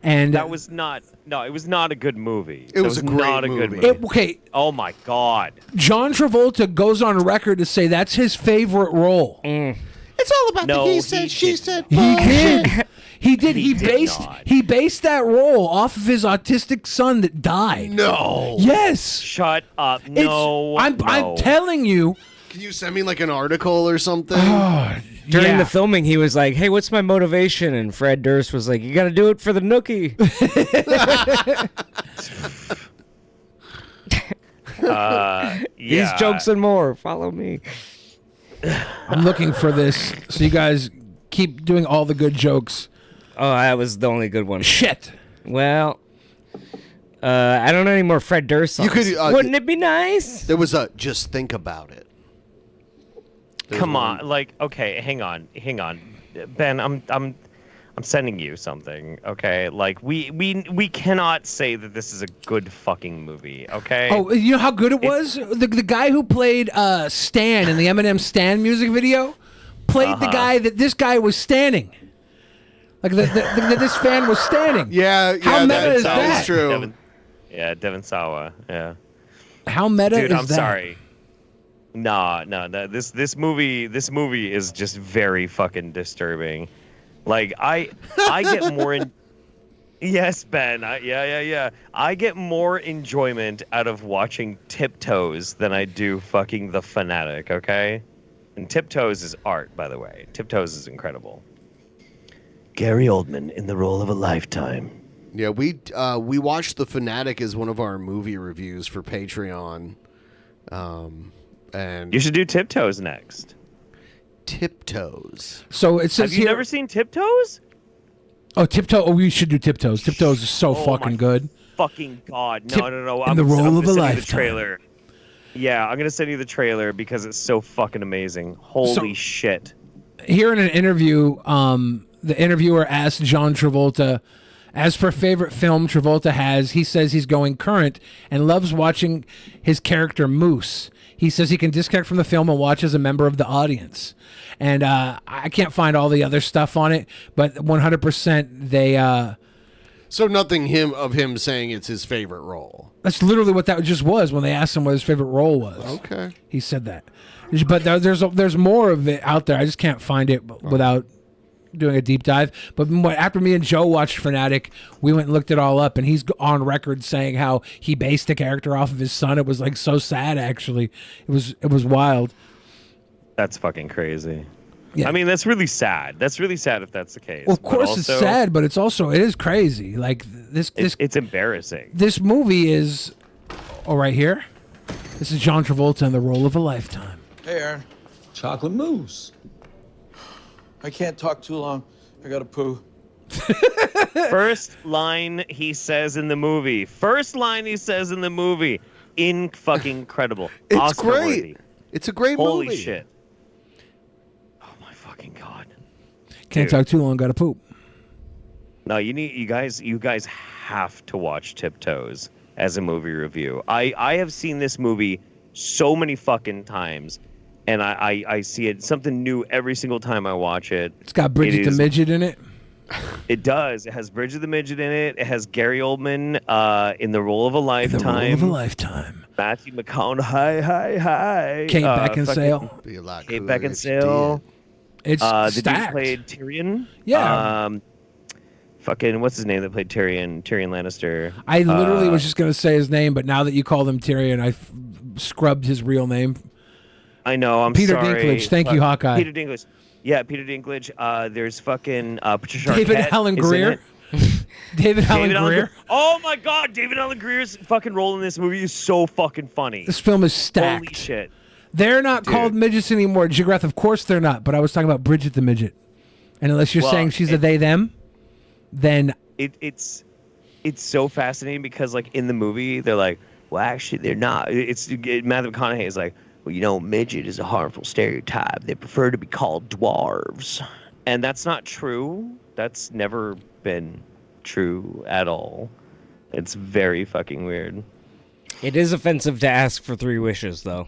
and that was not. No, it was not a good movie. It was a great not movie. A good movie. Okay. Oh my God. John Travolta goes on record to say that's his favorite role. It's all about the he said, she said. He did. He did. He based that role off of his autistic son that died. No. Yes. Shut up. No. I'm telling you. Can you send me like an article or something? During the filming, he was like, "Hey, what's my motivation?" And Fred Durst was like, "You got to do it for the nookie." These jokes and more. Follow me. I'm looking for this, so you guys keep doing all the good jokes. Oh, that was the only good one. Shit. Well, I don't know any more Fred Durst songs. Wouldn't it be nice? There was a Just Think About It. Come on, like, okay, hang on, Ben. I'm sending you something, okay? Like, we cannot say that this is a good fucking movie, okay? Oh, you know how good it was? The guy who played Stan in the Eminem Stan music video played the guy that this guy was standing. Like this fan was standing. Yeah, How meta is that? That's true. Devin Sawa. Yeah. How meta is Dude, that? I'm sorry. No. This movie is just very fucking disturbing. Like I get more in. Yes, Ben. Yeah. I get more enjoyment out of watching Tiptoes than I do fucking The Fanatic. Okay, and Tiptoes is art, by the way. Tiptoes is incredible. Gary Oldman in the role of a lifetime. Yeah, we watched The Fanatic as one of our movie reviews for Patreon. And you should do Tiptoes next. Tiptoes. So it says Have you never seen Tiptoes? Oh, Tiptoe. Oh, we should do Tiptoes. Tiptoes is so fucking good. Fucking God. No. In the role of a lifetime. lifetime. The trailer. Yeah, I'm gonna send you the trailer because it's so fucking amazing. Holy shit. Here in an interview, the interviewer asked John Travolta, as for favorite film Travolta has, he says he's going current and loves watching his character Moose. He says he can disconnect from the film and watch as a member of the audience. And I can't find all the other stuff on it, but 100% they... So nothing of him saying it's his favorite role. That's literally what that just was when they asked him what his favorite role was. Okay. He said that. But there's more of it out there. I just can't find it without doing a deep dive. But after me and Joe watched Fanatic, we went and looked it all up, and he's on record saying how he based the character off of his son. It was like so sad, actually. It was wild. That's fucking crazy. Yeah. I mean, that's really sad. That's really sad if that's the case. Well, of course it's sad, but it is crazy. Like it's embarrassing. This movie is right here. This is John Travolta in the role of a lifetime. Hey, Aaron. Chocolate mousse. I can't talk too long. I gotta poo. First line he says in the movie. Fucking incredible. It's Oscar great. Worthy. It's a great Holy movie. shit. Oh my fucking God. Can't talk too long. Gotta poop. No, you guys have to watch Tiptoes as a movie review. I have seen this movie so many fucking times, and I see it something new every single time I watch it. It's got Bridget the Midget in it. It does. It has Bridget the Midget in it. It has Gary Oldman in the role of a lifetime. Matthew McConaughey. Hi. Kate Beckinsale. Kate Beckinsale. It's the stacked. dude played Tyrion. Yeah. Fucking what's his name that played Tyrion? Tyrion Lannister. I literally was just gonna say his name, but now that you called him Tyrion, I scrubbed his real name. I know. I'm Peter sorry. Dinklage. Thank you, Hawkeye. Peter Dinklage. Yeah, Peter Dinklage. There's fucking Patricia David Arquette Allen is in Greer. it. David Allen Greer. Oh my God, David Allen Greer's fucking role in this movie is so fucking funny. This film is stacked. Holy shit. They're not called midgets anymore. Jigrath, of course they're not. But I was talking about Bridget the Midget. And unless you're saying she's a they them, then it's so fascinating because like in the movie they're like, well actually they're not. Matthew McConaughey is like, well, midget is a harmful stereotype. They prefer to be called dwarves. And that's not true. That's never been true at all. It's very fucking weird. It is offensive to ask for 3 wishes, though.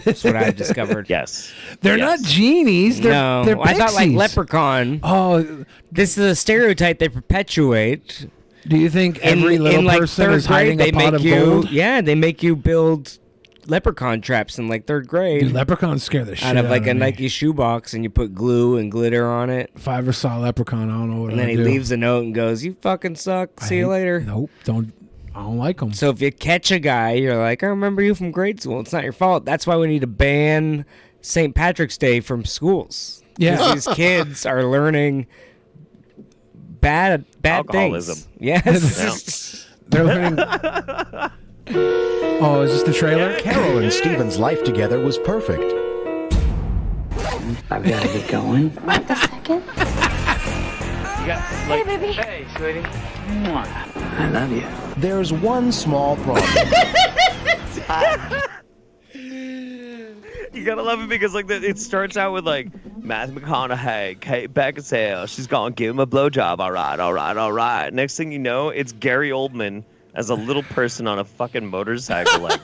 That's what I discovered. Yes. They're not genies. They're I thought like pixies. Leprechaun. Oh, this is a stereotype they perpetuate. Do you think every little person is hiding a pot of gold? Yeah, they make you build leprechaun traps in like 3rd grade. Dude, leprechauns scare the shit out of like me. a Nike shoebox, and you put glue and glitter on it. If I ever saw a leprechaun, I don't know what And then I'd he do. leaves a note and goes, "You fucking suck. See you later." Nope, I don't like them. So if you catch a guy, you're like, "I remember you from grade school. It's not your fault." That's why we need to ban St. Patrick's Day from schools. Yeah. 'Cause these kids are learning bad Alcoholism. things. Yes. They're learning. Oh, is this the trailer? Carol and Steven's life together was perfect. I've got to get going. Wait a second. Hey, baby. Hey, sweetie. I love you. There's one small problem. You gotta love it because like it starts out with like Matthew McConaughey, Kate Beckinsale. She's gonna give him a blowjob. All right. Next thing you know, it's Gary Oldman as a little person on a fucking motorcycle. Like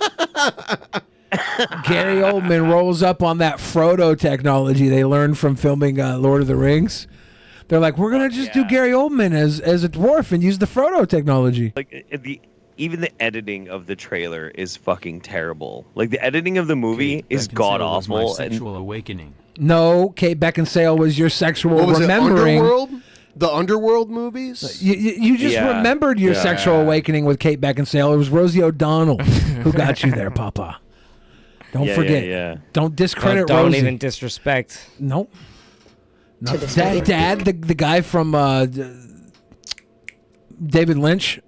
Gary Oldman rolls up on that Frodo technology they learned from filming Lord of the Rings. They're like, we're gonna just do Gary Oldman as a dwarf and use the Frodo technology. Like even the editing of the trailer is fucking terrible. Like the editing of the movie is god awful. Sexual awakening. No, Kate Beckinsale was your sexual What was remembering. it, Underworld? The Underworld movies? You just remembered your sexual awakening with Kate Beckinsale. It was Rosie O'Donnell who got you there, Papa. Don't forget. Yeah. Don't discredit Don't Rosie. even disrespect. Nope. No. Dad, the guy from David Lynch.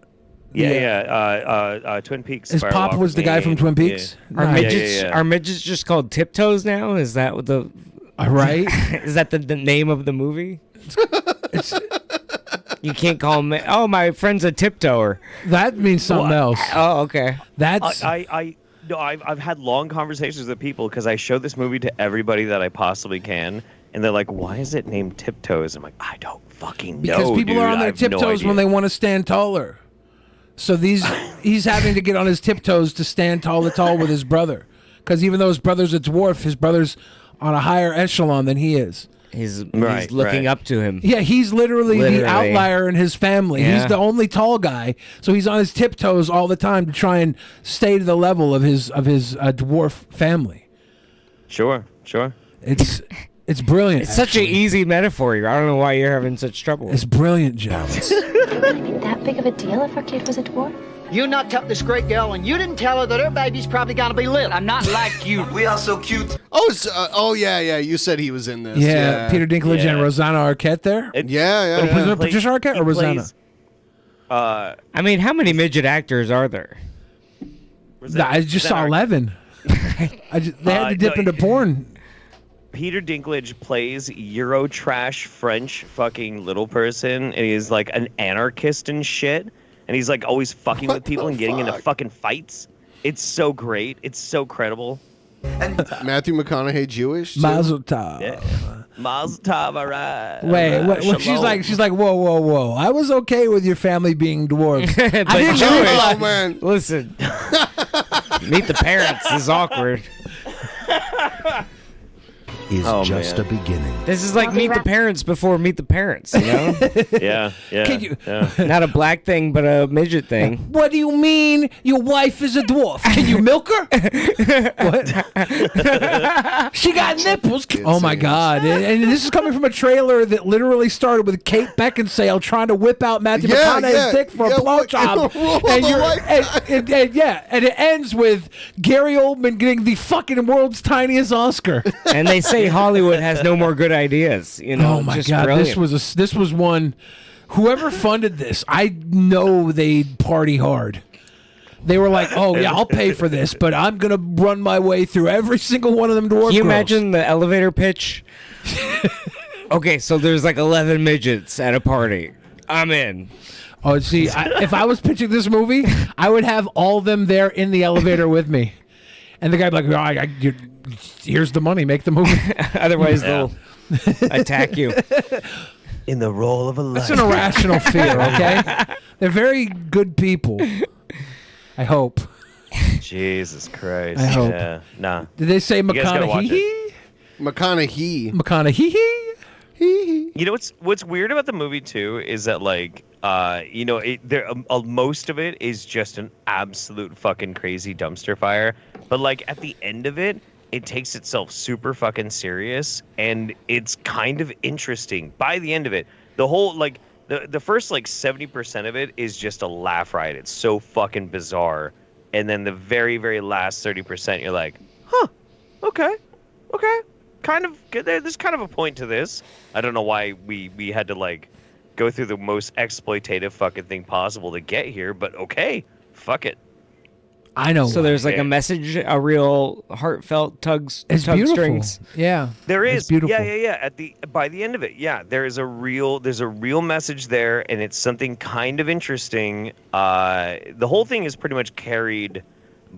Twin Peaks. His pop was the guy from Twin Peaks. Yeah. Are midgets just called tiptoes now? Is that what the right? Is that the name of the movie? You can't call him. Oh, my friend's a tiptoer. That means something else. Oh, okay. That's I've had long conversations with people because I show this movie to everybody that I possibly can, and they're like, "Why is it named Tiptoes?" I'm like, "I don't fucking know." Because people are on their tiptoes when they want to stand taller. So he's having to get on his tiptoes to stand tall with his brother. Because even though his brother's a dwarf, his brother's on a higher echelon than he is. He's looking up to him. Yeah, he's literally the outlier in his family. Yeah. He's the only tall guy, so he's on his tiptoes all the time to try and stay to the level of his dwarf family. Sure. It's brilliant. It's such an easy metaphor. I don't know why you're having such trouble. It's brilliant, Joe. Would it be that big of a deal if her kid was a dwarf? You knocked up this great girl, and you didn't tell her that her baby's probably gonna be little. I'm not like you. We are so cute. Oh, yeah. You said he was in this. Yeah, Peter Dinklage and Rosanna Arquette there. Was it Patricia Arquette or Rosanna? I mean, how many midget actors are there? I just saw 11. They had to dip into porn. Peter Dinklage plays Eurotrash French fucking little person, and he's like an anarchist and shit. And he's like always fucking with people and getting into fucking fights. It's so great. It's so credible. And Matthew McConaughey Jewish? Mazel tov. Yeah. Mazel tov, all right. Wait, she's like, whoa. I was okay with your family being dwarves. I didn't Jewish. realize- Oh, man. Listen, meet the parents is awkward. Is just a beginning. This is like Meet the Parents before Meet the Parents, you know? Yeah. Not a black thing, but a midget thing. What do you mean your wife is a dwarf? Can you milk her? What? She got nipples. Oh my God. And this is coming from a trailer that literally started with Kate Beckinsale trying to whip out Matthew McConaughey's dick for a blowjob. And it ends with Gary Oldman getting the fucking world's tiniest Oscar. And they say Hollywood has no more good ideas. You know, oh my just God, brilliant. this was one. Whoever funded this, I know they party hard. They were like, "Oh yeah, I'll pay for this, but I'm gonna run my way through every single one of them dwarf." Can you girls. imagine the elevator pitch? Okay, so there's like 11 midgets at a party. I'm in. Oh, see, if I was pitching this movie, I would have all of them there in the elevator with me, and the guy'd be like, "Here's the money, make the movie." Otherwise, they'll attack you. In the role of a life. That's an irrational fear, okay? They're very good people. I hope. Jesus Christ. I hope. Yeah. Nah. Did they say You guys gotta watch McConaughey? McConaughey. You know what's weird about the movie too is that like most of it is just an absolute fucking crazy dumpster fire, but like at the end of it takes itself super fucking serious and it's kind of interesting by the end of it. The whole like the first like 70% of it is just a laugh riot. It's so fucking bizarre, and then the very very last 30% you're like, huh, okay, kind of good. There's kind of a point to this. I don't know why we had to like go through the most exploitative fucking thing possible to get here, but okay, fuck it. I know. So there's like a message, a real heartfelt tug beautiful. strings. Yeah. There is. It's beautiful. Yeah. By the end of it, there's a real message there, and it's something kind of interesting. The whole thing is pretty much carried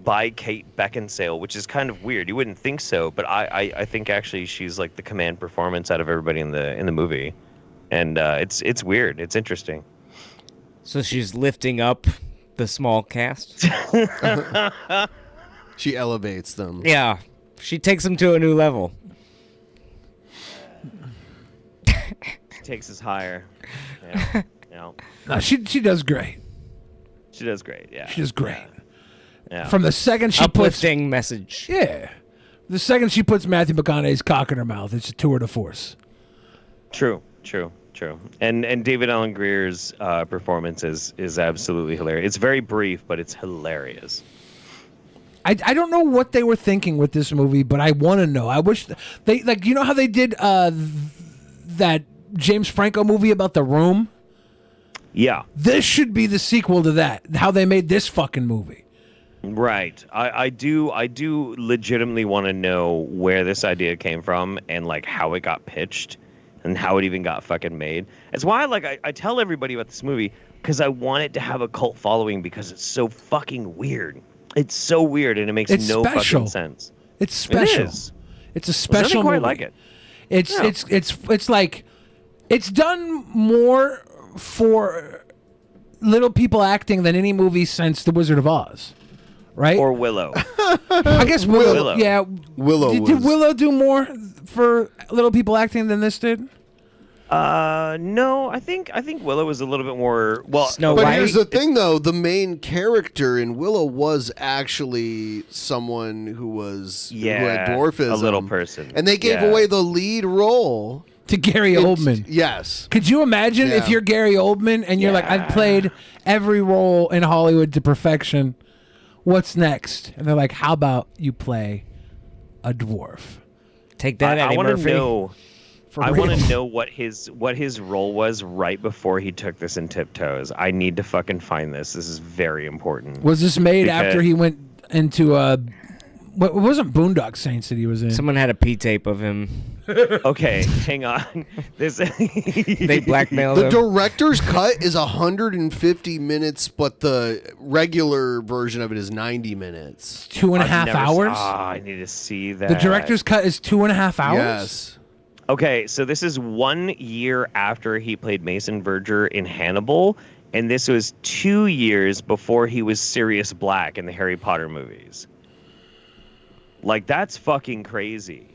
by Kate Beckinsale, which is kind of weird. You wouldn't think so, but I think actually she's like the command performance out of everybody in the movie, and it's weird. It's interesting. So she's lifting up the small cast. She elevates them. Yeah, she takes them to a new level. Takes us higher. Yeah. No, she does great. She does great. Yeah. She does great. Yeah. From the second she uplifting message. Yeah. The second she puts Matthew McConaughey's cock in her mouth, it's a tour de force. True. And David Allen Greer's performance is absolutely hilarious. It's very brief, but it's hilarious. I don't know what they were thinking with this movie, but I want to know. I wish they you know how they did that James Franco movie about the room? Yeah. This should be the sequel to that. How they made this fucking movie. Right. I do legitimately want to know where this idea came from and like how it got pitched and how it even got fucking made. That's why I tell everybody about this movie, because I want it to have a cult following, because it's so fucking weird. It's so weird, and it makes no fucking sense. It's special. It is. It's a special quite movie. like it. It's like it's done more for little people acting than any movie since The Wizard of Oz, right? Or Willow. I guess Willow. Yeah, Willow. Did Willow do more for little people acting than this did? No, I think Willow was a little bit more But here's the thing, though: the main character in Willow was actually someone who had dwarfism, a little person, and they gave away the lead role to Gary Oldman. Yes. Could you imagine if you're Gary Oldman and you're like, I've played every role in Hollywood to perfection. What's next? And they're like, how about you play a dwarf? Take that, Eddie I want to Murphy. know. For I real. want to know what his role was right before he took this in Tiptoes. I need to fucking find this. This is very important. Was this made after he went into what wasn't Boondock Saints that he was in? Someone had a P-tape of him. Okay, hang on. They blackmailed The him. director's cut is 150 minutes, but the regular version of it is 90 minutes. 2.5 hours? I need to see that. The director's cut is 2.5 hours? Yes. Okay, so this is 1 year after he played Mason Verger in Hannibal, and this was 2 years before he was Sirius Black in the Harry Potter movies. Like, that's fucking crazy.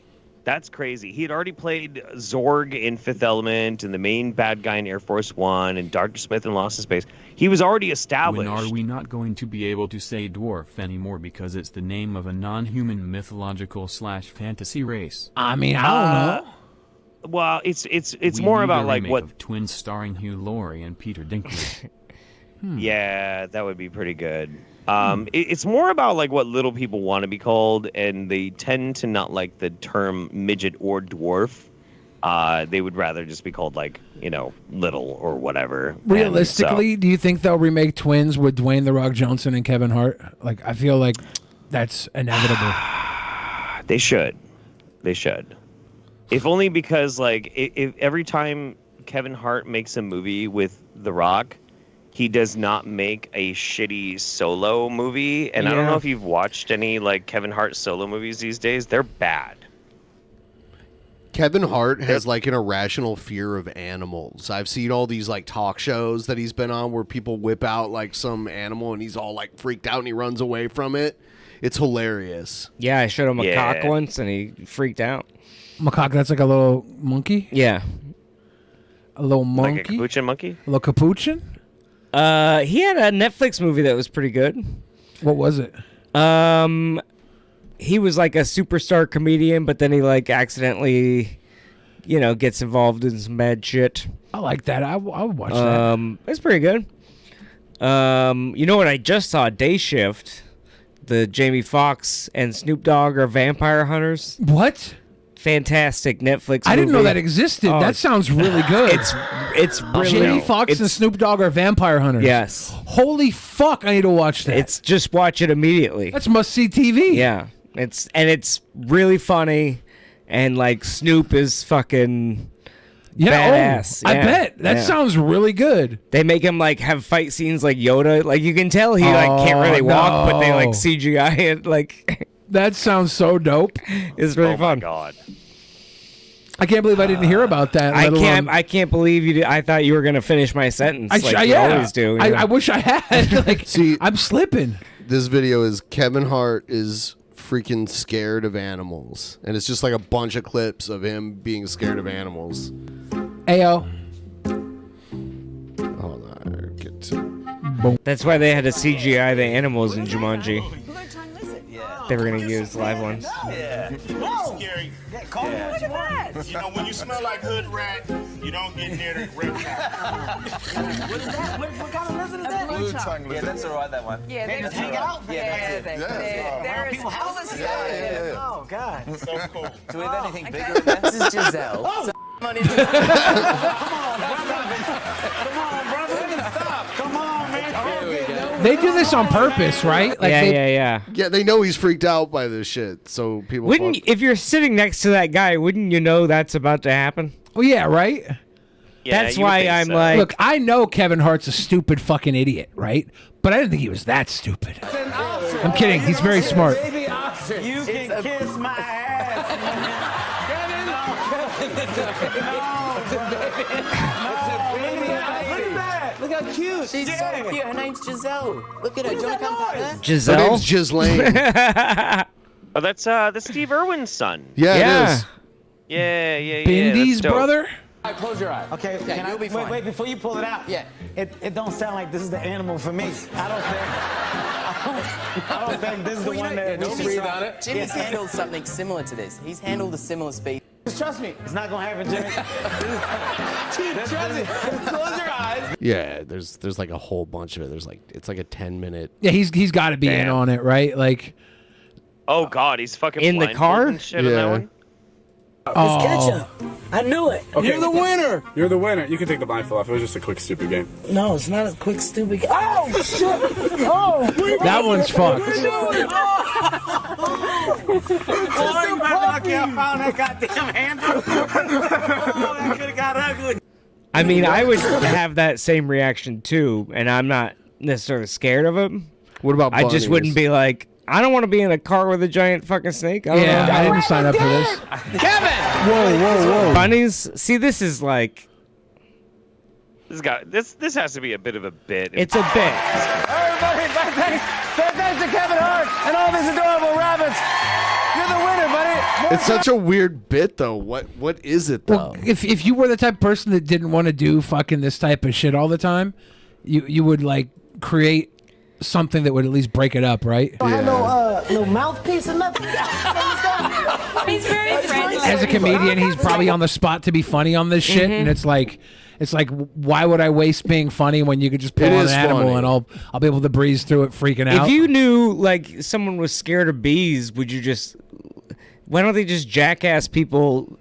That's crazy. He had already played Zorg in Fifth Element and the main bad guy in Air Force One and Dr. Smith in Lost in Space. He was already established. When are we not going to be able to say dwarf anymore because it's the name of a non-human mythological/fantasy race? I mean, I don't know. Well, it's We more need about a like remake what. of Twins starring Hugh Laurie and Peter Dinklage. Yeah, that would be pretty good. It's more about like what little people want to be called, and they tend to not like the term midget or dwarf. They would rather just be called like little or whatever. Realistically, do you think they'll remake Twins with Dwayne "The Rock" Johnson and Kevin Hart? Like, I feel like that's inevitable. They should. If only because like if every time Kevin Hart makes a movie with The Rock, he does not make a shitty solo movie. And I don't know if you've watched any like Kevin Hart solo movies these days. They're bad. Kevin Hart has like an irrational fear of animals. I've seen all these like talk shows that he's been on where people whip out like some animal and he's all like freaked out and he runs away from it. It's hilarious. Yeah, I showed him a cock once and he freaked out. Macaque, that's like a little monkey? Yeah. A little monkey? Like a capuchin monkey? A little capuchin? He had a Netflix movie that was pretty good. What was it? He was like a superstar comedian, but then he like accidentally, gets involved in some bad shit. I like that. I would watch that. It's pretty good. You know what I just saw? Day Shift. The Jamie Foxx and Snoop Dogg are vampire hunters. What? Fantastic Netflix I didn't know movie. that existed. Oh, that sounds really good. It's really Jamie Foxx and Snoop Dogg are vampire hunters. Yes. Holy fuck! I need to watch that. It's just watch it immediately. That's must see TV. Yeah. It's really funny, and like Snoop is fucking Yeah, badass. I bet that sounds really good. They make him like have fight scenes like Yoda. Like you can tell he like can't really walk, but they like CGI it. Like that sounds so dope. It's really fun. Oh my god. I can't believe I didn't hear about that. I can't believe you did. I thought you were gonna finish my sentence. Like you always do. I wish I had. Like, see, I'm slipping. This video is Kevin Hart is freaking scared of animals, and it's just like a bunch of clips of him being scared of animals. Ayo. Hold on, get to... That's why they had to CGI the animals in Jumanji. They were gonna use live ones. Yeah. Scary. Yeah, call me what you want. You know, when you smell like hood rat, you don't get near the reptile. What is that? What kind of lizard is that? Blue tongue lizard. Yeah, that's alright, that one. Yeah, they just hang out? Yeah, there's people houses. Yeah. Oh, God. So cool. Do we have anything bigger than that? This is Giselle. Oh, money. Come on, brother. Stop. Come on, man. They do this on purpose, right? Like yeah. Yeah, they know he's freaked out by this shit, so people. Wouldn't if you're sitting next to that guy, wouldn't you know that's about to happen? Well, yeah, right. Yeah, that's why I'm like, look, I know Kevin Hart's a stupid fucking idiot, right? But I didn't think he was that stupid. I'm kidding. He's very smart. Baby oxen. You can kiss my ass. Look how cute. She's so cute. Her name's Giselle. Look at her. Do you want to come back there? Giselle? Her name's Ghislaine. Oh, that's Steve Irwin's son. Yeah, it is. Yeah. Bindy's brother? All right, close your eyes. Okay, can I, wait, before you pull it out. Yeah. It don't sound like this is the animal for me. I don't think this is the one that... Don't breathe on it. Jimmy's handled something similar to this. He's handled a similar species. Just trust me. It's not going to happen, Jimmy. Dude, trust me. Close your eyes. Yeah, there's like a whole bunch of it. It's like a 10-minute. Yeah, he's got to be in on it, right? Like, oh God, he's fucking in the car. And shit on that one. Let's catch him. I knew it. Okay. You're the winner. You're the winner. You can take the blindfold off. It was just a quick, stupid game. No, it's not a quick, stupid game. Oh, shit. Oh. that one's fucked. I found that goddamn handle. Oh, that could have got ugly. I mean, I would have that same reaction too, and I'm not necessarily scared of him. What about I just wouldn't be like, I don't want to be in a car with a giant fucking snake. I didn't sign up for this. Kevin! Whoa. Bunnies? See, this is like... This has to be a bit of a bit. It's a bit. Everybody, thanks to Kevin Hart and all these adorable rabbits. You're the winner, buddy. It's such a weird bit, though. What is it, though? Well, if you were the type of person that didn't want to do fucking this type of shit all the time, you would like create something that would at least break it up, right? I have no mouthpiece or nothing. He's very friendly. As a comedian, he's probably on the spot to be funny on this shit, and it's like, why would I waste being funny when you could just pull on an animal and I'll be able to breeze through it, freaking out. If you knew like someone was scared of bees, would you just? Why don't they just jackass people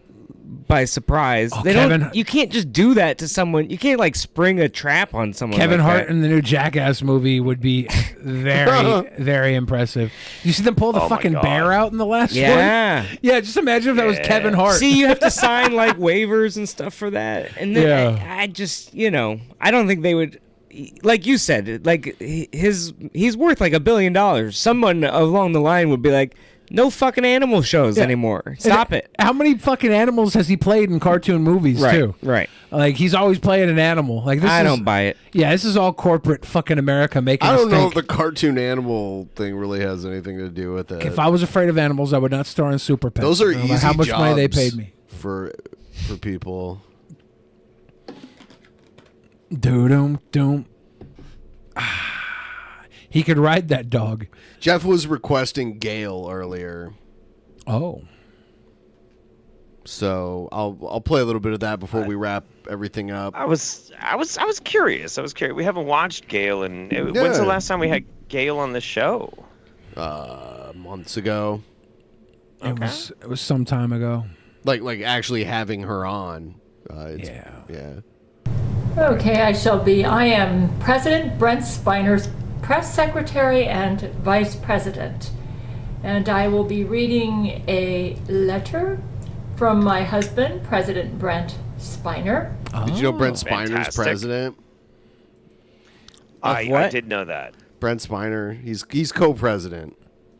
by surprise? Oh, they don't. You can't just do that to someone. You can't like spring a trap on someone. Kevin like Hart that. in the new Jackass movie would be very, very impressive. You see them pull the fucking bear out in the last one? Yeah. Yeah, just imagine if that was Kevin Hart. See, you have to sign like waivers and stuff for that. And then I just, I don't think they would. Like you said, like he's worth like $1 billion. Someone along the line would be like, no fucking animal shows anymore. Stop it. How many fucking animals has he played in cartoon movies too? Right. Like he's always playing an animal. Like this I don't buy it. Yeah, this is all corporate fucking America making. I us don't know think. if the cartoon animal thing really has anything to do with it. If I was afraid of animals, I would not star in Super Pets. Those are no matter easy how much money they jobs paid me for people. Doom. He could ride that dog. Jeff was requesting Gale earlier. Oh. So I'll play a little bit of that before we wrap everything up. I was curious. We haven't watched Gale, and when's the last time we had Gale on the show? Months ago. It was some time ago. Like actually having her on. Yeah. Okay, I am President Brent Spiner's press secretary and vice president. And I will be reading a letter from my husband, President Brent Spiner. Did you know Brent Spiner's Fantastic. president? I did know that. Brent Spiner, he's co-president.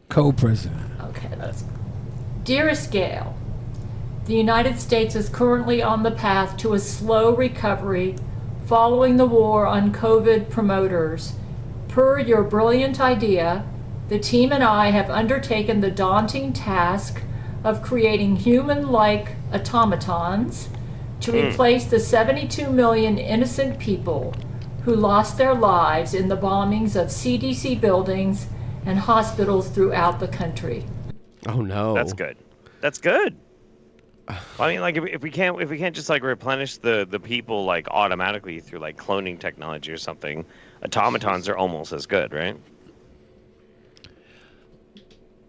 Co-president. Okay, that's. Dearest Gail, the United States is currently on the path to a slow recovery following the war on COVID promoters. Per your brilliant idea, the team and I have undertaken the daunting task of creating human-like automatons to replace the 72 million innocent people who lost their lives in the bombings of CDC buildings and hospitals throughout the country. Oh no. That's good. That's good. I mean, like if we can't just like replenish the people like automatically through like cloning technology or something, automatons are almost as good, right?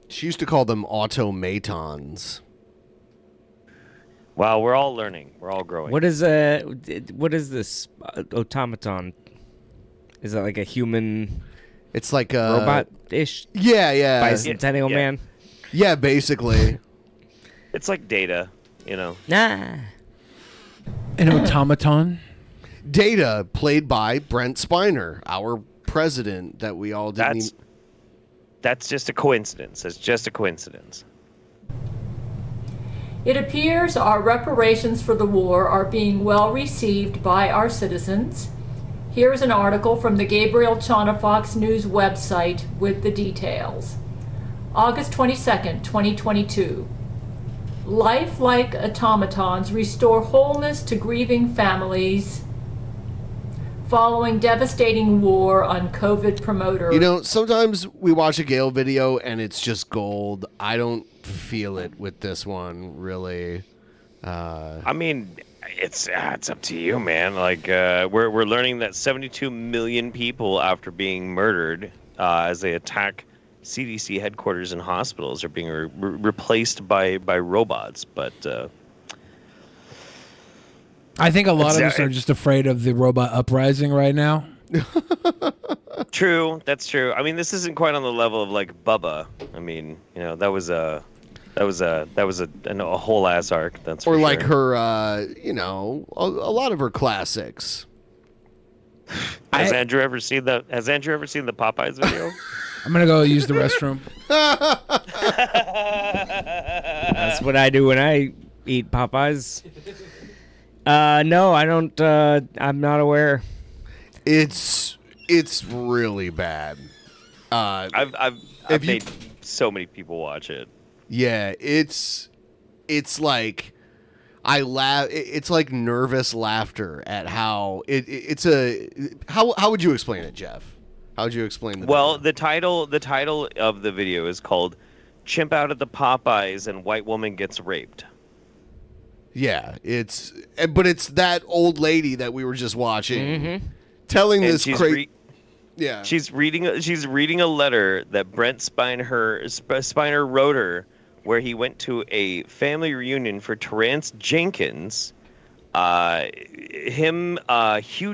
She used to call them automatons. Well, we're all learning. We're all growing. What is this automaton? Is it like a human? It's like a robot-ish. Yeah. Bicentennial man. Yeah, basically. It's like Data, you know. Nah. An automaton. Data, played by Brent Spiner, our president that we all didn't. That's just a coincidence. It's just a coincidence. It appears our reparations for the war are being well received by our citizens. Here's an article from the Gabriel Chana Fox News website with the details. August 22nd, 2022. Lifelike automatons restore wholeness to grieving families following devastating war on COVID promoters. You know, sometimes we watch a Gale video and it's just gold. I don't feel it with this one, really. I mean, it's up to you, man. Like we're learning that 72 million people after being murdered as they attack CDC headquarters and hospitals are being replaced by robots, but I think a lot of us are just afraid of the robot uprising right now. True, that's true. I mean, this isn't quite on the level of like Bubba. I mean, you know, that was a whole ass arc. That's or for like sure. her, you know, a lot of her classics. Has Andrew ever seen the Popeyes video? I'm gonna go use the restroom. That's what I do when I eat Popeyes. No, I don't. I'm not aware. It's really bad. I've made so many people watch it. Yeah, it's like I laugh. It's like nervous laughter at how it's a. How would you explain it, Jeff? How would you explain the Well, the title of the video is called "Chimp Out at the Popeyes and White Woman Gets Raped." Yeah, it's that old lady that we were just watching telling And this she's crazy. Yeah, she's reading a letter that Brent Spiner wrote her, where he went to a family reunion for Terrence Jenkins. Hugh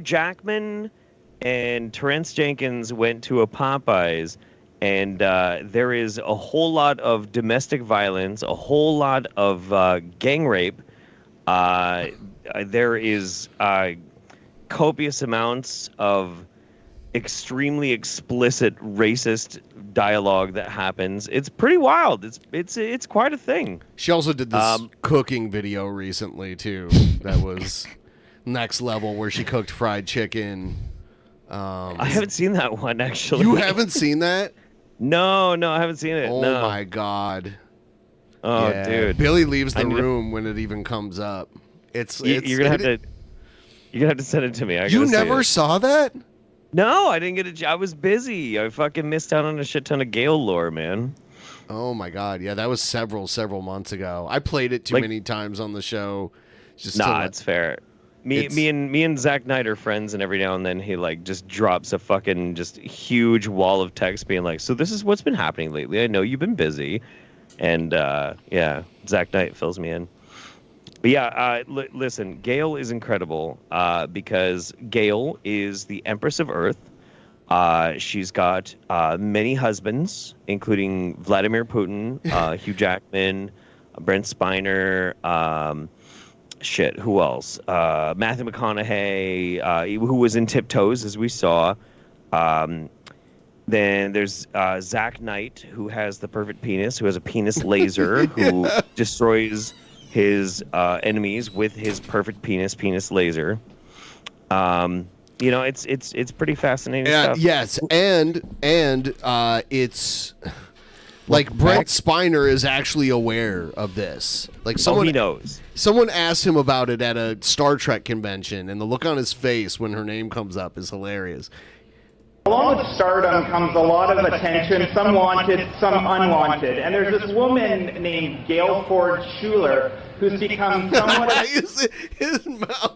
Jackman and Terrence Jenkins went to a Popeyes, and there is a whole lot of domestic violence, a whole lot of gang rape. There is copious amounts of extremely explicit racist dialogue that happens. It's pretty wild. It's quite a thing. She also did this cooking video recently too. That was next level, where she cooked fried chicken. I haven't seen that one, actually. You haven't seen that? No, I haven't seen it. Oh no. my god. Oh, Yeah. dude. Billy leaves the room when it even comes up. You're gonna have to send it to me. You never saw that? No, I didn't get it. I was busy. I fucking missed out on a shit ton of Gale lore, man. Oh my god, yeah, that was several months ago. I played it too many times on the show. It's fair. Me and Zach Knight are friends, and every now and then he like just drops a fucking just huge wall of text being like, "So this is what's been happening lately. I know you've been busy," and yeah, Zach Knight fills me in. But yeah, listen, Gale is incredible because Gale is the Empress of Earth. She's got many husbands, including Vladimir Putin, Hugh Jackman, Brent Spiner, shit, who else? Matthew McConaughey, who was in Tiptoes, as we saw. Then there's Zach Knight, who has the perfect penis, who has a penis laser, who destroys his enemies with his perfect penis laser. It's pretty fascinating stuff. Yes, and it's like Brent Spiner is actually aware of this. Like someone he knows. Someone asked him about it at a Star Trek convention, and the look on his face when her name comes up is hilarious. Along with stardom comes a lot of attention, some wanted, some unwanted. And there's this woman named Gail Ford Schuler who's become somewhat... his mouth.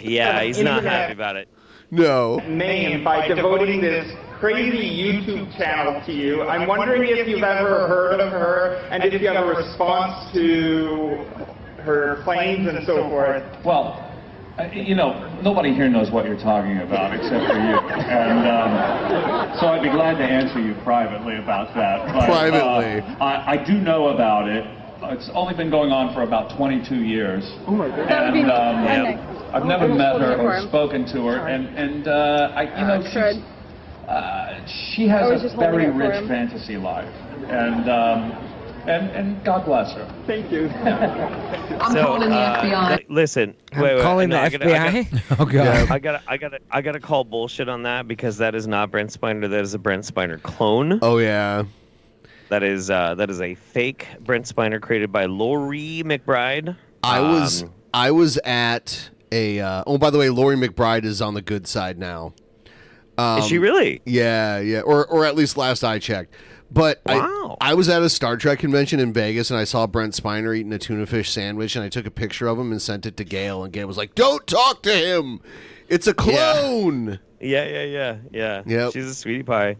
Yeah, he's not happy about it. No. ...name by devoting this crazy YouTube channel to you. I'm wondering if you've ever heard of her and if you have a response to her claims and so forth. Well... nobody here knows what you're talking about except for you. And so I'd be glad to answer you privately about that. But, privately. I do know about it. It's only been going on for about 22 years. Oh my God. And I've never met her or spoken to her. She has a very rich fantasy life. And God bless her. Thank you. I'm calling the FBI. Listen, calling the FBI. Oh God! I gotta call bullshit on that because that is not Brent Spiner. That is a Brent Spiner clone. Oh yeah. That is a fake Brent Spiner created by Laurie McBride. I was at a. Oh, by the way, Laurie McBride is on the good side now. Is she really? Yeah, or at least last I checked. But wow. I was at a Star Trek convention in Vegas, and I saw Brent Spiner eating a tuna fish sandwich, and I took a picture of him and sent it to Gail, and Gail was like, "Don't talk to him. It's a clone." Yeah. Yep. She's a sweetie pie.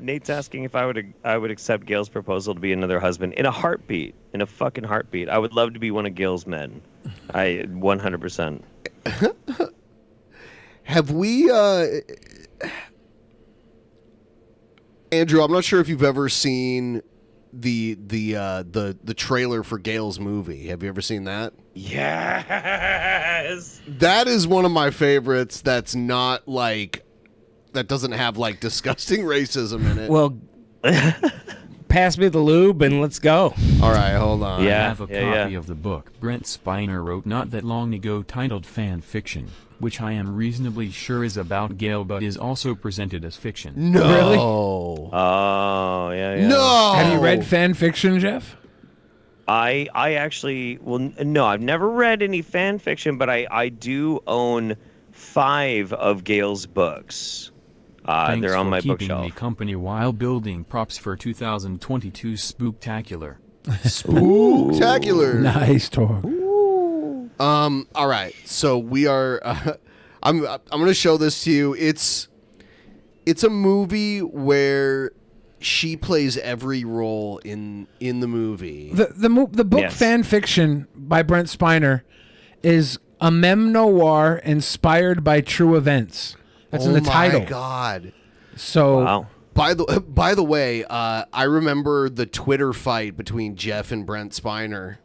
Nate's asking if I would accept Gail's proposal to be another husband in a heartbeat, in a fucking heartbeat. I would love to be one of Gail's men. 100%. Have we? Andrew, I'm not sure if you've ever seen the trailer for Gail's movie. Have you ever seen that? Yes. That is one of my favorites. That's not like that doesn't have like disgusting racism in it. Well, pass me the lube and let's go. All right, hold on. I have a copy of the book Brent Spiner wrote not that long ago titled Fan Fiction, which I am reasonably sure is about Gail but is also presented as fiction. No. Really? Oh, yeah. No. Have you read fan fiction, Jeff? I actually, no, I've never read any fan fiction, but I do own 5 of Gail's books. Thanks they're on for my keeping bookshelf. me company while building props for 2022 Spooktacular. Spooktacular. Nice talk. All right. So we are. I'm going to show this to you. It's a movie where she plays every role in the movie. The book Fan Fiction by Brent Spiner is a memoir inspired by true events. That's in the title. Oh my God. So wow. By the way, I remember the Twitter fight between Jeff and Brent Spiner.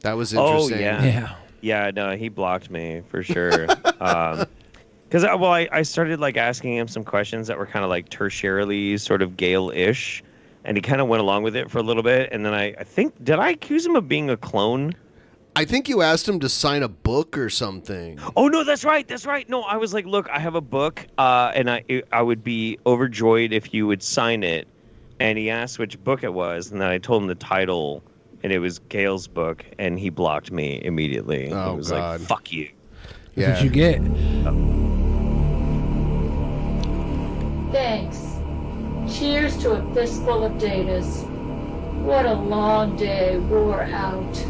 That was interesting. Oh yeah. Yeah, no, he blocked me for sure. Because I started like asking him some questions that were kind of like tertiarily sort of Gale-ish, and he kind of went along with it for a little bit, and then I think, did I accuse him of being a clone? I think you asked him to sign a book or something. Oh no, that's right. No, I was like, look, I have a book, and I would be overjoyed if you would sign it. And he asked which book it was, and then I told him the title, and it was Gail's book, and he blocked me immediately. Oh, he was God. like, fuck you. That's what you get. Thanks. Cheers to a fistful of datas. What a long day wore out.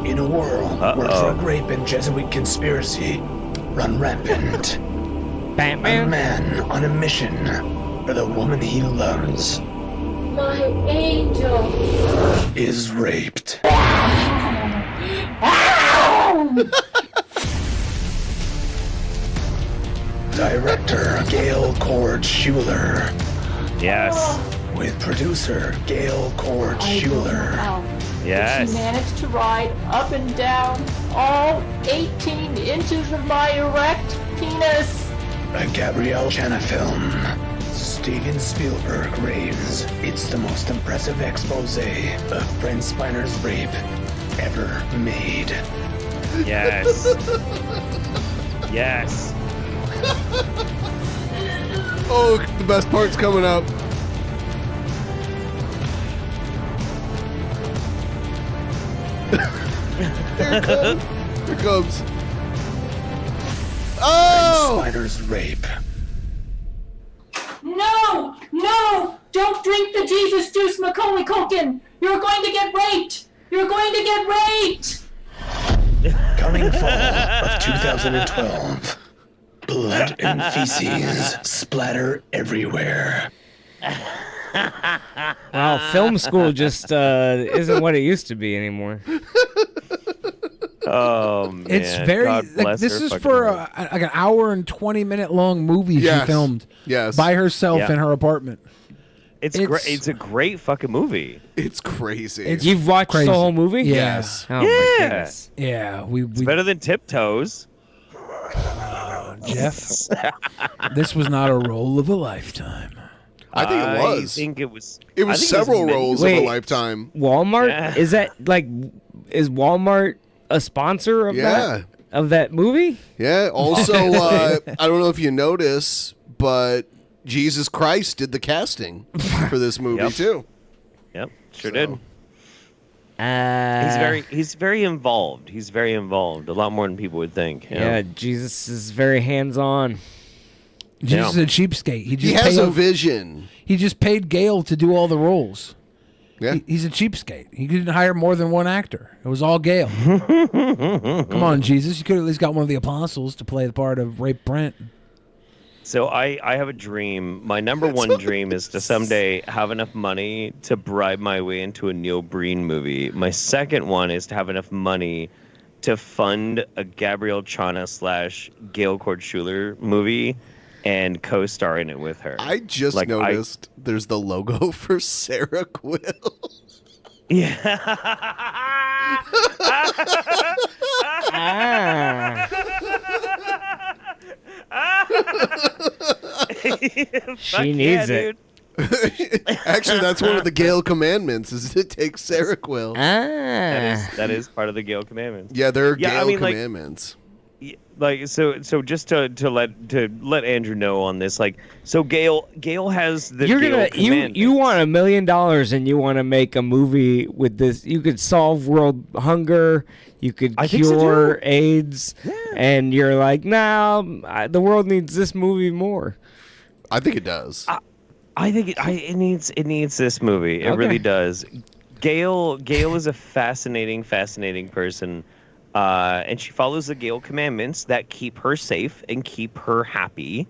In a world where drug rape and Jesuit conspiracy run rampant, Batman? a man on a mission for the woman he loves My angel. is raped. Director Gail Cord Schuler. Yes. with producer Gail Cord Schuler. Yes. She managed to ride up and down all 18 inches of my erect penis. A Gabrielle Channa film. Steven Spielberg raves. It's the most impressive expose of Brent Spiner's rape ever made. Yes. Yes. Oh, the best part's coming up. Here it comes. Here it comes. Oh! Spiner's rape. No! No! Don't drink the Jesus juice, Macaulay Culkin! You're going to get raped! You're going to get raped! Coming fall of 2012. Blood and feces splatter everywhere. Wow, film school just isn't what it used to be anymore. Oh man, It's very God like bless this her is fucking for heart. like an hour and 20-minute long movie she filmed. Yes. By herself Yeah. in her apartment. It's great. It's a great fucking movie. It's crazy. You've watched crazy. the whole movie? Yes. Oh my Yeah. goodness. Yeah, It's better than Tiptoes. Jeff. This was not a role of a lifetime. I think it was. I think it was. It I was think several many- roles of a lifetime. Walmart? Yeah. Is that like is Walmart a sponsor of Yeah. that movie? Yeah. Also, I don't know if you notice, but Jesus Christ did the casting for this movie Yep. too. Yep, sure did. He's very involved. He's very involved. A lot more than people would think. you know? Yeah, Jesus is very hands-on. Jesus is a cheapskate. He has a vision. He just paid Gale to do all the roles. Yeah. He's a cheapskate. He couldn't hire more than one actor. It was all Gale. Come on, Jesus. You could have at least got one of the apostles to play the part of Rape Brent. So I have a dream. My number one dream is to someday have enough money to bribe my way into a Neil Breen movie. My second one is to have enough money to fund a Gabrielle Channa / Gail Cord Schuler movie and co-star in it with her. I just noticed there's the logo for Sarah Quill. She needs it. Actually, that's one of the Gale commandments is to take Sarah Quill. That is part of the Gale commandments. Yeah, there are Gale like, commandments. So just to let Andrew know on this, like, so Gale has the You're Gale gonna commandments. you want $1 million and you want to make a movie with this. You could solve world hunger. You could cure AIDS, and you're like, nah, the world needs this movie more. I think it does. I think it needs this movie. It really does. Gale is a fascinating person. And she follows the Gale commandments that keep her safe and keep her happy,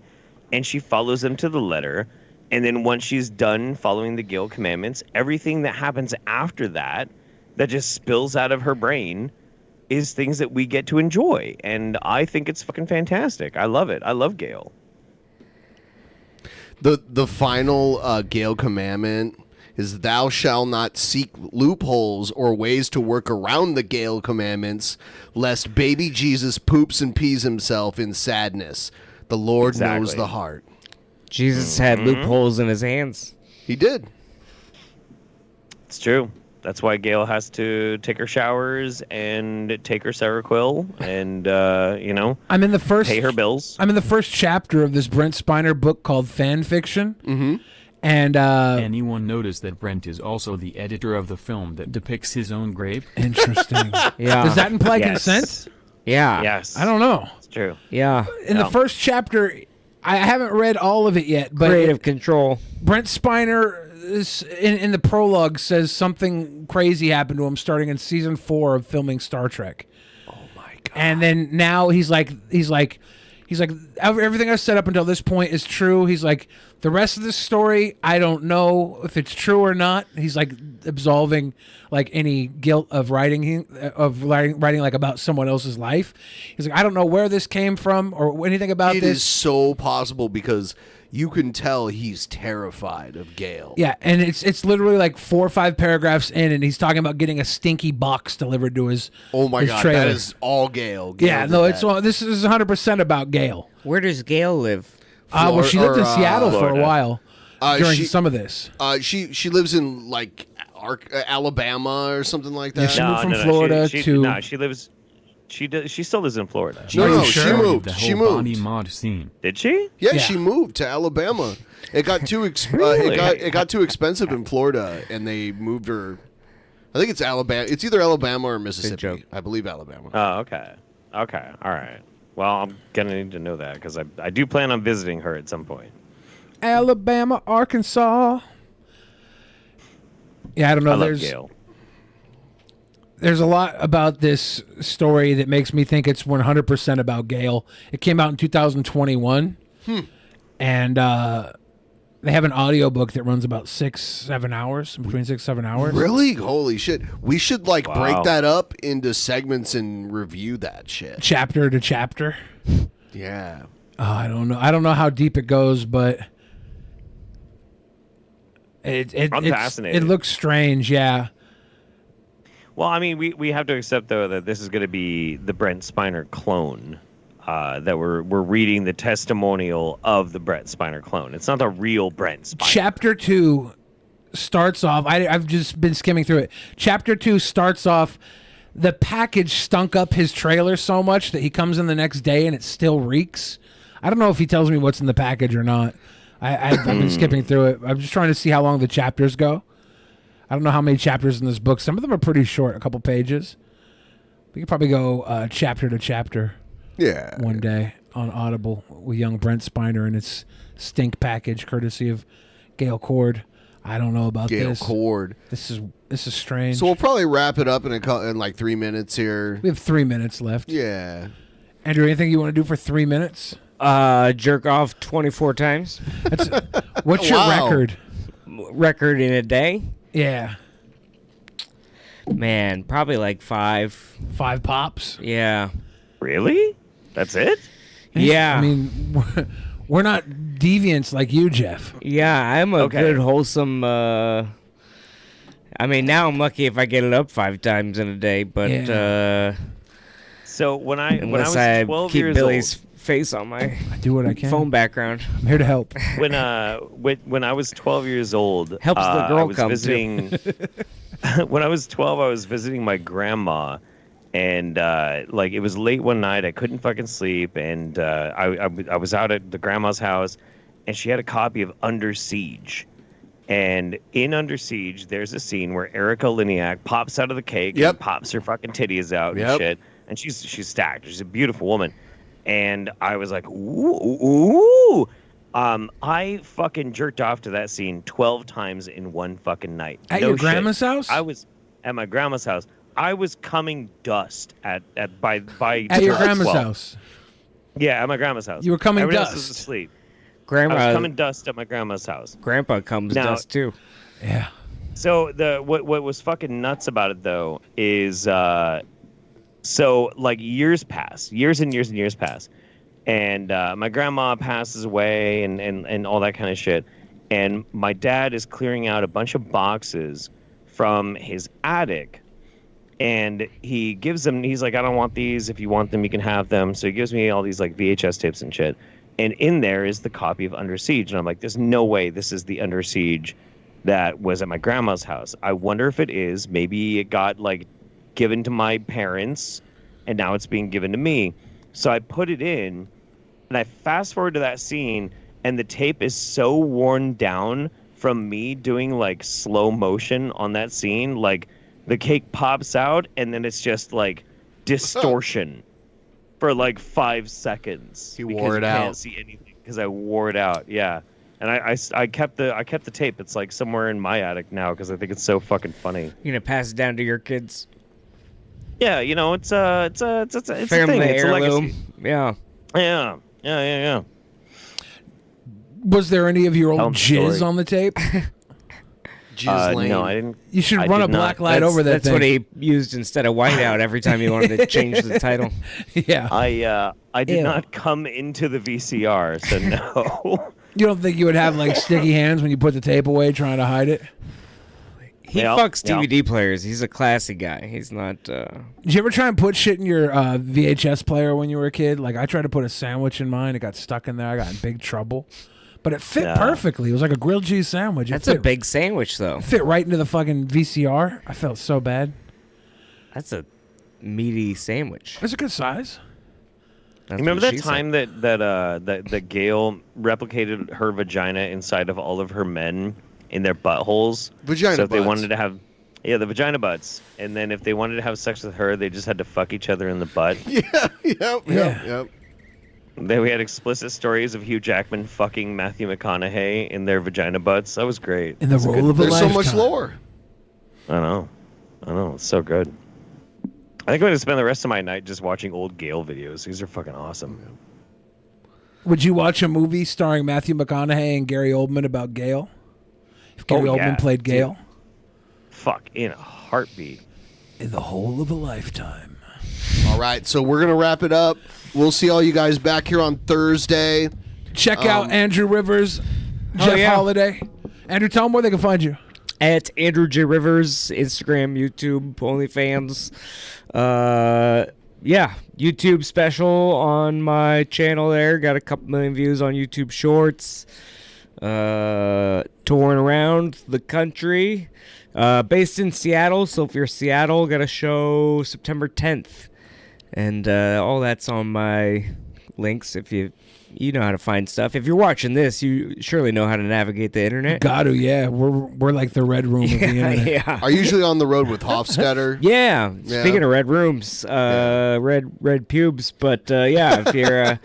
and she follows them to the letter. And then once she's done following the Gale commandments, everything that happens after that just spills out of her brain is things that we get to enjoy. And I think it's fucking fantastic. I love it. I love Gale. The final Gale commandment is thou shalt not seek loopholes or ways to work around the Gale commandments, lest baby Jesus poops and pees himself in sadness. The Lord knows the heart. Jesus had loopholes in his hands. He did. It's true. That's why Gale has to take her showers and take her Sarah Quill and, I'm in the first pay her bills. I'm in the first chapter of this Brent Spiner book called Fan Fiction. Mm-hmm. And anyone notice that Brent is also the editor of the film that depicts his own grave? Interesting. Yeah. Does that imply consent? Yeah. Yes. I don't know. It's true. Yeah. In the first chapter, I haven't read all of it yet, but Creative control. Brent Spiner is, in the prologue says something crazy happened to him starting in season 4 of filming Star Trek. Oh my god! And then now he's like everything I've said up until this point is true. He's like, the rest of the story, I don't know if it's true or not. He's like absolving like any guilt of writing like about someone else's life. He's like, I don't know where this came from or anything about It this. is so possible because you can tell he's terrified of Gail. Yeah, and it's literally like 4 or 5 paragraphs in, and he's talking about getting a stinky box delivered to his my his God, trailer. that is all Gail. Yeah, no, it's all, this is 100% about Gail. Where does Gail live? Well, she lived in Seattle for a while during some of this. She lives in like Alabama or something like that. Yeah, she moved from Florida to. No, she lives. She still lives in Florida. She moved. The She whole moved. body mod scene. Did she? Yeah, she moved to Alabama. It got too Really? it got too expensive in Florida, and they moved her. I think it's Alabama. It's either Alabama or Mississippi. I believe Alabama. Oh, okay. Okay. All right. Well, I'm gonna need to know that because I do plan on visiting her at some point. Alabama, Arkansas. Yeah, I don't know. I love Gail. There's a lot about this story that makes me think it's 100% about Gail. It came out in 2021, and they have an audiobook that runs about 6-7 hours, between 6-7 hours. Really? Holy shit! We should break that up into segments and review that shit. Chapter to chapter. Yeah. Oh, I don't know. I don't know how deep it goes, but I'm fascinated. It looks strange. Yeah. Well, I mean, we have to accept though that this is going to be the Brent Spiner clone. That we're reading the testimonial of the Brent Spiner clone. It's not the real Brent Spiner. Chapter 2 starts off. I've just been skimming through it. Chapter 2 starts off. The package stunk up his trailer so much that he comes in the next day and it still reeks. I don't know if he tells me what's in the package or not. I've been skipping through it. I'm just trying to see how long the chapters go. I don't know how many chapters in this book. Some of them are pretty short, a couple pages. We could probably go chapter to chapter. Yeah. One day on Audible with young Brent Spiner and its stink package, courtesy of Gail Cord. I don't know about Gail this. Cord. This is strange. So we'll probably wrap it up in like 3 minutes here. We have 3 minutes left. Yeah. Andrew, anything you want to do for 3 minutes? Jerk off 24 times. What's your record? Record in a day? Yeah. Man, probably like 5. 5 pops? Yeah. Really? That's it? Yeah. I mean, we're not deviants like you, Jeff. Yeah, I'm a good, wholesome... I mean, now I'm lucky if I get it up 5 times in a day, but... So when I was 12 keep years Billy's old... face on my I do what I can. phone background. I'm here to help. When I was 12 years old... Helps the girl I was come, visiting... When I was 12, I was visiting my grandma, and like it was late one night. I couldn't fucking sleep, and I was out at the grandma's house, and she had a copy of Under Siege. And in Under Siege, there's a scene where Erica Liniak pops out of the cake and pops her fucking titties out and shit. And she's stacked. She's a beautiful woman. And I was like, ooh. I fucking jerked off to that scene 12 times in one fucking night. At your grandma's house? I was at my grandma's house. I was coming dust by at your grandma's 12. house. Yeah, at my grandma's house. You were coming Everyone dust. else was asleep. Grandma, I was coming dust at my grandma's house. Grandpa comes dust too. Yeah. So what was fucking nuts about it though is so like years pass, years and years pass, and my grandma passes away and all that kind of shit, and my dad is clearing out a bunch of boxes from his attic, and he gives them. He's like, I don't want these. If you want them, you can have them. So he gives me all these like VHS tapes and shit. And in there is the copy of Under Siege. And I'm like, there's no way this is the Under Siege that was at my grandma's house. I wonder if it is. Maybe it got like given to my parents and now it's being given to me. So I put it in and I fast forward to that scene and the tape is so worn down from me doing like slow motion on that scene. Like the cake pops out and then it's just like distortion. For like 5 seconds. He wore it out. I can't see anything because I wore it out. Yeah, and I kept the tape. It's like somewhere in my attic now because I think it's so fucking funny. You're gonna pass it down to your kids. Yeah, you know it's a family thing. It's a heirloom. legacy. Yeah. Was there any of your old Tell 'em the jizz story. on the tape? No, I didn't. You should run a black light over that That's thing. what he used instead of whiteout every time he wanted to change the title. Yeah. I did not come into the VCR, so no. You don't think you would have like sticky hands when you put the tape away trying to hide it? He fucks DVD players. He's a classy guy. He's not. Did you ever try and put shit in your VHS player when you were a kid? Like I tried to put a sandwich in mine. It got stuck in there. I got in big trouble. But it fit perfectly. It was like a grilled cheese sandwich. That's a big sandwich, though. It fit right into the fucking VCR. I felt so bad. That's a meaty sandwich. That's a good size. You remember that time that Gail replicated her vagina inside of all of her men in their buttholes? Vagina So if they butts. wanted to have, the vagina butts, and then if they wanted to have sex with her, they just had to fuck each other in the butt. Yep. Then we had explicit stories of Hugh Jackman fucking Matthew McConaughey in their vagina butts. That was great. In the role of a There's so lifetime. much lore. I know. It's so good. I think I'm going to spend the rest of my night just watching old Gale videos. These are fucking awesome. Would you watch a movie starring Matthew McConaughey and Gary Oldman about Gale? If Gary Oldman played Gale? Fuck, in a heartbeat. In the whole of a lifetime. All right, so we're going to wrap it up. We'll see all you guys back here on Thursday. Check out Andrew Rivers, Jeff Holiday. Andrew, tell them where they can find you. At Andrew J. Rivers, Instagram, YouTube, OnlyFans. YouTube special on my channel there. Got a couple million views on YouTube Shorts. Touring around the country. Based in Seattle, so if you're Seattle, got a show September 10th. And all that's on my links. If you know how to find stuff. If you're watching this, you surely know how to navigate the internet. Got to, yeah. We're like the red room of the internet. Yeah. Are you usually on the road with Hofstadter? Yeah. Speaking of red rooms, red pubes. But if you're,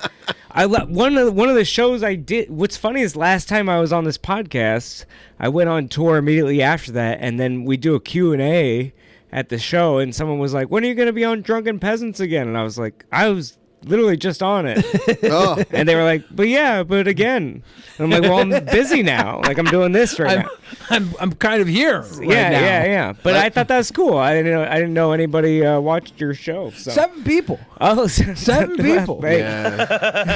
one of the shows I did. What's funny is last time I was on this podcast, I went on tour immediately after that, and then we do a Q&A at the show, and someone was like, "When are you going to be on Drunken Peasants again?" And I was like, "I was literally just on it." And they were like, but again. And I'm like, well, I'm busy now. Like, I'm doing this right now. I'm kind of here right now. Yeah. But I thought that was cool. I didn't know anybody watched your show. So. 7 people. Oh, 7 people. Yeah.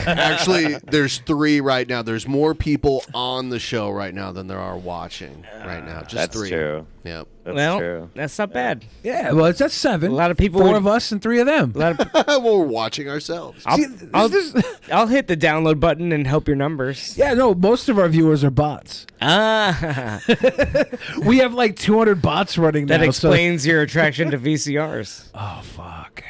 Actually, there's 3 right now. There's more people on the show right now than there are watching right now. Just That's 3. true. Yep. That's not bad. Yeah, well, that's 7. A lot of people. 4 of us and 3 of them. We're watching ourselves. I'll hit the download button and help your numbers. Yeah, no, most of our viewers are bots. We have like 200 bots running now. That explains your attraction to VCRs. Oh, fuck.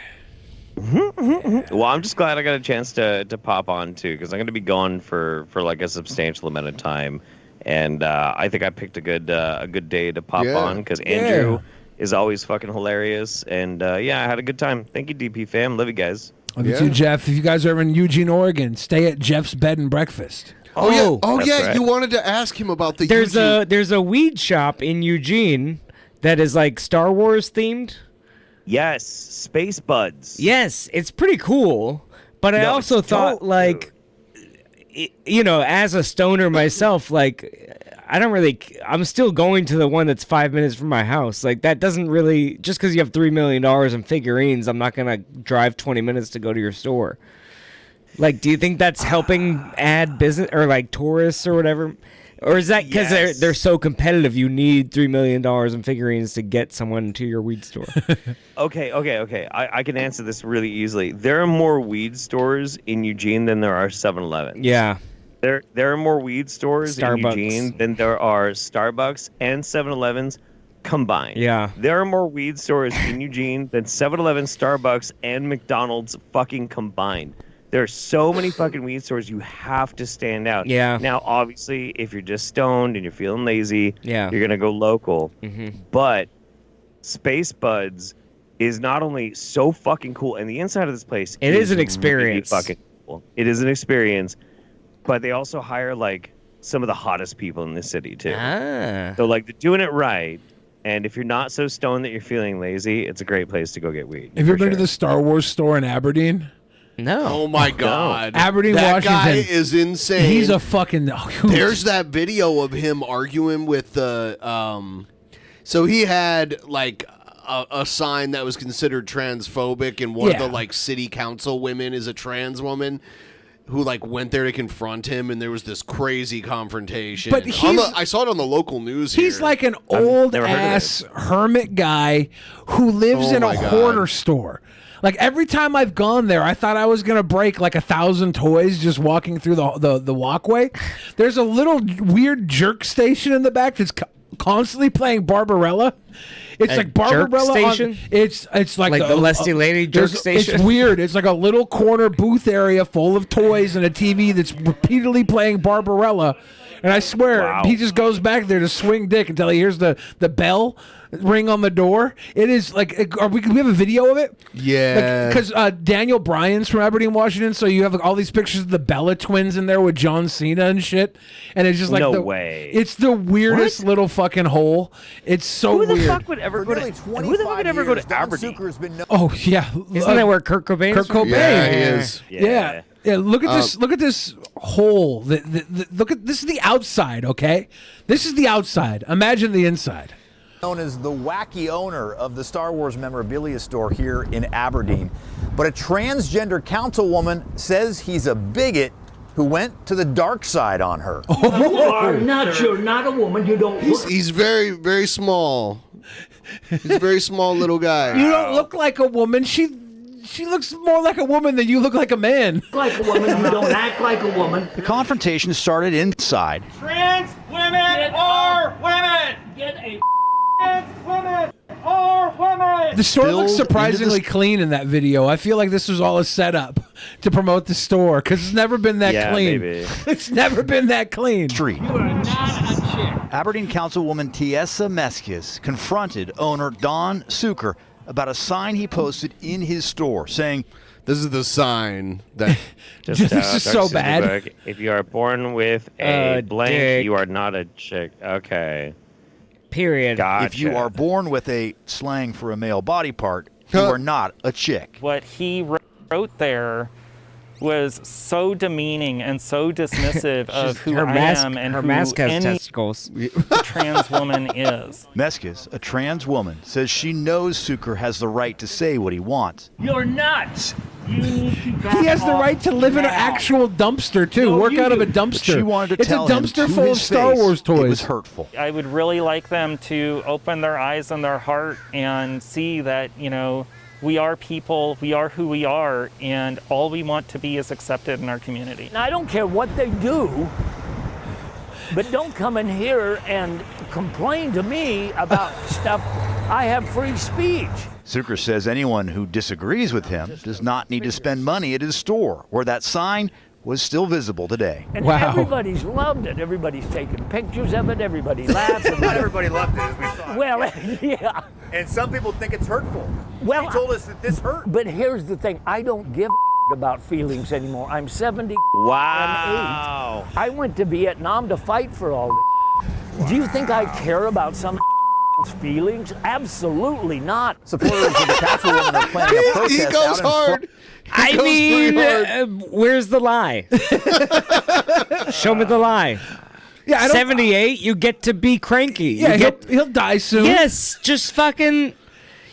Well, I'm just glad I got a chance to pop on too, because I'm going to be gone for like a substantial amount of time, and I think I picked a good day to pop on, because Andrew is always fucking hilarious, and I had a good time. Thank you, DP fam. Love you guys. Love you too, Jeff. If you guys are in Eugene, Oregon, stay at Jeff's Bed and Breakfast. Oh yeah. right. You wanted to ask him about the There's a weed shop in Eugene that is like Star Wars themed. Yes, Space Buds. Yes, it's pretty cool. But I also thought, like, as a stoner myself, like, I'm still going to the one that's 5 minutes from my house. Like, that doesn't really, just because you have $3 million in figurines, I'm not going to drive 20 minutes to go to your store. Like, do you think that's helping add business or like tourists or whatever? Or is that because they're so competitive you need $3 million in figurines to get someone to your weed store? Okay. I can answer this really easily. There are more weed stores in Eugene than there are 7-Elevens. Yeah. There are more weed stores Starbucks. in Eugene than there are Starbucks and 7-Elevens combined. Yeah. There are more weed stores in Eugene than 7-Eleven, Starbucks, and McDonald's fucking combined. There are so many fucking weed stores, you have to stand out. Yeah. Now, obviously, if you're just stoned and you're feeling lazy, you're going to go local. Mm-hmm. But Space Buds is not only so fucking cool, and the inside of this place It is an experience. Really fucking cool. It is an experience, but they also hire, like, some of the hottest people in the city, too. So, like, they're doing it right. And if you're not so stoned that you're feeling lazy, it's a great place to go get weed. Have you ever been to the Star Wars store in Aberdeen? No. Oh my God. Aberdeen, that Washington. guy is insane. He's a fucking. There's that video of him arguing with the. So he had like a sign that was considered transphobic, and one of the like city council women is a trans woman who like went there to confront him, and there was this crazy confrontation. But I saw it on the local news. He's like an old ass hermit guy who lives in a hoarder store. Like every time I've gone there, I thought I was gonna break like 1,000 toys just walking through the walkway. There's a little weird jerk station in the back that's constantly playing Barbarella. It's like Barbarella station. It's like the Lusty Lady jerk station. It's weird. It's like a little corner booth area full of toys and a TV that's repeatedly playing Barbarella. And I swear, he just goes back there to swing dick until he hears the bell ring on the door. It is like, we have a video of it? Yeah. Because Daniel Bryan's from Aberdeen, Washington, so you have like, all these pictures of the Bella twins in there with John Cena and shit. And it's just like, no way. It's the weirdest little fucking hole. It's so weird. Who the fuck would ever go to Aberdeen? Oh, yeah. Isn't that where Kurt Cobain Kurt Cobain. Yeah, he is. Yeah. Yeah, look at this. Look at this hole. Look at this is the outside. Okay, this is the outside. Imagine the inside. Known as the wacky owner of the Star Wars memorabilia store here in Aberdeen, but a transgender councilwoman says he's a bigot who went to the dark side on her. You are not. You're not a woman. You don't. He's very, very small. He's a very small little guy. You don't look like a woman. She looks more like a woman than you look like a man. Like a woman, you don't act like a woman. The confrontation started inside. Trans women are women. Get a trans women are women. The store looks surprisingly clean in that video. I feel like this was all a setup to promote the store because it's never been that clean. Maybe. It's never been that clean. Street. You are not a chick. Aberdeen Councilwoman Tiesa Meskis confronted owner Don Suker about a sign he posted in his store saying, "This is the sign that this is so bad. If you are born with a blank, dick. you are not a chick." Okay. Period. Gotcha. if you are born with a slang for a male body part, you are not a chick. What he wrote there was so demeaning and so dismissive of who I am and who any testicles. trans woman is. Meskis, a trans woman, says she knows Suker has the right to say what he wants. You're nuts. You need to back He has the off right to live in an now. actual dumpster too. Work out of a dumpster. She wanted to it's tell a dumpster him to full of his Star face Wars toys. It was hurtful. I would really like them to open their eyes and their heart and see that, we are people, we are who we are, and all we want to be is accepted in our community. Now, I don't care what they do, but don't come in here and complain to me about stuff. I have free speech. Suker says anyone who disagrees with him does not need to spend money at his store, where that sign was still visible today. And everybody's loved it. Everybody's taken pictures of it. Everybody laughs. Not everybody loved it, as we saw. Well, yeah. And some people think it's hurtful. Well, he told us that this hurt. But here's the thing. I don't give about feelings anymore. I'm 70. Wow. And 8. I went to Vietnam to fight for all this. Do you think I care about some feelings? Absolutely not. Supporters of the councilwoman are planning a protest. He goes hard. I mean, where's the lie? Show me the lie. Yeah, 78, you get to be cranky. Yeah, he'll die soon. Yes, just fucking.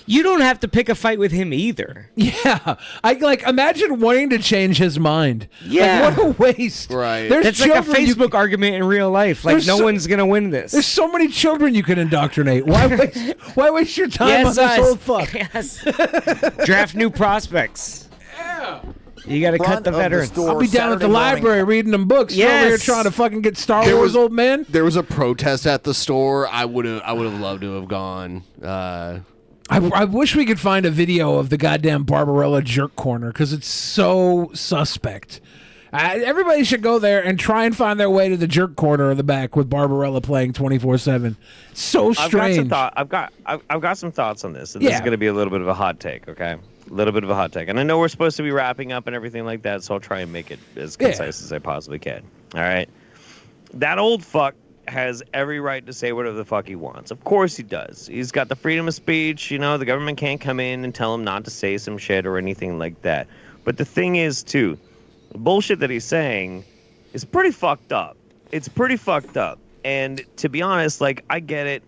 You don't have to pick a fight with him either. Yeah, imagine wanting to change his mind. Yeah, what a waste. Right. That's like a Facebook argument in real life. Like no one's gonna win this. There's so many children you can indoctrinate. Why waste your time on this old fuck? Yes. Draft new prospects. Yeah. You got to cut the veterans. I'll be down at the library reading them books. You're over here trying to fucking get Star Wars, old man. There was a protest at the store. I would have loved to have gone. I wish we could find a video of the goddamn Barbarella jerk corner because it's so suspect. Everybody should go there and try and find their way to the jerk corner in the back with Barbarella playing 24/7. So strange. I've got some thoughts on this. And this is going to be a little bit of a hot take, okay? A little bit of a hot take. And I know we're supposed to be wrapping up and everything like that, so I'll try and make it as concise as I possibly can. All right? That old fuck has every right to say whatever the fuck he wants. Of course he does. He's got the freedom of speech. The government can't come in and tell him not to say some shit or anything like that. But the thing is, too, the bullshit that he's saying is pretty fucked up. It's pretty fucked up. And to be honest, I get it.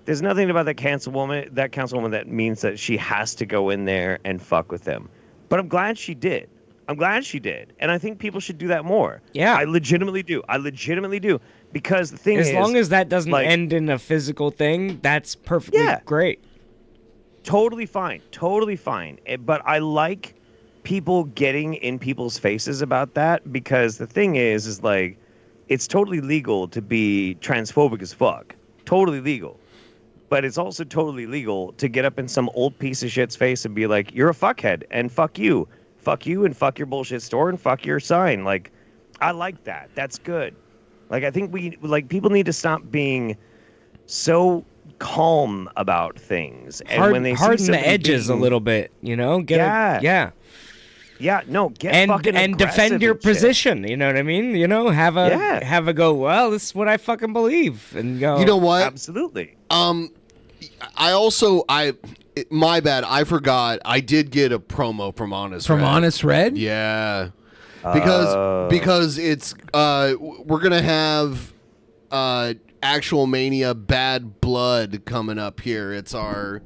There's nothing about that councilwoman that means that she has to go in there and fuck with him. But I'm glad she did. I'm glad she did, and I think people should do that more. Yeah. I legitimately do. Because the thing is, as long as that doesn't like, end in a physical thing, that's perfectly great. Totally fine. But I like people getting in people's faces about that, because the thing is like, it's totally legal to be transphobic as fuck. Totally legal. But it's also totally legal to get up in some old piece of shit's face and be like, you're a fuckhead, and fuck you. Fuck you, and fuck your bullshit store, and fuck your sign. Like, I like that. That's good. Like, I think people need to stop being so calm about things. And when they harden the edges a little bit, you know? Get fucking and defend your and shit. position. You know what I mean? You know, have a go. Well, this is what I fucking believe, and go. You know what? Absolutely. My bad. I forgot. I did get a promo from Honest From Red. Honest Red? Yeah. Because it's we're gonna have Actual Mania Bad Blood coming up here. It's our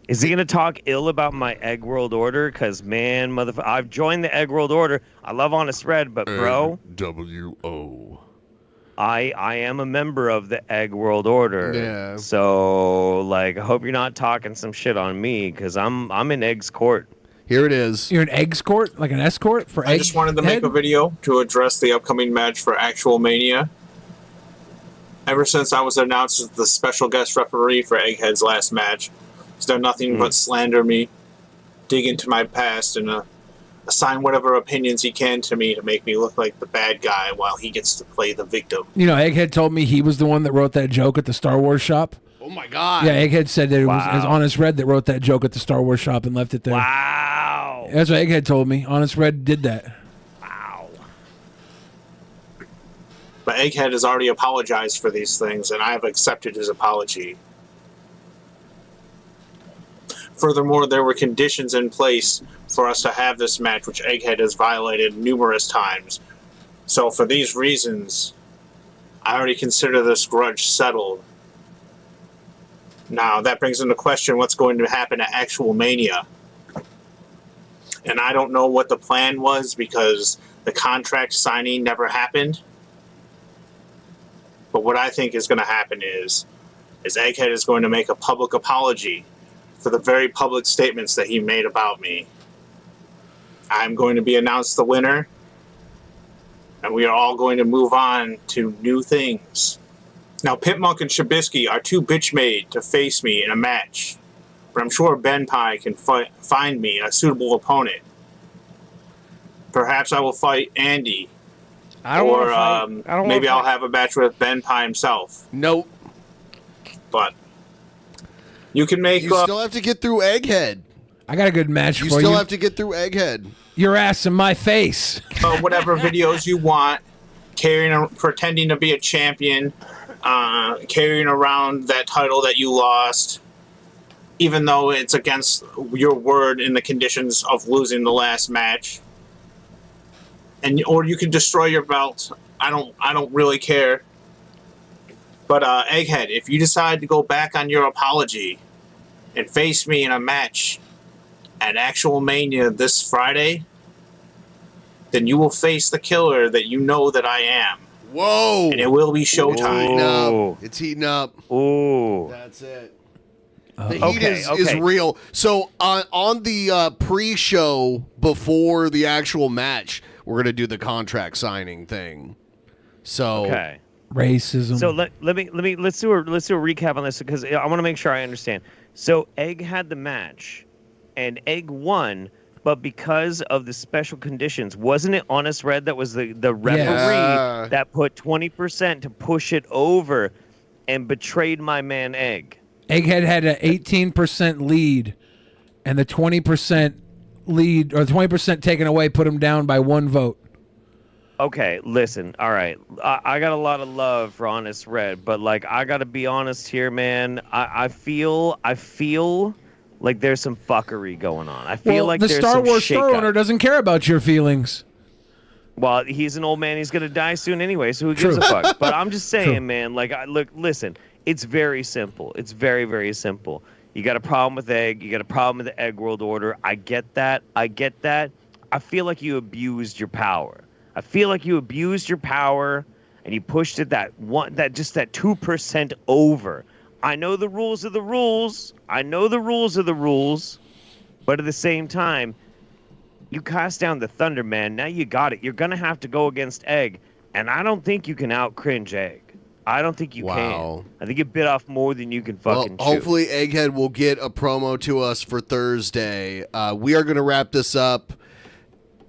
Is he gonna talk ill about my Egg World Order? Cause man, motherfucker, I've joined the Egg World Order. I love Honest Red, but bro, WO. I am a member of the Egg World Order. Yeah. So like, I hope you're not talking some shit on me, cause I'm in Egg's court. Here it is. You're an Egg's court, like an escort for I just wanted to make a video to address the upcoming match for Actual Mania. Ever since I was announced as the special guest referee for Egghead's last match, he's done nothing but slander me, dig into my past, and assign whatever opinions he can to me to make me look like the bad guy while he gets to play the victim. You know, Egghead told me he was the one that wrote that joke at the Star Wars shop. Oh my God. Yeah, Egghead said that it was Honest Red that wrote that joke at the Star Wars shop and left it there. Wow. That's what Egghead told me. Honest Red did that. But Egghead has already apologized for these things, and I have accepted his apology. Furthermore, there were conditions in place for us to have this match, which Egghead has violated numerous times. So for these reasons, I already consider this grudge settled. Now, that brings into question what's going to happen at Actual Mania. And I don't know what the plan was because the contract signing never happened. But what I think is going to happen is Egghead is going to make a public apology for the very public statements that he made about me. I'm going to be announced the winner, and we are all going to move on to new things. Now, Pitmonk and Shabisky are too bitch-made to face me in a match, but I'm sure Ben Pie can find me a suitable opponent. Perhaps I will fight Andy. Maybe I'll have a match with Ben Pie himself. Nope. But you can make. You still have to get through Egghead. I got a good match You for you. still have to get through Egghead. Your ass in my face. Whatever videos you want, pretending to be a champion, carrying around that title that you lost, even though it's against your word in the conditions of losing the last match. Or you can destroy your belt. I don't really care. But Egghead, if you decide to go back on your apology and face me in a match at Actual Mania this Friday, then you will face the killer that you know that I am. Whoa! And it will be showtime. It's heating up. Ooh. That's it. The heat is real. So on the pre-show before the actual match, we're gonna do the contract signing thing. So racism. So let's do a recap on this because I want to make sure I understand. So Egg had the match, and Egg won, but because of the special conditions, wasn't it Honest Red that was the referee that put 20% to push it over and betrayed my man Egg? Egghead had an 18% lead, and the 20% lead, or the 20% taken away, put him down by 1 vote. Okay, listen, all right. I got a lot of love for Honest Red, but like I gotta be honest here, man. I feel like there's some fuckery going on. I feel like the there's Star some Wars store owner doesn't care about your feelings. Well, he's an old man. He's gonna die soon anyway, so who gives a fuck? But I'm just saying, man. Like, listen. It's very simple. It's very, very simple. You got a problem with egg. You got a problem with the egg world order. I get that. I feel like you abused your power. I feel like you abused your power and you pushed it that 2% over. I know the rules are the rules. But at the same time, you cast down the Thunder, man. Now you got it. You're going to have to go against Egg. And I don't think you can out-cringe Egg. I don't think you can. I think you bit off more than you can fucking chew. Hopefully Egghead will get a promo to us for Thursday. We are going to wrap this up.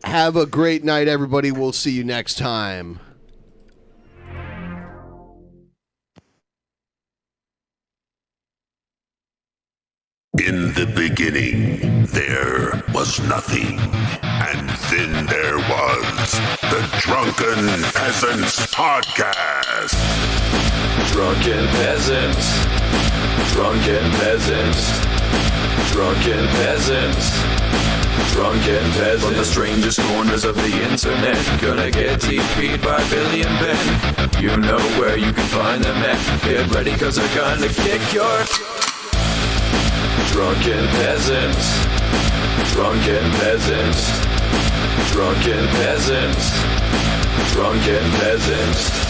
Have a great night, everybody. We'll see you next time. In the beginning, there was nothing, and then there was the Drunken Peasants Podcast. Drunken Peasants, Drunken Peasants, Drunken Peasants, Drunken Peasants. From the strangest corners of the internet, gonna get TP'd by Billy and Ben. You know where you can find them at. Get ready, cause they're gonna kick your... Drunken Peasants, Drunken Peasants, Drunken Peasants, Drunken Peasants.